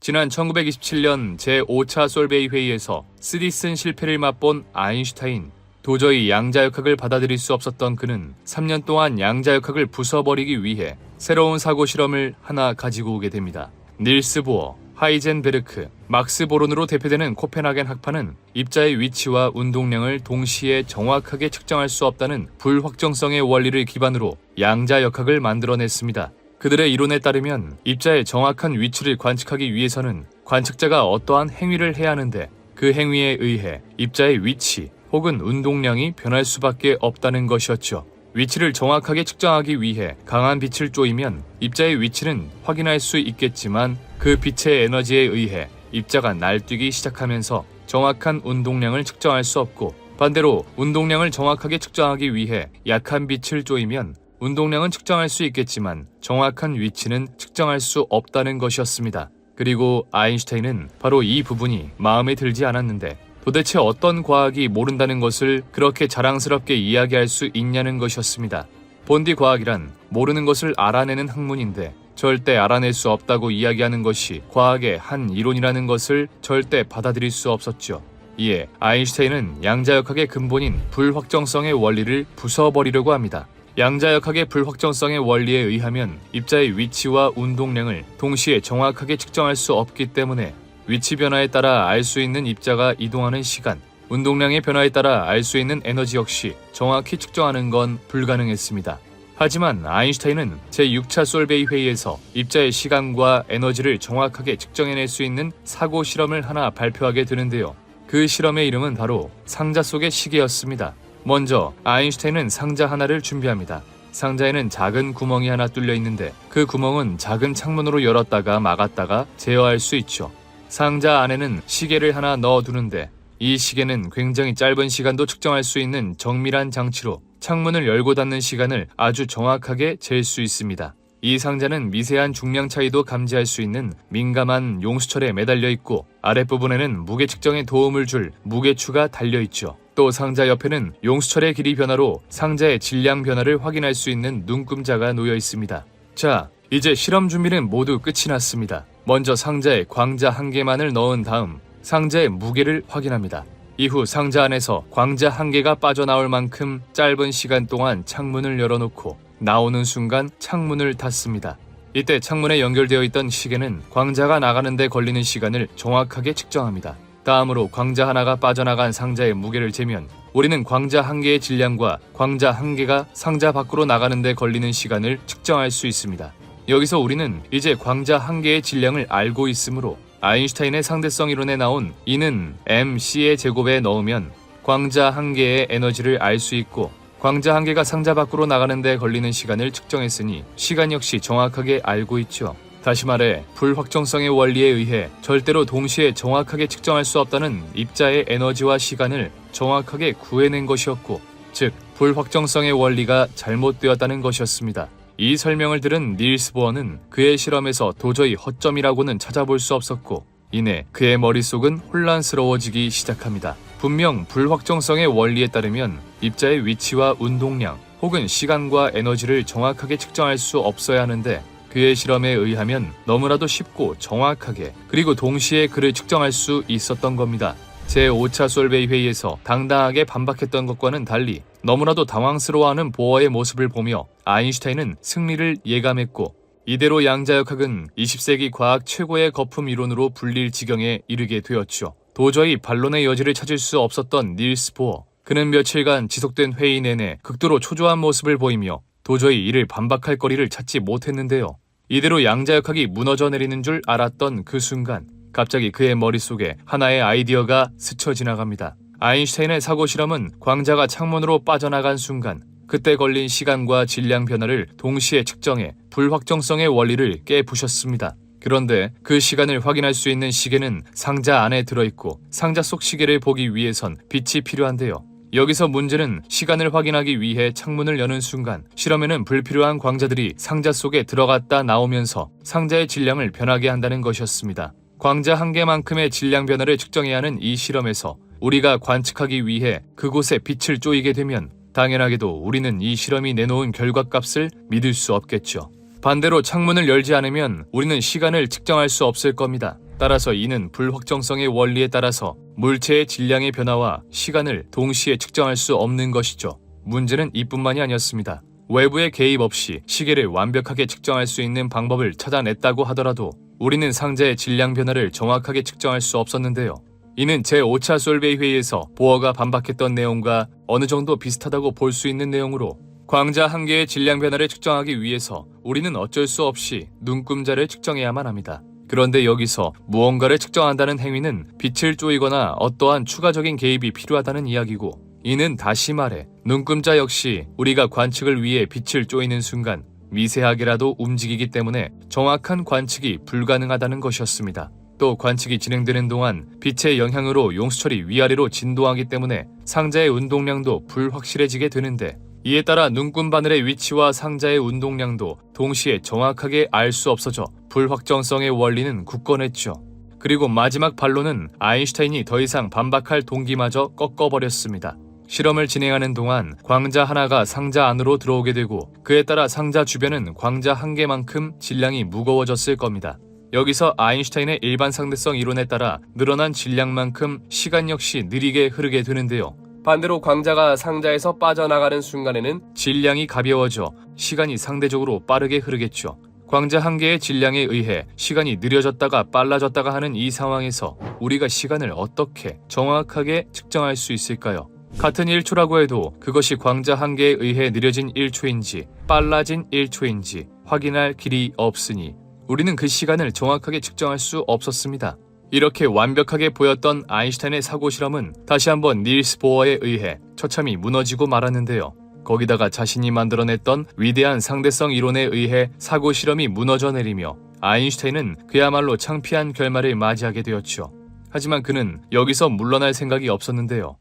A: 지난 1927년 제5차 솔베이 회의에서 스디슨 실패를 맛본 아인슈타인. 도저히 양자역학을 받아들일 수 없었던 그는 3년 동안 양자역학을 부숴버리기 위해 새로운 사고 실험을 하나 가지고 오게 됩니다. 닐스 보어, 하이젠베르크, 막스 보론으로 대표되는 코펜하겐 학파는 입자의 위치와 운동량을 동시에 정확하게 측정할 수 없다는 불확정성의 원리를 기반으로 양자역학을 만들어냈습니다. 그들의 이론에 따르면 입자의 정확한 위치를 관측하기 위해서는 관측자가 어떠한 행위를 해야 하는데 그 행위에 의해 입자의 위치 혹은 운동량이 변할 수밖에 없다는 것이었죠. 위치를 정확하게 측정하기 위해 강한 빛을 쪼이면 입자의 위치는 확인할 수 있겠지만 그 빛의 에너지에 의해 입자가 날뛰기 시작하면서 정확한 운동량을 측정할 수 없고, 반대로 운동량을 정확하게 측정하기 위해 약한 빛을 쪼이면 운동량은 측정할 수 있겠지만 정확한 위치는 측정할 수 없다는 것이었습니다. 그리고 아인슈타인은 바로 이 부분이 마음에 들지 않았는데, 도대체 어떤 과학이 모른다는 것을 그렇게 자랑스럽게 이야기할 수 있냐는 것이었습니다. 본디 과학이란 모르는 것을 알아내는 학문인데 절대 알아낼 수 없다고 이야기하는 것이 과학의 한 이론이라는 것을 절대 받아들일 수 없었죠. 이에 아인슈타인은 양자역학의 근본인 불확정성의 원리를 부숴버리려고 합니다. 양자역학의 불확정성의 원리에 의하면 입자의 위치와 운동량을 동시에 정확하게 측정할 수 없기 때문에 위치 변화에 따라 알 수 있는 입자가 이동하는 시간, 운동량의 변화에 따라 알 수 있는 에너지 역시 정확히 측정하는 건 불가능했습니다. 하지만 아인슈타인은 제6차 솔베이 회의에서 입자의 시간과 에너지를 정확하게 측정해낼 수 있는 사고 실험을 하나 발표하게 되는데요. 그 실험의 이름은 바로 상자 속의 시계였습니다. 먼저 아인슈타인은 상자 하나를 준비합니다. 상자에는 작은 구멍이 하나 뚫려 있는데 그 구멍은 작은 창문으로 열었다가 막았다가 제어할 수 있죠. 상자 안에는 시계를 하나 넣어두는데 이 시계는 굉장히 짧은 시간도 측정할 수 있는 정밀한 장치로 창문을 열고 닫는 시간을 아주 정확하게 잴 수 있습니다. 이 상자는 미세한 중량 차이도 감지할 수 있는 민감한 용수철에 매달려 있고, 아랫부분에는 무게 측정에 도움을 줄 무게추가 달려있죠. 또 상자 옆에는 용수철의 길이 변화로 상자의 질량 변화를 확인할 수 있는 눈금자가 놓여 있습니다. 자, 이제 실험 준비는 모두 끝이 났습니다. 먼저 상자에 광자 1개만을 넣은 다음 상자의 무게를 확인합니다. 이후 상자 안에서 광자 1개가 빠져나올 만큼 짧은 시간 동안 창문을 열어놓고 나오는 순간 창문을 닫습니다. 이때 창문에 연결되어 있던 시계는 광자가 나가는 데 걸리는 시간을 정확하게 측정합니다. 다음으로 광자 하나가 빠져나간 상자의 무게를 재면 우리는 광자 1개의 질량과 광자 1개가 상자 밖으로 나가는 데 걸리는 시간을 측정할 수 있습니다. 여기서 우리는 이제 광자 1개의 질량을 알고 있으므로 아인슈타인의 상대성 이론에 나온 E는 mc의 제곱에 넣으면 광자 1개의 에너지를 알 수 있고, 광자 1개가 상자 밖으로 나가는 데 걸리는 시간을 측정했으니 시간 역시 정확하게 알고 있죠. 다시 말해 불확정성의 원리에 의해 절대로 동시에 정확하게 측정할 수 없다는 입자의 에너지와 시간을 정확하게 구해낸 것이었고, 즉 불확정성의 원리가 잘못되었다는 것이었습니다. 이 설명을 들은 닐스 보어는 그의 실험에서 도저히 허점이라고는 찾아볼 수 없었고, 이내 그의 머릿속은 혼란스러워지기 시작합니다. 분명 불확정성의 원리에 따르면 입자의 위치와 운동량 혹은 시간과 에너지를 정확하게 측정할 수 없어야 하는데, 그의 실험에 의하면 너무나도 쉽고 정확하게 그리고 동시에 그를 측정할 수 있었던 겁니다. 제5차 솔베이 회의에서 당당하게 반박했던 것과는 달리 너무나도 당황스러워하는 보어의 모습을 보며 아인슈타인은 승리를 예감했고, 이대로 양자역학은 20세기 과학 최고의 거품 이론으로 불릴 지경에 이르게 되었죠. 도저히 반론의 여지를 찾을 수 없었던 닐스 보어. 그는 며칠간 지속된 회의 내내 극도로 초조한 모습을 보이며 도저히 이를 반박할 거리를 찾지 못했는데요. 이대로 양자역학이 무너져 내리는 줄 알았던 그 순간 갑자기 그의 머릿속에 하나의 아이디어가 스쳐 지나갑니다. 아인슈타인의 사고 실험은 광자가 창문으로 빠져나간 순간 그때 걸린 시간과 질량 변화를 동시에 측정해 불확정성의 원리를 깨부셨습니다. 그런데 그 시간을 확인할 수 있는 시계는 상자 안에 들어있고 상자 속 시계를 보기 위해선 빛이 필요한데요. 여기서 문제는 시간을 확인하기 위해 창문을 여는 순간 실험에는 불필요한 광자들이 상자 속에 들어갔다 나오면서 상자의 질량을 변하게 한다는 것이었습니다. 광자 1개만큼의 질량 변화를 측정해야 하는 이 실험에서 우리가 관측하기 위해 그곳에 빛을 쪼이게 되면 당연하게도 우리는 이 실험이 내놓은 결과값을 믿을 수 없겠죠. 반대로 창문을 열지 않으면 우리는 시간을 측정할 수 없을 겁니다. 따라서 이는 불확정성의 원리에 따라서 물체의 질량의 변화와 시간을 동시에 측정할 수 없는 것이죠. 문제는 이뿐만이 아니었습니다. 외부의 개입 없이 시계를 완벽하게 측정할 수 있는 방법을 찾아냈다고 하더라도 우리는 상자의 질량 변화를 정확하게 측정할 수 없었는데요. 이는 제5차 솔베이 회의에서 보어가 반박했던 내용과 어느 정도 비슷하다고 볼 수 있는 내용으로 광자 1개의 질량 변화를 측정하기 위해서 우리는 어쩔 수 없이 눈금자를 측정해야만 합니다. 그런데 여기서 무언가를 측정한다는 행위는 빛을 쪼이거나 어떠한 추가적인 개입이 필요하다는 이야기고 이는 다시 말해 눈금자 역시 우리가 관측을 위해 빛을 쪼이는 순간 미세하게라도 움직이기 때문에 정확한 관측이 불가능하다는 것이었습니다. 또 관측이 진행되는 동안 빛의 영향으로 용수철이 위아래로 진동하기 때문에 상자의 운동량도 불확실해지게 되는데, 이에 따라 눈금 바늘의 위치와 상자의 운동량도 동시에 정확하게 알 수 없어져 불확정성의 원리는 굳건했죠. 그리고 마지막 반론은 아인슈타인이 더 이상 반박할 동기마저 꺾어버렸습니다. 실험을 진행하는 동안 광자 하나가 상자 안으로 들어오게 되고, 그에 따라 상자 주변은 광자 한 개만큼 질량이 무거워졌을 겁니다. 여기서 아인슈타인의 일반 상대성 이론에 따라 늘어난 질량만큼 시간 역시 느리게 흐르게 되는데요. 반대로 광자가 상자에서 빠져나가는 순간에는 질량이 가벼워져 시간이 상대적으로 빠르게 흐르겠죠. 광자 한 개의 질량에 의해 시간이 느려졌다가 빨라졌다가 하는 이 상황에서 우리가 시간을 어떻게 정확하게 측정할 수 있을까요? 같은 1초라고 해도 그것이 광자 한 개에 의해 느려진 1초인지 빨라진 1초인지 확인할 길이 없으니 우리는 그 시간을 정확하게 측정할 수 없었습니다. 이렇게 완벽하게 보였던 아인슈타인의 사고 실험은 다시 한번 닐스 보어에 의해 처참히 무너지고 말았는데요. 거기다가 자신이 만들어냈던 위대한 상대성 이론에 의해 사고 실험이 무너져 내리며 아인슈타인은 그야말로 창피한 결말을 맞이하게 되었죠. 하지만 그는 여기서 물러날 생각이 없었는데요.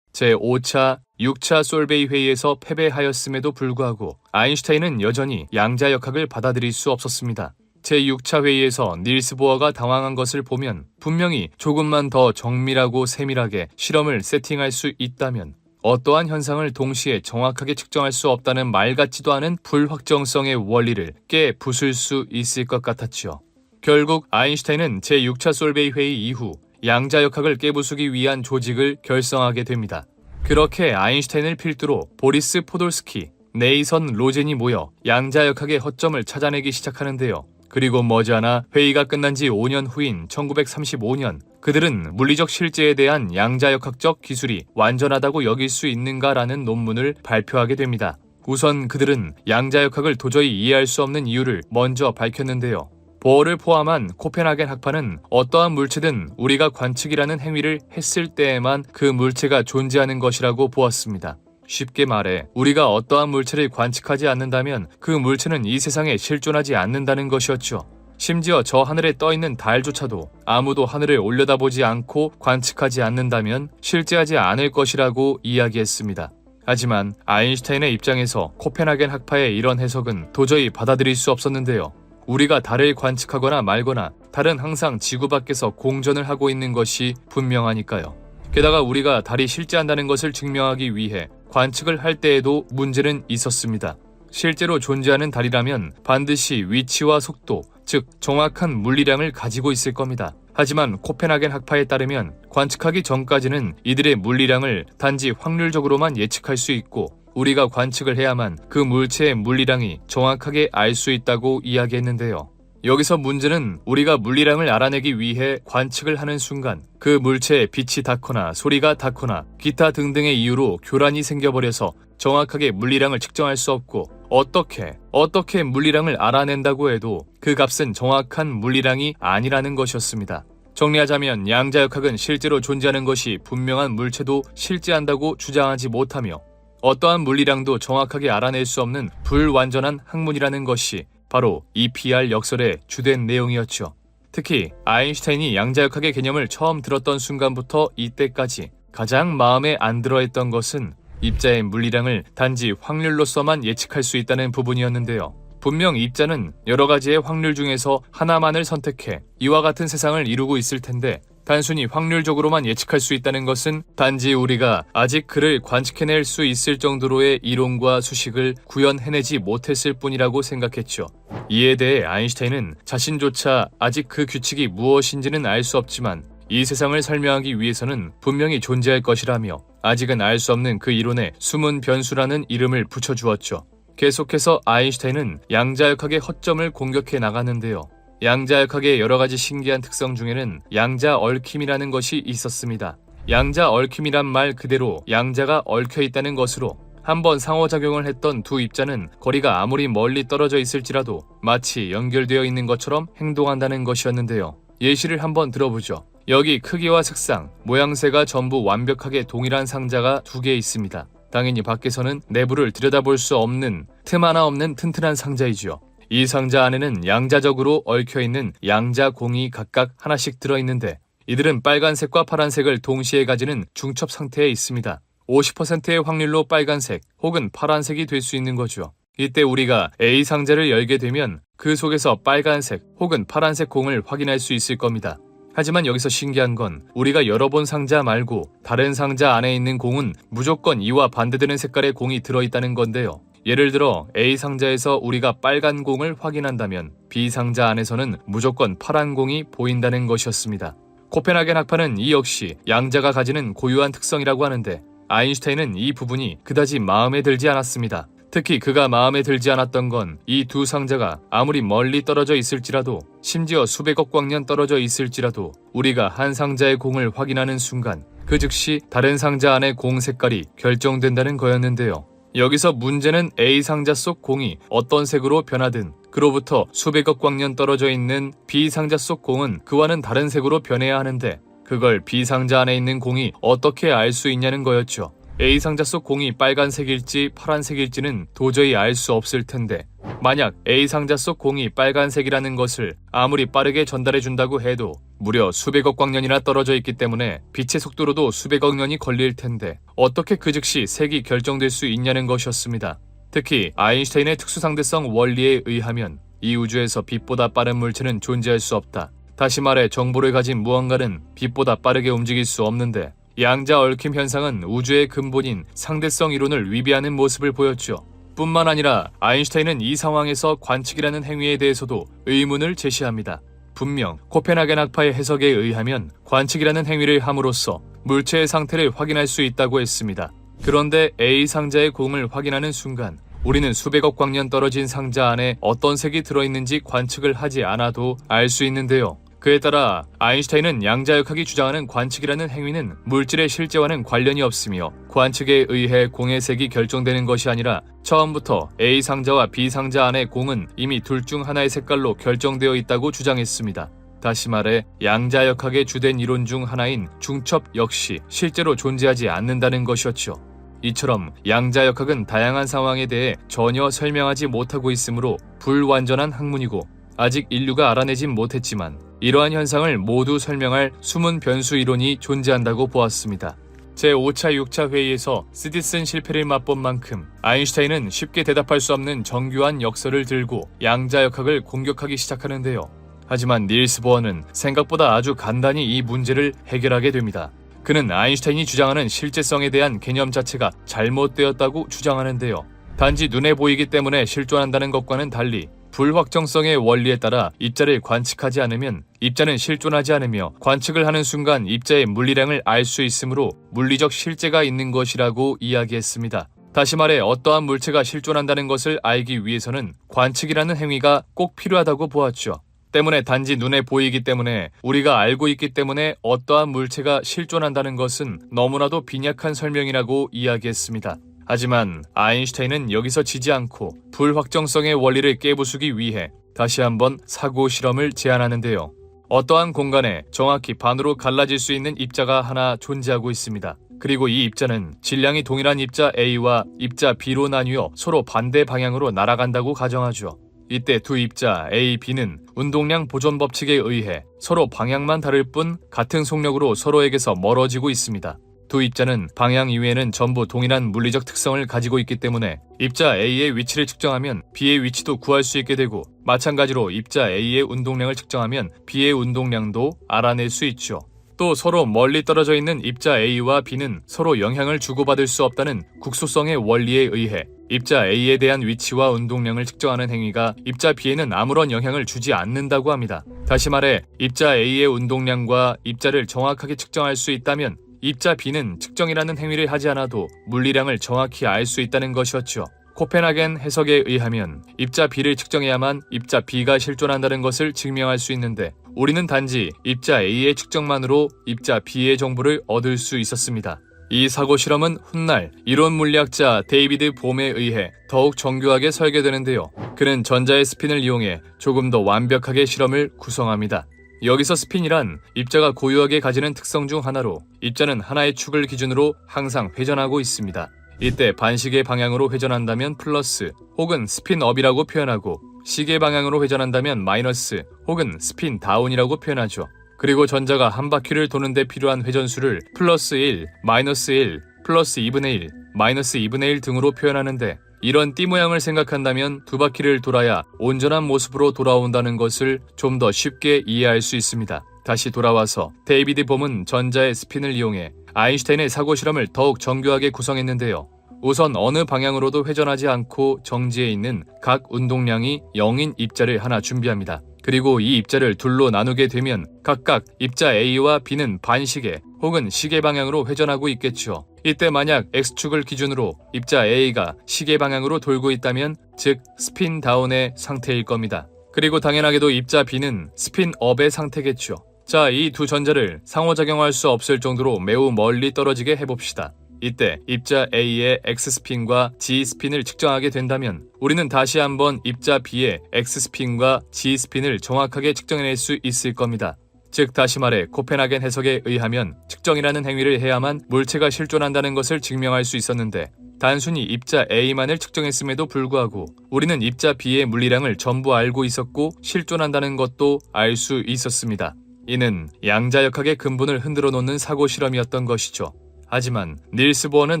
A: 제5차, 6차 솔베이 회의에서 패배하였음에도 불구하고 아인슈타인은 여전히 양자역학을 받아들일 수 없었습니다. 제6차 회의에서 닐스 보어가 당황한 것을 보면 분명히 조금만 더 정밀하고 세밀하게 실험을 세팅할 수 있다면 어떠한 현상을 동시에 정확하게 측정할 수 없다는 말 같지도 않은 불확정성의 원리를 깨 부술 수 있을 것 같았지요. 결국 아인슈타인은 제6차 솔베이 회의 이후 양자역학을 깨부수기 위한 조직을 결성하게 됩니다. 그렇게 아인슈타인을 필두로 보리스 포돌스키, 네이선 로젠이 모여 양자역학의 허점을 찾아내기 시작하는데요. 그리고 머지않아 회의가 끝난 지 5년 후인 1935년 그들은 물리적 실제에 대한 양자역학적 기술이 완전하다고 여길 수 있는가라는 논문을 발표하게 됩니다. 우선 그들은 양자역학을 도저히 이해할 수 없는 이유를 먼저 밝혔는데요. 보어를 포함한 코펜하겐 학파는 어떠한 물체든 우리가 관측이라는 행위를 했을 때에만 그 물체가 존재하는 것이라고 보았습니다. 쉽게 말해 우리가 어떠한 물체를 관측하지 않는다면 그 물체는 이 세상에 실존하지 않는다는 것이었죠. 심지어 저 하늘에 떠있는 달조차도 아무도 하늘을 올려다보지 않고 관측하지 않는다면 실제하지 않을 것이라고 이야기했습니다. 하지만 아인슈타인의 입장에서 코펜하겐 학파의 이런 해석은 도저히 받아들일 수 없었는데요. 우리가 달을 관측하거나 말거나 달은 항상 지구 밖에서 공전을 하고 있는 것이 분명하니까요. 게다가 우리가 달이 실제한다는 것을 증명하기 위해 관측을 할 때에도 문제는 있었습니다. 실제로 존재하는 달이라면 반드시 위치와 속도, 즉 정확한 물리량을 가지고 있을 겁니다. 하지만 코펜하겐 학파에 따르면 관측하기 전까지는 이들의 물리량을 단지 확률적으로만 예측할 수 있고 우리가 관측을 해야만 그 물체의 물리량이 정확하게 알 수 있다고 이야기했는데요. 여기서 문제는 우리가 물리량을 알아내기 위해 관측을 하는 순간 그 물체에 빛이 닿거나 소리가 닿거나 기타 등등의 이유로 교란이 생겨버려서 정확하게 물리량을 측정할 수 없고 어떻게 물리량을 알아낸다고 해도 그 값은 정확한 물리량이 아니라는 것이었습니다. 정리하자면 양자역학은 실제로 존재하는 것이 분명한 물체도 실제한다고 주장하지 못하며 어떠한 물리량도 정확하게 알아낼 수 없는 불완전한 학문이라는 것이 바로 EPR 역설의 주된 내용이었죠. 특히 아인슈타인이 양자역학의 개념을 처음 들었던 순간부터 이때까지 가장 마음에 안 들어했던 것은 입자의 물리량을 단지 확률로서만 예측할 수 있다는 부분이었는데요. 분명 입자는 여러 가지의 확률 중에서 하나만을 선택해 이와 같은 세상을 이루고 있을 텐데 단순히 확률적으로만 예측할 수 있다는 것은 단지 우리가 아직 그를 관측해낼 수 있을 정도로의 이론과 수식을 구현해내지 못했을 뿐이라고 생각했죠. 이에 대해 아인슈타인은 자신조차 아직 그 규칙이 무엇인지는 알 수 없지만 이 세상을 설명하기 위해서는 분명히 존재할 것이라며 아직은 알 수 없는 그 이론에 숨은 변수라는 이름을 붙여주었죠. 계속해서 아인슈타인은 양자역학의 허점을 공격해 나갔는데요. 양자역학의 여러 가지 신기한 특성 중에는 양자 얽힘이라는 것이 있었습니다. 양자 얽힘이란 말 그대로 양자가 얽혀 있다는 것으로 한번 상호작용을 했던 두 입자는 거리가 아무리 멀리 떨어져 있을지라도 마치 연결되어 있는 것처럼 행동한다는 것이었는데요. 예시를 한번 들어보죠. 여기 크기와 색상, 모양새가 전부 완벽하게 동일한 상자가 2개 있습니다. 당연히 밖에서는 내부를 들여다볼 수 없는 틈 하나 없는 튼튼한 상자이죠. 이 상자 안에는 양자적으로 얽혀있는 양자공이 각각 하나씩 들어있는데 이들은 빨간색과 파란색을 동시에 가지는 중첩 상태에 있습니다. 50%의 확률로 빨간색 혹은 파란색이 될 수 있는 거죠. 이때 우리가 A 상자를 열게 되면 그 속에서 빨간색 혹은 파란색 공을 확인할 수 있을 겁니다. 하지만 여기서 신기한 건 우리가 열어본 상자 말고 다른 상자 안에 있는 공은 무조건 이와 반대되는 색깔의 공이 들어있다는 건데요. 예를 들어 A 상자에서 우리가 빨간 공을 확인한다면 B 상자 안에서는 무조건 파란 공이 보인다는 것이었습니다. 코펜하겐 학파는 이 역시 양자가 가지는 고유한 특성이라고 하는데 아인슈타인은 이 부분이 그다지 마음에 들지 않았습니다. 특히 그가 마음에 들지 않았던 건 이 두 상자가 아무리 멀리 떨어져 있을지라도 심지어 수백억 광년 떨어져 있을지라도 우리가 한 상자의 공을 확인하는 순간 그 즉시 다른 상자 안의 공 색깔이 결정된다는 거였는데요. 여기서 문제는 A 상자 속 공이 어떤 색으로 변하든 그로부터 수백억 광년 떨어져 있는 B 상자 속 공은 그와는 다른 색으로 변해야 하는데 그걸 B 상자 안에 있는 공이 어떻게 알 수 있냐는 거였죠. A 상자 속 공이 빨간색일지 파란색일지는 도저히 알 수 없을 텐데 만약 A 상자 속 공이 빨간색이라는 것을 아무리 빠르게 전달해 준다고 해도 무려 수백억 광년이나 떨어져 있기 때문에 빛의 속도로도 수백억 년이 걸릴 텐데 어떻게 그 즉시 색이 결정될 수 있냐는 것이었습니다. 특히 아인슈타인의 특수상대성 원리에 의하면 이 우주에서 빛보다 빠른 물체는 존재할 수 없다. 다시 말해 정보를 가진 무언가는 빛보다 빠르게 움직일 수 없는데 양자 얽힘 현상은 우주의 근본인 상대성 이론을 위배하는 모습을 보였죠. 뿐만 아니라 아인슈타인은 이 상황에서 관측이라는 행위에 대해서도 의문을 제시합니다. 분명 코펜하겐 학파의 해석에 의하면 관측이라는 행위를 함으로써 물체의 상태를 확인할 수 있다고 했습니다. 그런데 A 상자의 공을 확인하는 순간 우리는 수백억 광년 떨어진 상자 안에 어떤 색이 들어있는지 관측을 하지 않아도 알 수 있는데요. 그에 따라 아인슈타인은 양자역학이 주장하는 관측이라는 행위는 물질의 실제와는 관련이 없으며 관측에 의해 공의 색이 결정되는 것이 아니라 처음부터 A 상자와 B 상자 안의 공은 이미 둘 중 하나의 색깔로 결정되어 있다고 주장했습니다. 다시 말해 양자역학의 주된 이론 중 하나인 중첩 역시 실제로 존재하지 않는다는 것이었죠. 이처럼 양자역학은 다양한 상황에 대해 전혀 설명하지 못하고 있으므로 불완전한 학문이고 아직 인류가 알아내진 못했지만 이러한 현상을 모두 설명할 숨은 변수 이론이 존재한다고 보았습니다. 제5차 6차 회의에서 스디슨 실패를 맛본 만큼 아인슈타인은 쉽게 대답할 수 없는 정교한 역설을 들고 양자역학을 공격하기 시작하는데요. 하지만 닐스 보어는 생각보다 아주 간단히 이 문제를 해결하게 됩니다. 그는 아인슈타인이 주장하는 실제성에 대한 개념 자체가 잘못되었다고 주장하는데요. 단지 눈에 보이기 때문에 실존한다는 것과는 달리 불확정성의 원리에 따라 입자를 관측하지 않으면 입자는 실존하지 않으며 관측을 하는 순간 입자의 물리량을 알 수 있으므로 물리적 실제가 있는 것이라고 이야기했습니다. 다시 말해 어떠한 물체가 실존한다는 것을 알기 위해서는 관측이라는 행위가 꼭 필요하다고 보았죠. 때문에 단지 눈에 보이기 때문에 우리가 알고 있기 때문에 어떠한 물체가 실존한다는 것은 너무나도 빈약한 설명이라고 이야기했습니다. 하지만 아인슈타인은 여기서 지지 않고 불확정성의 원리를 깨부수기 위해 다시 한번 사고 실험을 제안하는데요. 어떠한 공간에 정확히 반으로 갈라질 수 있는 입자가 하나 존재하고 있습니다. 그리고 이 입자는 질량이 동일한 입자 A와 입자 B로 나뉘어 서로 반대 방향으로 날아간다고 가정하죠. 이때 두 입자 A, B는 운동량 보존 법칙에 의해 서로 방향만 다를 뿐 같은 속력으로 서로에게서 멀어지고 있습니다. 두 입자는 방향 이외에는 전부 동일한 물리적 특성을 가지고 있기 때문에 입자 A의 위치를 측정하면 B의 위치도 구할 수 있게 되고 마찬가지로 입자 A의 운동량을 측정하면 B의 운동량도 알아낼 수 있죠. 또 서로 멀리 떨어져 있는 입자 A와 B는 서로 영향을 주고받을 수 없다는 국소성의 원리에 의해 입자 A에 대한 위치와 운동량을 측정하는 행위가 입자 B에는 아무런 영향을 주지 않는다고 합니다. 다시 말해 입자 A의 운동량과 입자를 정확하게 측정할 수 있다면 입자 B는 측정이라는 행위를 하지 않아도 물리량을 정확히 알 수 있다는 것이었죠. 코펜하겐 해석에 의하면 입자 B를 측정해야만 입자 B가 실존한다는 것을 증명할 수 있는데 우리는 단지 입자 A의 측정만으로 입자 B의 정보를 얻을 수 있었습니다. 이 사고 실험은 훗날 이론 물리학자 데이비드 봄에 의해 더욱 정교하게 설계되는데요. 그는 전자의 스핀을 이용해 조금 더 완벽하게 실험을 구성합니다. 여기서 스핀이란 입자가 고유하게 가지는 특성 중 하나로 입자는 하나의 축을 기준으로 항상 회전하고 있습니다. 이때 반시계 방향으로 회전한다면 플러스 혹은 스핀업이라고 표현하고 시계 방향으로 회전한다면 마이너스 혹은 스핀 다운이라고 표현하죠. 그리고 전자가 한 바퀴를 도는데 필요한 회전수를 플러스 1, 마이너스 1, 플러스 2분의 1, 마이너스 2분의 1 등으로 표현하는데 이런 띠 모양을 생각한다면 두 바퀴를 돌아야 온전한 모습으로 돌아온다는 것을 좀 더 쉽게 이해할 수 있습니다. 다시 돌아와서 데이비드 봄은 전자의 스핀을 이용해 아인슈타인의 사고 실험을 더욱 정교하게 구성했는데요. 우선 어느 방향으로도 회전하지 않고 정지해 있는 각 운동량이 0인 입자를 하나 준비합니다. 그리고 이 입자를 둘로 나누게 되면 각각 입자 A와 B는 반시계 혹은 시계 방향으로 회전하고 있겠죠. 이때 만약 X축을 기준으로 입자 A가 시계 방향으로 돌고 있다면 즉 스핀 다운의 상태일 겁니다. 그리고 당연하게도 입자 B는 스핀 업의 상태겠죠. 자, 이 두 전자를 상호작용할 수 없을 정도로 매우 멀리 떨어지게 해봅시다. 이때 입자 A의 X스핀과 G스핀을 측정하게 된다면 우리는 다시 한번 입자 B의 X스핀과 G스핀을 정확하게 측정해낼 수 있을 겁니다. 즉 다시 말해 코펜하겐 해석에 의하면 측정이라는 행위를 해야만 물체가 실존한다는 것을 증명할 수 있었는데 단순히 입자 A만을 측정했음에도 불구하고 우리는 입자 B의 물리량을 전부 알고 있었고 실존한다는 것도 알 수 있었습니다. 이는 양자역학의 근본을 흔들어 놓는 사고 실험이었던 것이죠. 하지만 닐스 보어는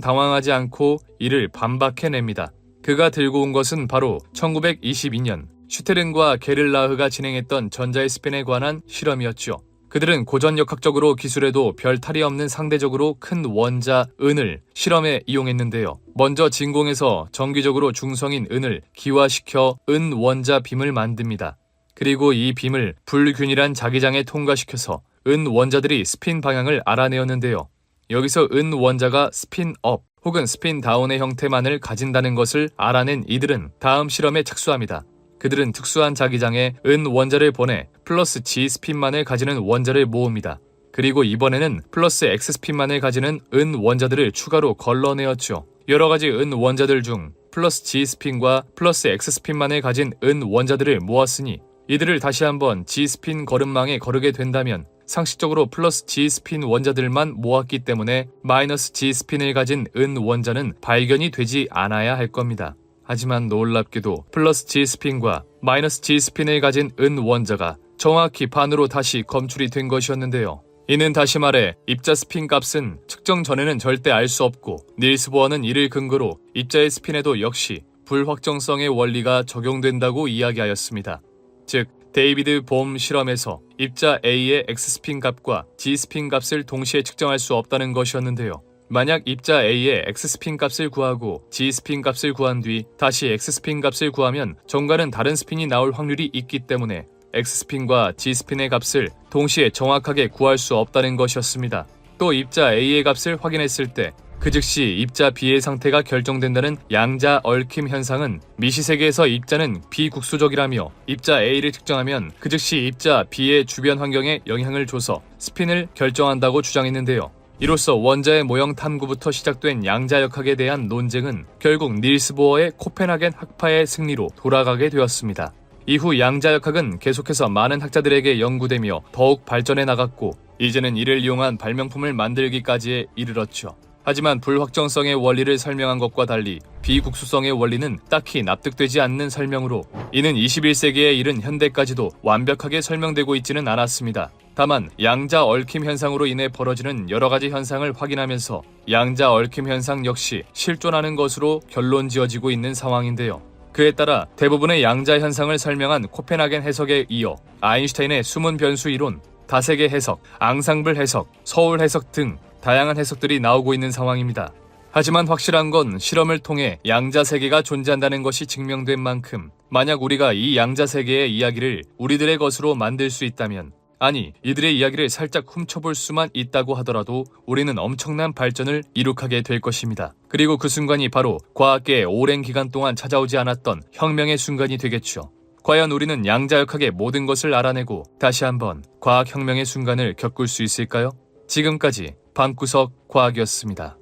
A: 당황하지 않고 이를 반박해냅니다. 그가 들고 온 것은 바로 1922년 슈테른과 게를라흐가 진행했던 전자의 스핀에 관한 실험이었죠. 그들은 고전역학적으로 기술에도 별 탈이 없는 상대적으로 큰 원자 은을 실험에 이용했는데요. 먼저 진공에서 정기적으로 중성인 은을 기화시켜 은 원자 빔을 만듭니다. 그리고 이 빔을 불균일한 자기장에 통과시켜서 은 원자들이 스핀 방향을 알아내었는데요. 여기서 은 원자가 스핀 업 혹은 스핀 다운의 형태만을 가진다는 것을 알아낸 이들은 다음 실험에 착수합니다. 그들은 특수한 자기장에 은 원자를 보내 플러스 G 스핀만을 가지는 원자를 모읍니다. 그리고 이번에는 플러스 X 스핀만을 가지는 은 원자들을 추가로 걸러내었죠. 여러가지 은 원자들 중 플러스 G 스핀과 플러스 X 스핀만을 가진 은 원자들을 모았으니 이들을 다시 한번 G 스핀 걸음망에 거르게 된다면 상식적으로 플러스 G 스핀 원자들만 모았기 때문에 마이너스 G 스핀을 가진 은 원자는 발견이 되지 않아야 할 겁니다. 하지만 놀랍게도 플러스 G 스핀과 마이너스 G 스핀을 가진 은 원자가 정확히 반으로 다시 검출이 된 것이었는데요. 이는 다시 말해 입자 스핀 값은 측정 전에는 절대 알 수 없고 닐스 보어는 이를 근거로 입자의 스핀에도 역시 불확정성의 원리가 적용된다고 이야기하였습니다. 즉 데이비드 봄 실험에서 입자 A의 X스핀 값과 G스핀 값을 동시에 측정할 수 없다는 것이었는데요. 만약 입자 A의 X스핀 값을 구하고 G스핀 값을 구한 뒤 다시 X스핀 값을 구하면 정과는 다른 스핀이 나올 확률이 있기 때문에 X스핀과 G스핀의 값을 동시에 정확하게 구할 수 없다는 것이었습니다. 또 입자 A의 값을 확인했을 때 그 즉시 입자 B의 상태가 결정된다는 양자 얽힘 현상은 미시세계에서 입자는 비국수적이라며 입자 A를 측정하면 그 즉시 입자 B의 주변 환경에 영향을 줘서 스핀을 결정한다고 주장했는데요. 이로써 원자의 모형 탐구부터 시작된 양자역학에 대한 논쟁은 결국 닐스 보어의 코펜하겐 학파의 승리로 돌아가게 되었습니다. 이후 양자역학은 계속해서 많은 학자들에게 연구되며 더욱 발전해 나갔고 이제는 이를 이용한 발명품을 만들기까지에 이르렀죠. 하지만 불확정성의 원리를 설명한 것과 달리 비국수성의 원리는 딱히 납득되지 않는 설명으로 이는 21세기에 이른 현대까지도 완벽하게 설명되고 있지는 않았습니다. 다만 양자 얽힘 현상으로 인해 벌어지는 여러가지 현상을 확인하면서 양자 얽힘 현상 역시 실존하는 것으로 결론 지어지고 있는 상황인데요. 그에 따라 대부분의 양자 현상을 설명한 코펜하겐 해석에 이어 아인슈타인의 숨은 변수 이론, 다세계 해석, 앙상블 해석, 서울 해석 등 다양한 해석들이 나오고 있는 상황입니다. 하지만 확실한 건 실험을 통해 양자 세계가 존재한다는 것이 증명된 만큼 만약 우리가 이 양자 세계의 이야기를 우리들의 것으로 만들 수 있다면 아니 이들의 이야기를 살짝 훔쳐볼 수만 있다고 하더라도 우리는 엄청난 발전을 이룩하게 될 것입니다. 그리고 그 순간이 바로 과학계에 오랜 기간 동안 찾아오지 않았던 혁명의 순간이 되겠죠. 과연 우리는 양자역학의 모든 것을 알아내고 다시 한번 과학혁명의 순간을 겪을 수 있을까요? 지금까지 방구석 과학이었습니다.